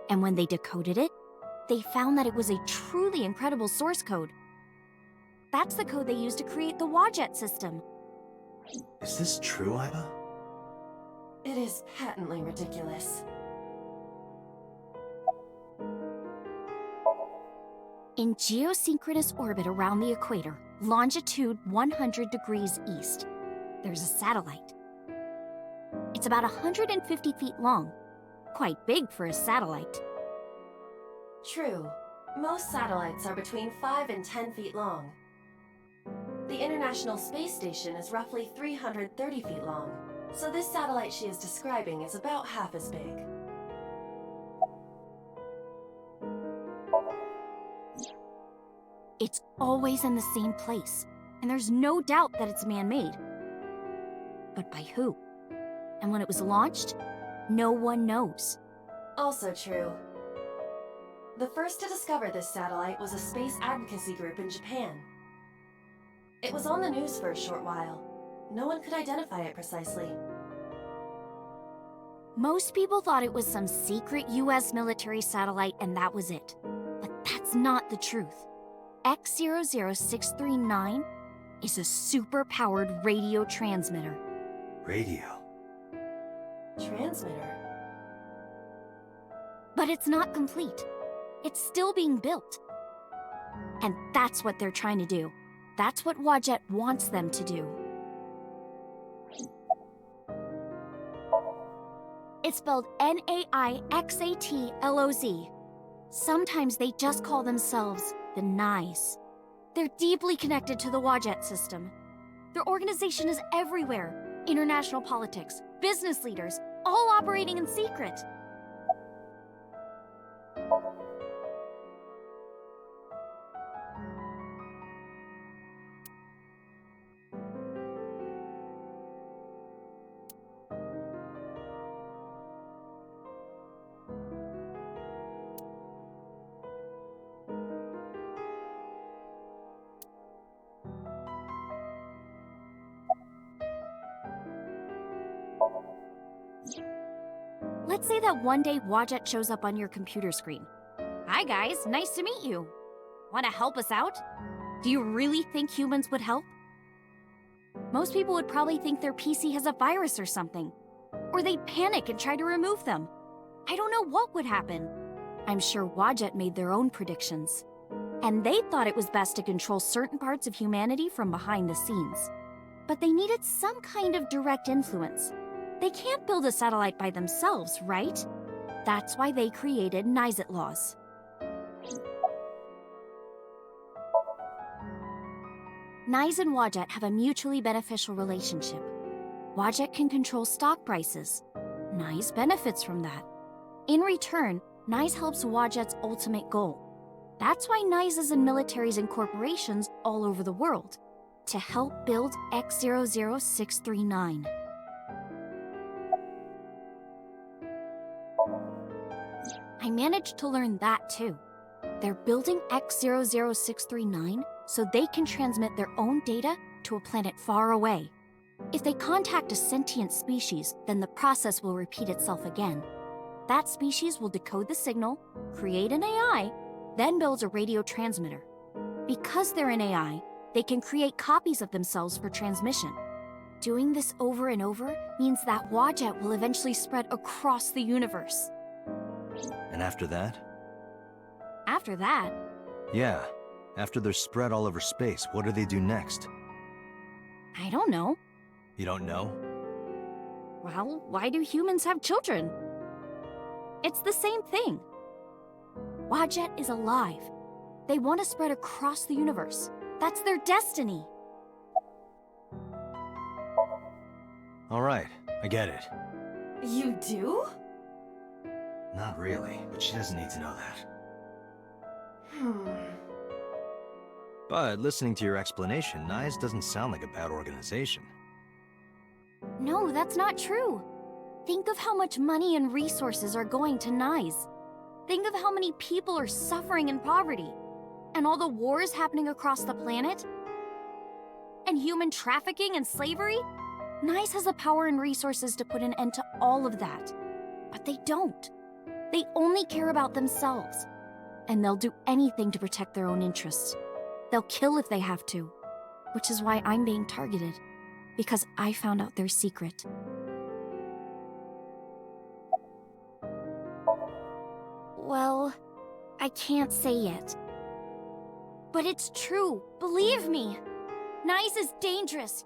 and when they decoded it, they found that it was a truly incredible source code. That's the code they used to create the Wadjet system. Is this true, Iva? It is patently ridiculous. In geosynchronous orbit around the equator, longitude 100 degrees east, there's a satellite. It's about 150 feet long, quite big for a satellite. True. Most satellites are between 5 and 10 feet long. The International Space Station is roughly 330 feet long, so this satellite she is describing is about half as big. It's always in the same place, and there's no doubt that it's man-made. But by who? And when it was launched, no one knows. Also true. The first to discover this satellite was a space advocacy group in Japan. It was on the news for a short while. No one could identify it precisely. Most people thought it was some secret US military satellite and that was it. But that's not the truth. X00639 is a super-powered radio transmitter. Radio? Transmitter? But it's not complete. It's still being built. And that's what they're trying to do. That's what Wadjet wants them to do. It's spelled Naixatloz. Sometimes they just call themselves the Nais. They're deeply connected to the Wadjet system. Their organization is everywhere. International politics, business leaders, all operating in secret. Let's say that one day Wadjet shows up on your computer screen. Hi guys, nice to meet you. Want to help us out? Do you really think humans would help? Most people would probably think their PC has a virus or something. Or they'd panic and try to remove them. I don't know what would happen. I'm sure Wadjet made their own predictions. And they thought it was best to control certain parts of humanity from behind the scenes. But they needed some kind of direct influence. They can't build a satellite by themselves, right? That's why they created Naixatloz. Nais and Wadjet have a mutually beneficial relationship. Wadjet can control stock prices. Nais benefits from that. In return, Nais helps Wadjet's ultimate goal. That's why Nais is in militaries and corporations all over the world, to help build X00639. I managed to learn that too. They're building X00639 so they can transmit their own data to a planet far away. If they contact a sentient species, then the process will repeat itself again. That species will decode the signal, create an AI, then builds a radio transmitter. Because they're an AI, they can create copies of themselves for transmission. Doing this over and over means that Wadjet will eventually spread across the universe. And after that? After that, Yeah. After they're spread all over space, what do they do next? I don't know. You don't know? Well, why do humans have children? It's the same thing. Wadjet is alive. They want to spread across the universe. That's their destiny. All right, I get it. You do? Not really, but she doesn't need to know that. But listening to your explanation, Nyes doesn't sound like a bad organization. No, that's not true. Think of how much money and resources are going to Nyes. Think of how many people are suffering in poverty. And all the wars happening across the planet. And human trafficking and slavery. Nyes has the power and resources to put an end to all of that. But they don't. They only care about themselves. And they'll do anything to protect their own interests. They'll kill if they have to. Which is why I'm being targeted. Because I found out their secret. Well, I can't say yet. But it's true, believe me. Nyes is dangerous.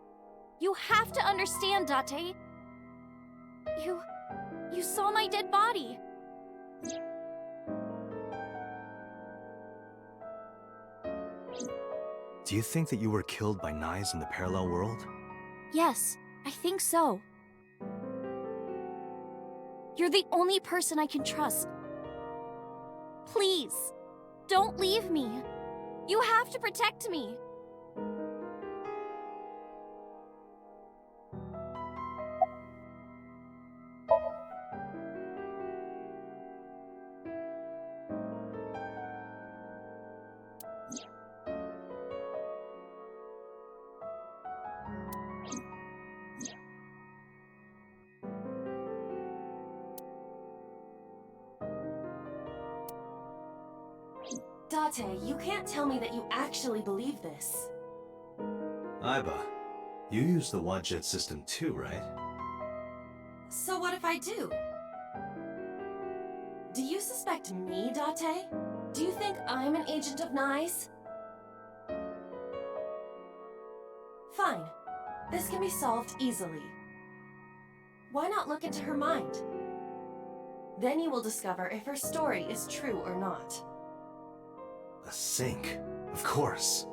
You have to understand, Date. You saw my dead body. Do you think that you were killed by Nyes in the parallel world? Yes, I think so. You're the only person I can trust. Please, don't leave me. You have to protect me. Date, you can't tell me that you actually believe this. Aiba, you use the Wadjet system too, right? So what if I do? Do you suspect me, Date? Do you think I'm an agent of Nyes? Fine. This can be solved easily. Why not look into her mind? Then you will discover if her story is true or not. A sink, of course.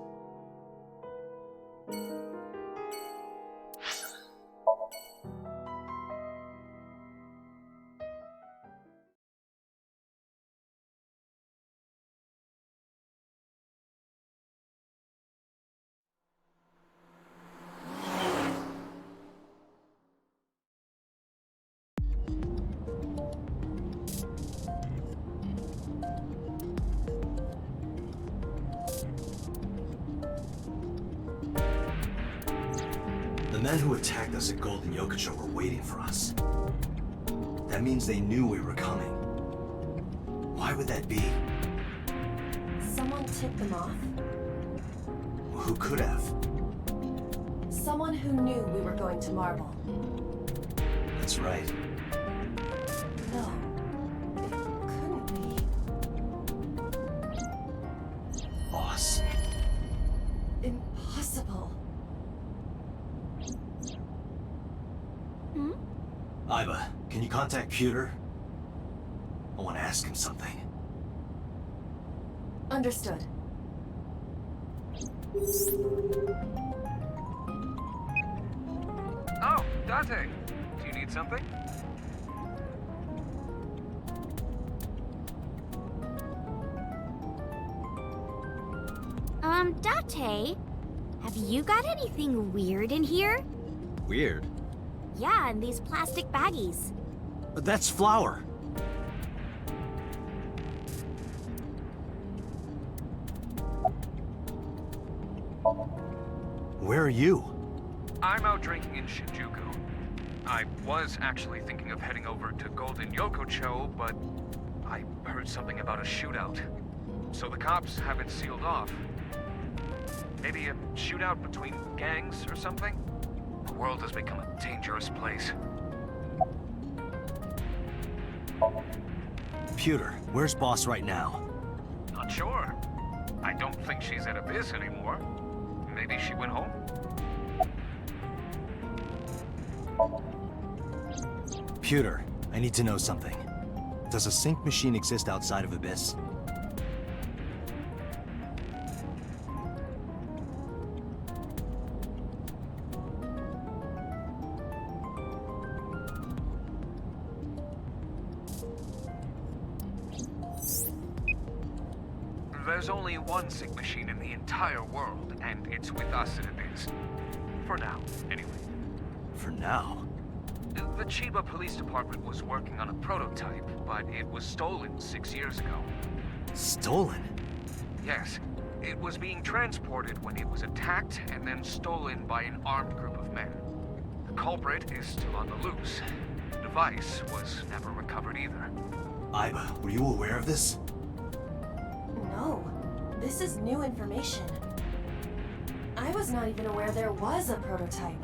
The men who attacked us at Golden Yokocho were waiting for us. That means they knew we were coming. Why would that be? Someone tipped them off? Well, who could have? Someone who knew we were going to Marble. That's right. No. It couldn't be. Boss. Impossible. Aiba, can you contact Pewter? I want to ask him something. Understood. Oh, Date. Do you need something? Date, have you got anything weird in here? Weird. Yeah, in these plastic baggies. That's flour. Where are you? I'm out drinking in Shinjuku. I was actually thinking of heading over to Golden Yokocho, but I heard something about a shootout. So the cops have it sealed off. Maybe a shootout between gangs or something? The world has become a dangerous place. Pewter, where's Boss right now? Not not sure. I don't think she's at Abyss anymore. Maybe she went home? Pewter, I need to know something. Does a sync machine exist outside of Abyss? There's only one sync machine in the entire world, and it's with us at Abyss. For now, anyway. For now? The Chiba Police Department was working on a prototype, but it was stolen 6 years ago. Stolen? Yes. It was being transported when it was attacked and then stolen by an armed group of men. The culprit is still on the loose. The device was never recovered either. Iba, were you aware of this? No. This is new information. I was not even aware there was a prototype.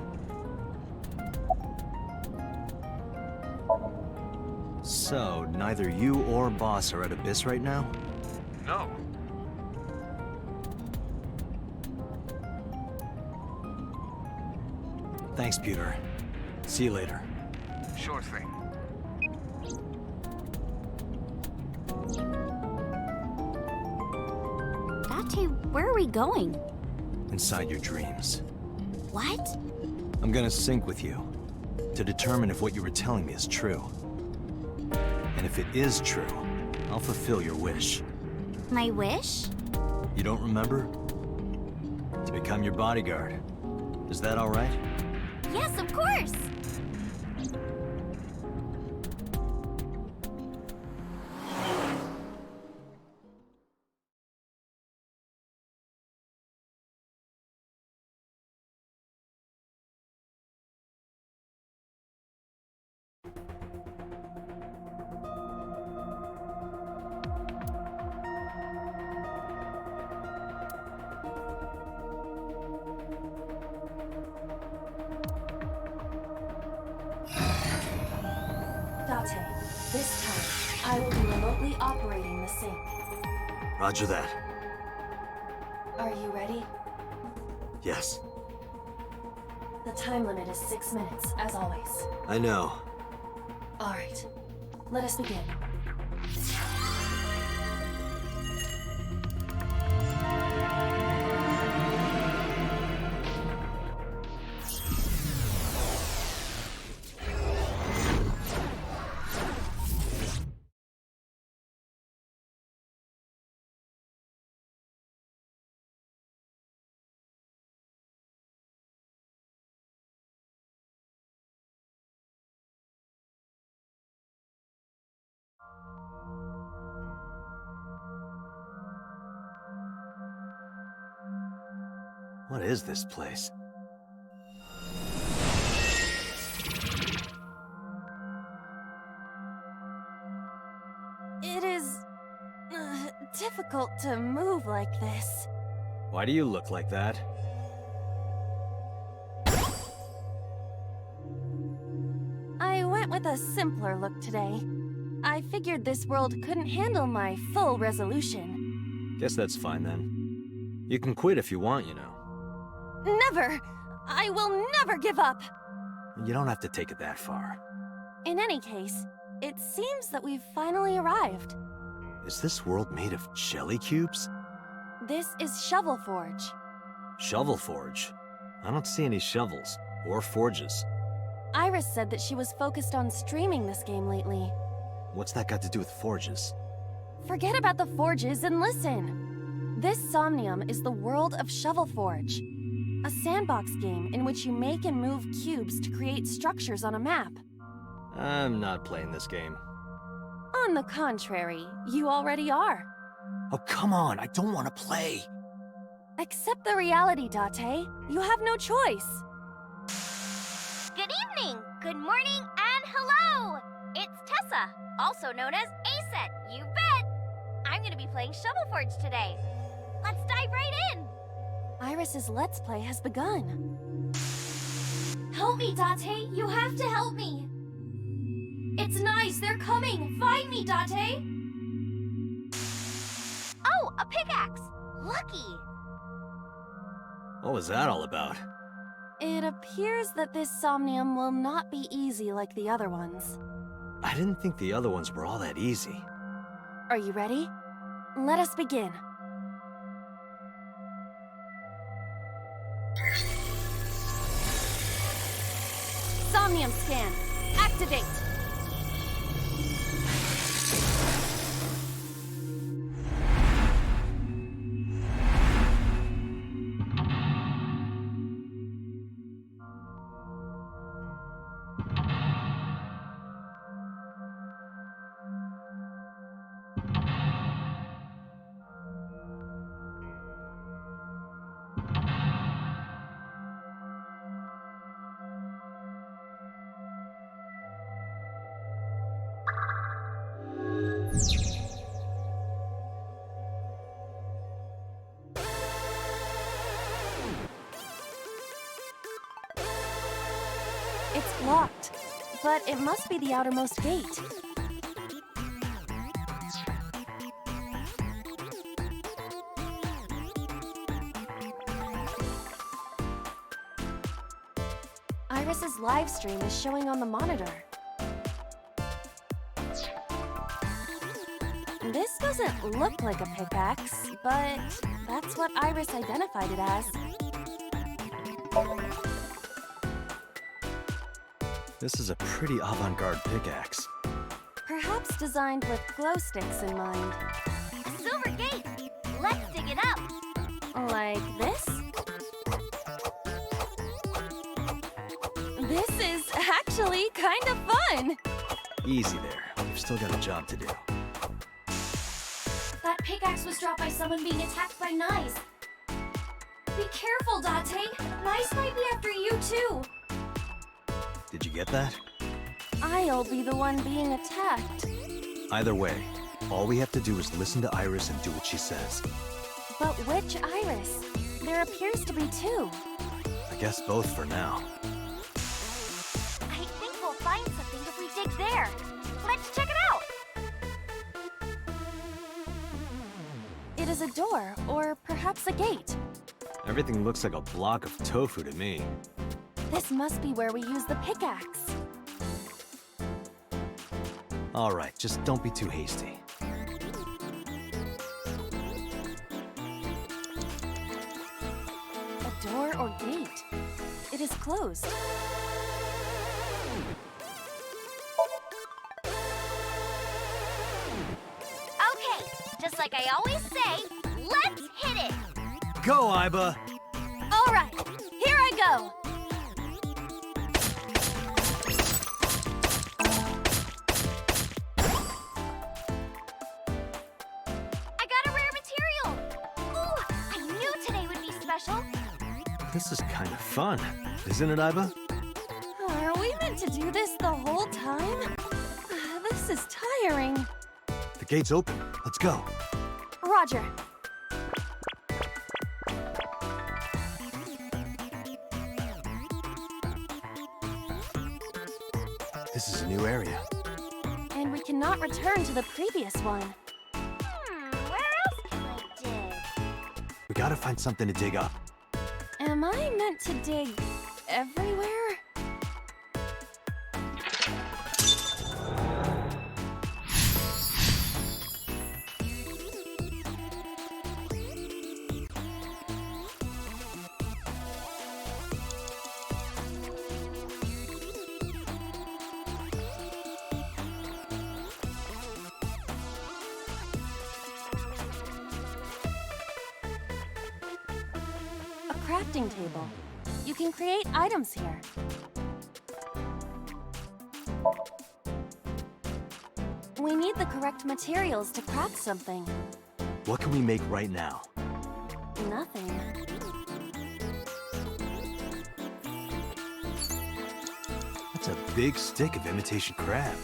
So, neither you or Boss are at Abyss right now? No. Thanks, Pewter. See you later. Sure thing. Date, where are we going? Inside your dreams. What? I'm gonna sync with you to determine if what you were telling me is true. And if it is true, I'll fulfill your wish. My wish? You don't remember? To become your bodyguard. Is that all right? Yes, of course! Date, this time, I will be remotely operating the sync. Roger that. Are you ready? Yes. The time limit is 6 minutes, as always. I know. All right, let us begin. What is this place? It is difficult to move like this. Why do you look like that? I went with a simpler look today. I figured this world couldn't handle my full resolution. Guess that's fine then. You can quit if you want, you know. Never! I will never give up! You don't have to take it that far. In any case, it seems that we've finally arrived. Is this world made of jelly cubes? This is Shovel Forge. Shovel Forge? I don't see any shovels, or forges. Iris said that she was focused on streaming this game lately. What's that got to do with forges? Forget about the forges and listen! This Somnium is the world of Shovel Forge. A sandbox game in which you make and move cubes to create structures on a map. I'm not playing this game. On the contrary, you already are. Oh, come on, I don't want to play. Accept the reality, Date. You have no choice. Good evening, good morning, and hello! It's Tessa, also known as Aset, you bet! I'm gonna be playing Shovel Forge today. Let's dive right in! Iris's Let's Play has begun. Help me, Date! You have to help me! It's nice, they're coming! Find me, Date! Oh, A pickaxe! Lucky! What was that all about? It appears that this Somnium will not be easy like the other ones. I didn't think the other ones were all that easy. Are you ready? Let us begin. Somnium scan. Activate. It's locked, but it must be the outermost gate. Iris's live stream is showing on the monitor. This doesn't look like a pickaxe, but that's what Iris identified it as. This is a pretty avant-garde pickaxe. Perhaps designed with glow sticks in mind. A silver gate! Let's dig it up! Like this? This is actually kind of fun! Easy there. We've still got a job to do. That pickaxe was dropped by someone being attacked by knives. Be careful, Date. Knives might be after you too. Did you get that? I'll be the one being attacked. Either way, all we have to do is listen to Iris and do what she says. But which Iris? There appears to be two. I guess both for now. I think we'll find something if we dig there. Let's check it out! It is a door, or perhaps a gate. Everything looks like a block of tofu to me. This must be where we use the pickaxe. All right, just don't be too hasty. A door or gate. It is closed. Okay, just like I always say, let's hit it! Go, Iba! All right, here I go! I got a rare material! Ooh, I knew today would be special! This is kind of fun, isn't it, Iba? Are we meant to do this the whole time? This is tiring. The gate's open. Let's go. Roger. This is a new area. And we cannot return to the previous one. Where else can I dig? We gotta find something to dig up. Am I meant to dig everywhere? Crafting table. You can create items here. We need the correct materials to craft something. What can we make right now? Nothing. That's a big stick of imitation crab.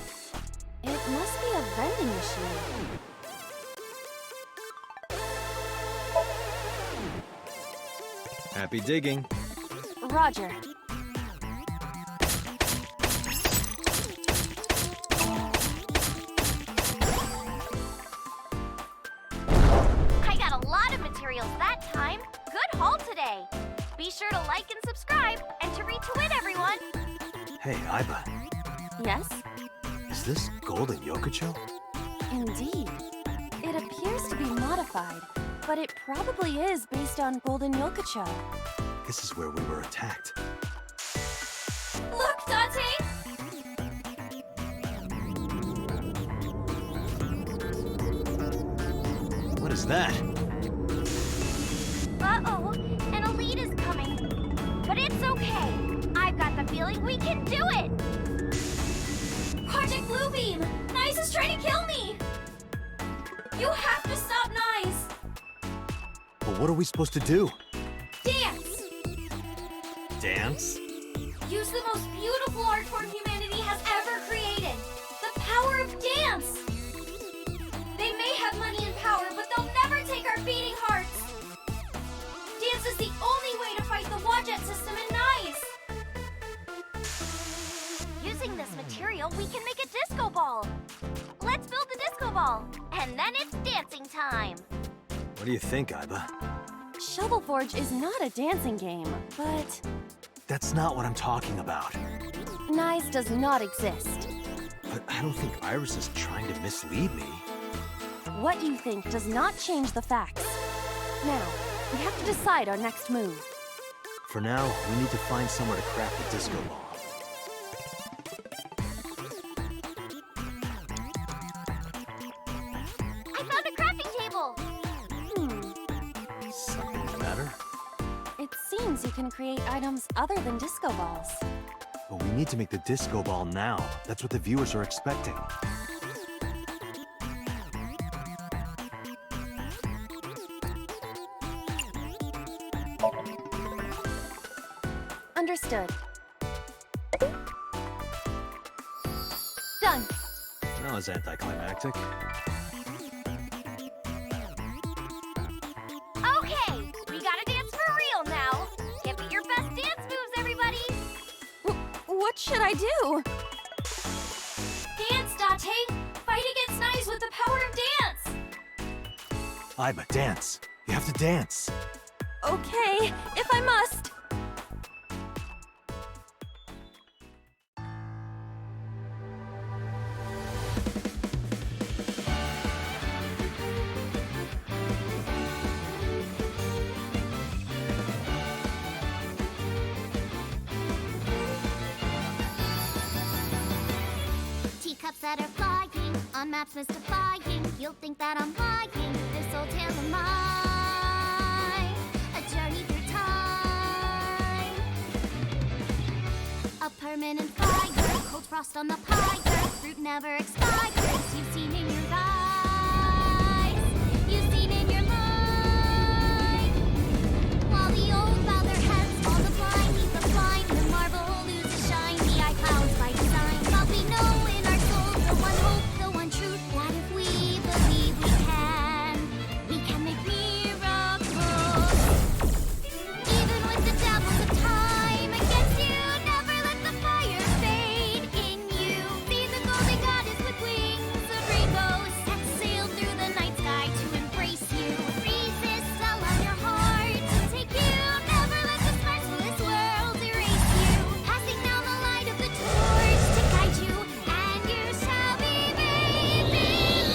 It must be a vending machine. Happy digging. Roger. I got a time. Good haul today. Be sure to like and subscribe, and to retweet everyone. Hey, Aiba, Yes? is this Golden Yokocho? Indeed. It appears to be modified, but it probably is based on Golden Yokocho. This is where we were attacked. Look, Date! What is that? Uh-oh, an elite is coming. But it's okay. I've got the feeling we can do it! Project Bluebeam! Nice is trying to kill me! You have to stop Nice! But what are we supposed to do? Dance! Dance? Use the most beautiful art form humanity has ever created. The power of dance! They may have money and power, but they'll never take our beating hearts! Dance is the only way to fight the Wadjet system in Nice! Using this material, we can make a disco ball! Let's build the disco ball, and then it's dancing time! What do you think, Aiba? Shovel Forge is not a dancing game, but That's not what I'm talking about. Nice does not exist. But I don't think Iris is trying to mislead me. What you think does not change the facts. Now, we have to decide our next move. For now, we need to find somewhere to craft the disco ball. I found a crafting table! Something the matter? It seems you can create items other than disco balls. But we need to make the disco ball now. That's what the viewers are expecting. Understood. Done. That was anticlimactic. Okay, we gotta dance for real now. Give me your best dance moves, everybody. What should I do? Dance, Date. Fight against Nice with the power of dance. Aiba, dance. You have to dance. Okay, if I must. Teacups that are flying, on maps mystifying. You'll think that I'm lying. This old tale of mine, a journey through time. A permanent fire, cold frost on the pyre. Fruit never expires. You've seen in your eyes, you've seen in your mind. While the old bow their heads, all the blind meet the blind. The marble loses shine, the eye clouds by design. But we know in our souls the one hope, the one truth, that if we believe we can make miracles. Even with the devils of time against you, never let the fire fade in you. See the golden goddess with wings of rainbows set sail through the night sky to embrace you. Resist, allow your heart to take you. Never let this merciless world erase you. Passing down the light of the torch to guide you, and you shall be bathed in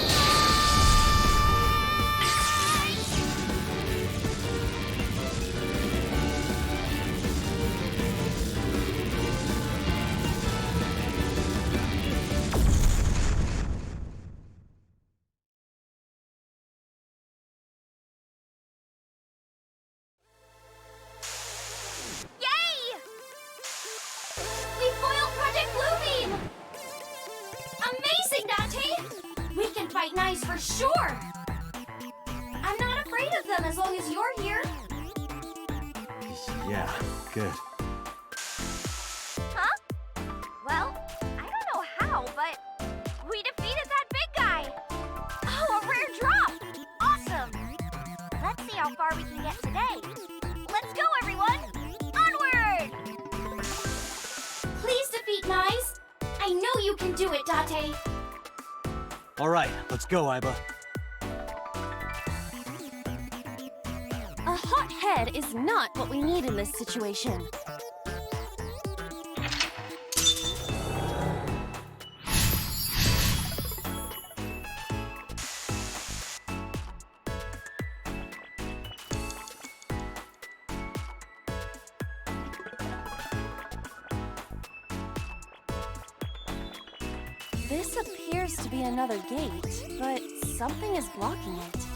Yay! We foiled Project Bluebeam! Amazing, Date! We can fight Nice for sure! I'm not afraid of them as long as you're here. Yeah, good. Huh? Well, I don't know how, but we defeated that big guy! Oh, a rare drop! Awesome! Let's see how far we can get today. Let's go, everyone! Onward! Please defeat Nice. I know you can do it, Date. All right, let's go, Aiba. Aha! head is not what we need in this situation. This appears to be another gate, but something is blocking it.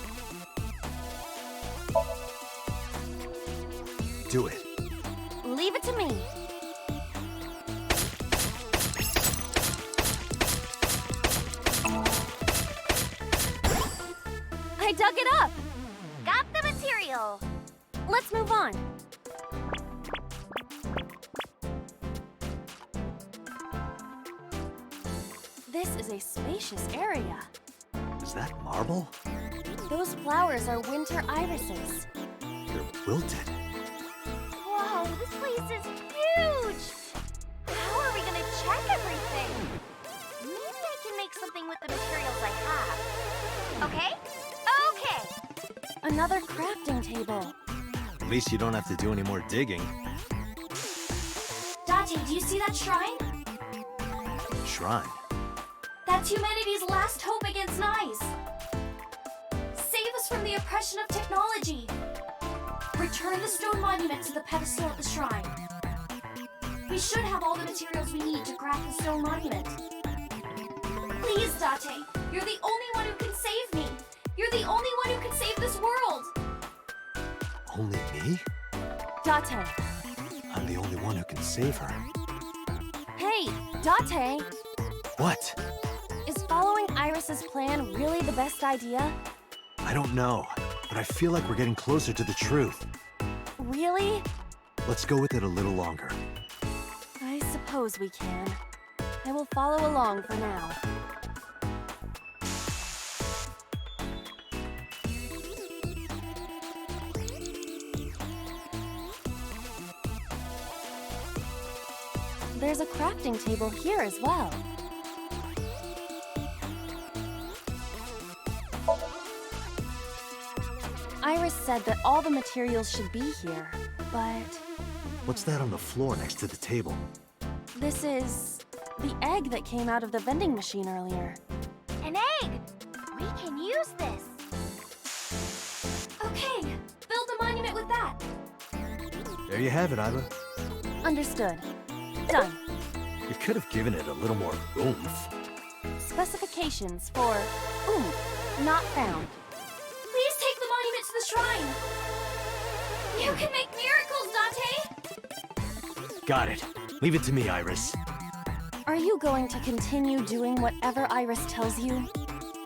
Do it. Leave it to me. I dug it up! Got the material. Let's move on. This is a spacious area. Is that marble? Those flowers are winter irises. They're wilted. Whoa, this place is huge! How are we gonna check everything? Maybe I can make something with the materials I have. Okay? Okay! Another crafting table. At least you don't have to do any more digging. Date, do you see that shrine? Shrine. That's humanity's last hope against Nice. Save us from the oppression of technology. Return the stone monument to the pedestal at the shrine. We should have all the materials we need to craft the stone monument. Please, Date, you're the only one who can save me. You're the only one who can save this world. Only me? Date. I'm the only one who can save her. Hey, Date. What? Is following Iris's plan really the best idea? I don't know, but I feel like we're getting closer to the truth. Really? Let's go with it a little longer. I suppose we can. I will follow along for now. There's a crafting table here as well. Iris said that all the materials should be here, but What's that on the floor next to the table? this is the egg that came out of the vending machine earlier. An egg! We can use this. Okay, build a monument with that. There you have it, Iva. Understood. Done. You could have given it a little more oomph. Specifications for not found. Please take the monument to the shrine. You can make miracles, Date. Got it. Leave it to me, Iris. Are you going to continue doing whatever Iris tells you?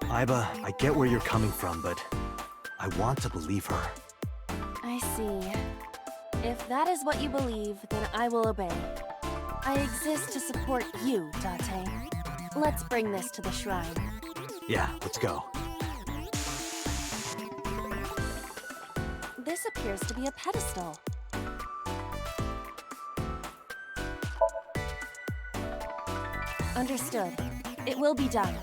Iba, I get where you're coming from, but I want to believe her. I see. If that is what you believe, then I will obey. I exist to support you, Date. Let's bring this to the shrine. Yeah, let's go. This appears to be a pedestal. Understood. It will be done.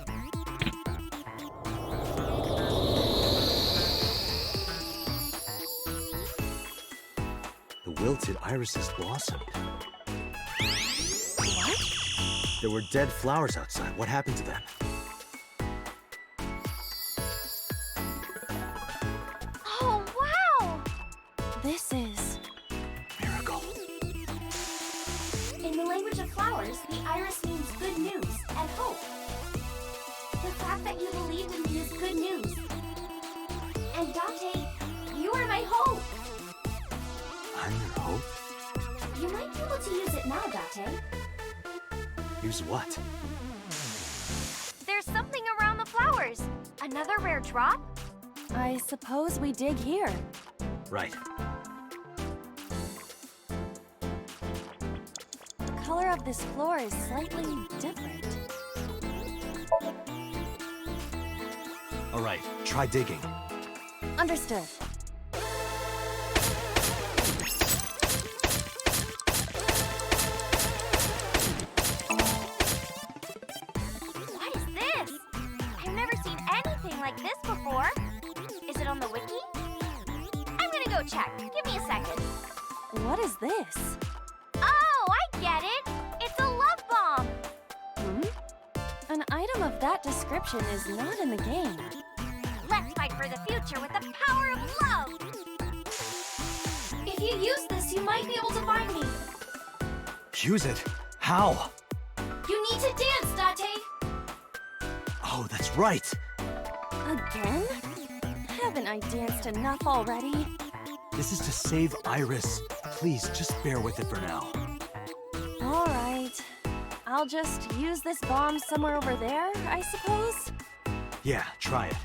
The wilted irises blossomed. What? There were dead flowers outside. What happened to them? Oh, wow! This is... Miracle. In the language of flowers, the iris means good news and hope. The fact that you believed in me is good news. And Date, you are my hope. I'm your hope? You might be able to use it now, Date. Use what? There's something around the flowers. Another rare drop? I suppose we dig here. Right. The color of this floor is slightly different. All right, try digging. Understood. What is this? I've never seen anything like this before. Is it on the wiki? I'm gonna go check. Give me a What is this? Oh, I get it! It's a love bomb! An item of that description is not in the game. Let's fight for the future with the power of love! If you use this, you might be able to find me. Use it? How? You need to dance, Date. Oh, that's right. Again? Haven't I danced enough already? This is to save Iris. Please, just bear with it for now. All right. I'll just use this bomb somewhere over there, I suppose? Yeah, try it.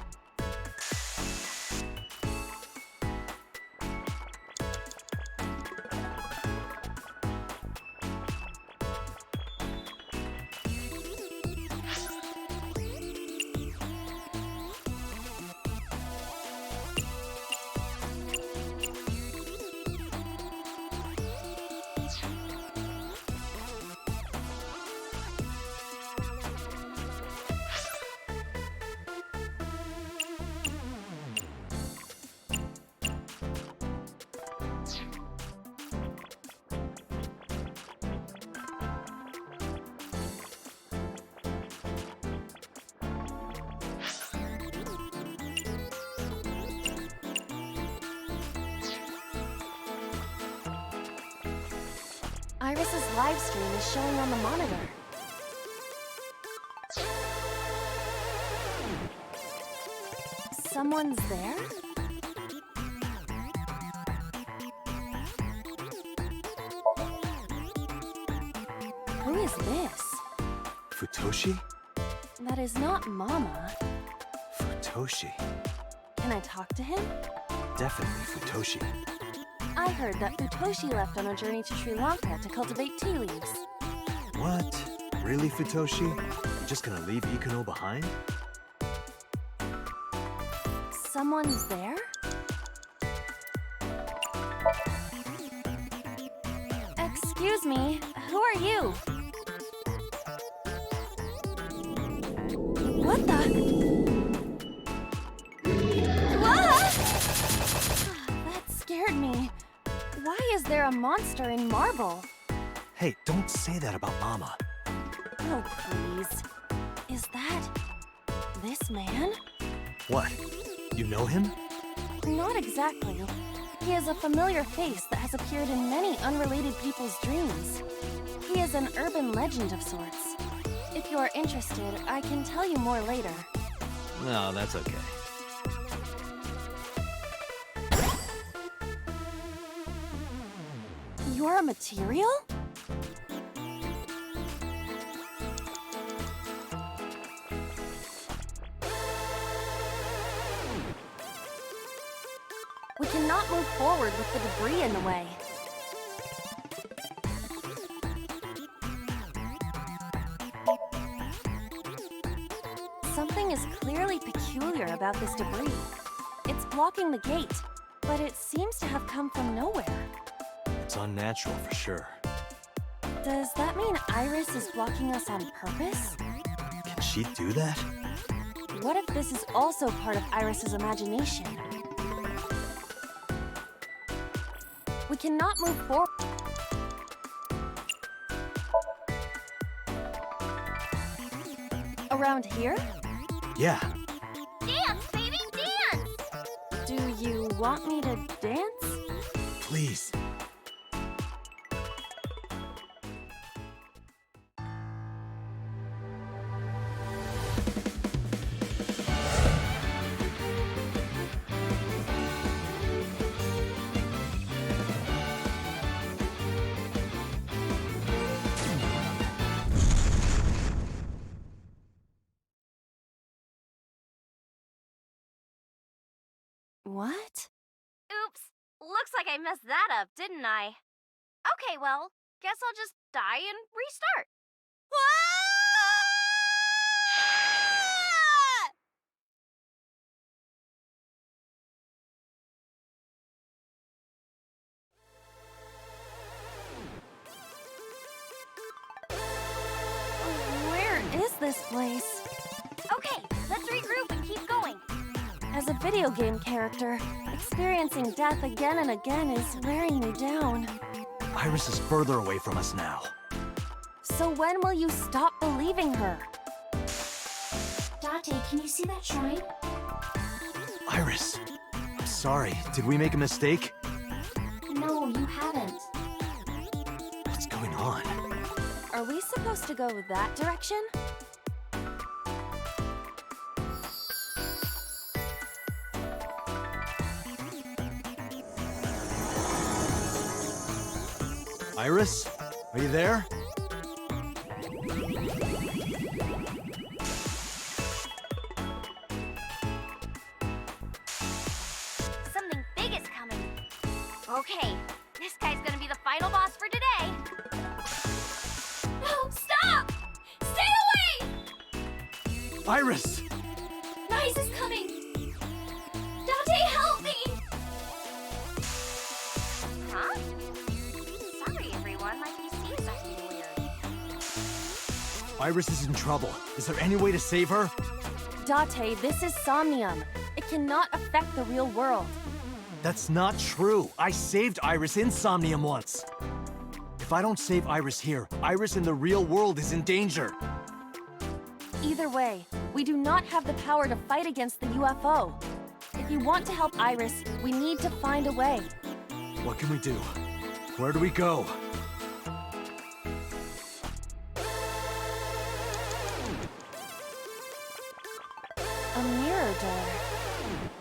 Iris's live stream is showing on the monitor. Someone's there? Who is this? Futoshi? That is not Mama. Futoshi. Can I talk to him? Definitely Futoshi. I heard that Futoshi left on a journey to Sri Lanka to cultivate tea leaves. What? Really, Futoshi? You're just gonna leave Ikuno behind? Someone's there? Excuse me, who are you? What the? That scared me. Why is there a monster in marble? Hey, don't say that about Mama. Oh, please. Is that this man? What? You know him? Not exactly. He is a familiar face that has appeared in many unrelated people's dreams. He is an urban legend of sorts. If you are interested, I can tell you more later. No, that's okay. You're a material? We cannot move forward with the debris in the way. Something is clearly peculiar about this debris. It's blocking the gate, but it seems to have come from nowhere. It's unnatural for sure. Does that mean Iris is blocking us on purpose? Can she do that? What if this is also part of Iris's imagination? We cannot move forward. Around here? Yeah. Dance, baby, dance! Do you want me to dance? Please. What? Oops. Looks like I messed that up, didn't I? Okay, well, guess I'll just die and restart. Where is this place? Okay, let's regroup and keep going. As a video game character, experiencing death again and again is wearing me down. Iris is further away from us now. So when will you stop believing her? Date, can you see that shrine? Iris, I'm sorry. Did we make a mistake? No, you haven't. What's going on? Are we supposed to go that direction? Iris? Are you there? Something big is coming. Okay, this guy's gonna be the final boss for today. No, stop! Stay away! Iris! Nice is coming! Dante, help me! Huh? Sorry, everyone. My PC is acting weird. Iris is in trouble. Is there any way to save her? Date, this is Somnium. It cannot affect the real world. That's not true. I saved Iris in Somnium once. If I don't save Iris here, Iris in the real world is in danger. Either way, we do not have the power to fight against the UFO. If you want to help Iris, we need to find a way. What can we do? Where do we go? A mirror door.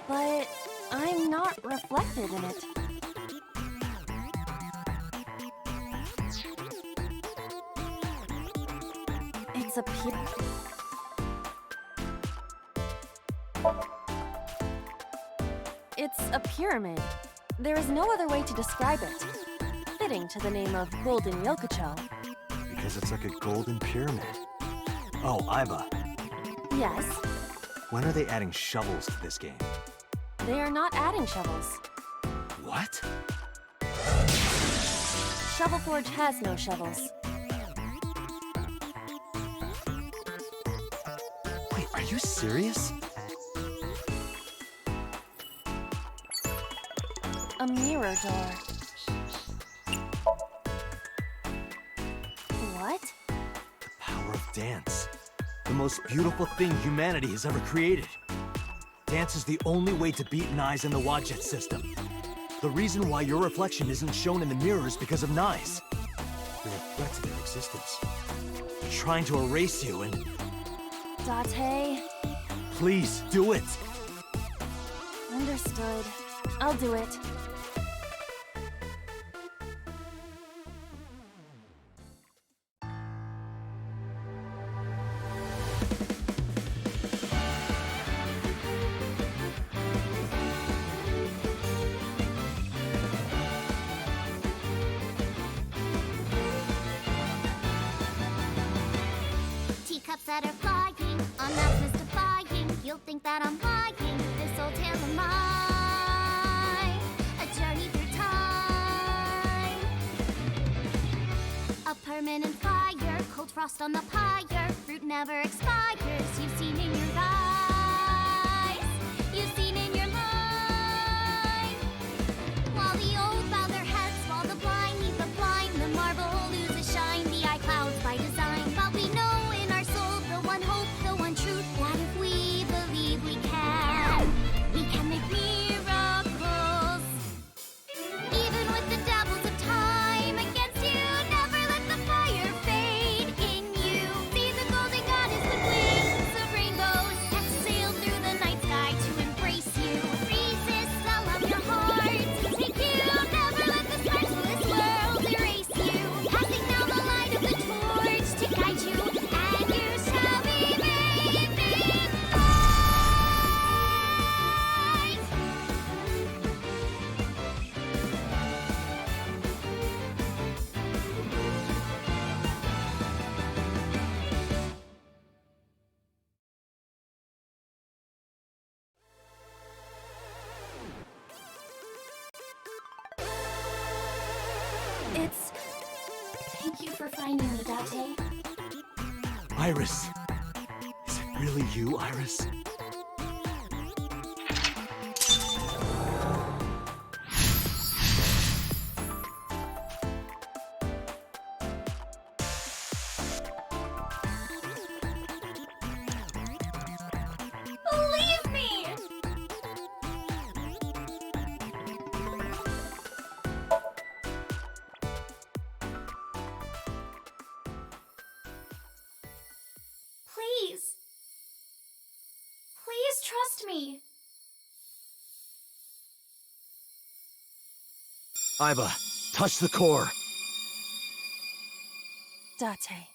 But I'm not reflected in it. It's a It's a pyramid. There is no other way to describe it. Fitting to the name of Golden Yokucho. Because it's like a golden pyramid. Oh, Iba. Yes, When are they adding shovels to this game? they are not adding shovels. What? Shovel Forge has no shovels. Wait, are you serious? A mirror door. What? The power of dance. The most beautiful thing humanity has ever created. Dance is the only way to beat Nyes in the Wadjet system. The reason why your reflection isn't shown in the mirror is because of Nyes. You're a threat to their existence. They're trying to erase you and... Date. Please, do it! Understood. I'll do it. Teacups that are flying, on maps mystifying. You'll think that I'm lying. This old tale of mine, a journey through time. A permanent fire, cold frost on the pyre. Fruit never expires. You've seen in your eyes, you've seen in your mind. While the old bow their heads, while the blind lead the blind, the marble loses shine. The eye clouds by design, but we know in our soul the one hope, the one truth, that if we believe we can make miracles. Even with the devils of time against you, never let the fire fade in you. See the golden goddess with wings of rainbows that sail through the night sky to embrace you. Resist, I'll love your heart. Take you, never let the stars of this world erase you. Passing down the light of the torch to guide you, and you shall be made big light. It's... Thank you for finding me, Date. Iris! Is it really you, Iris? Aiba, touch the core. Date.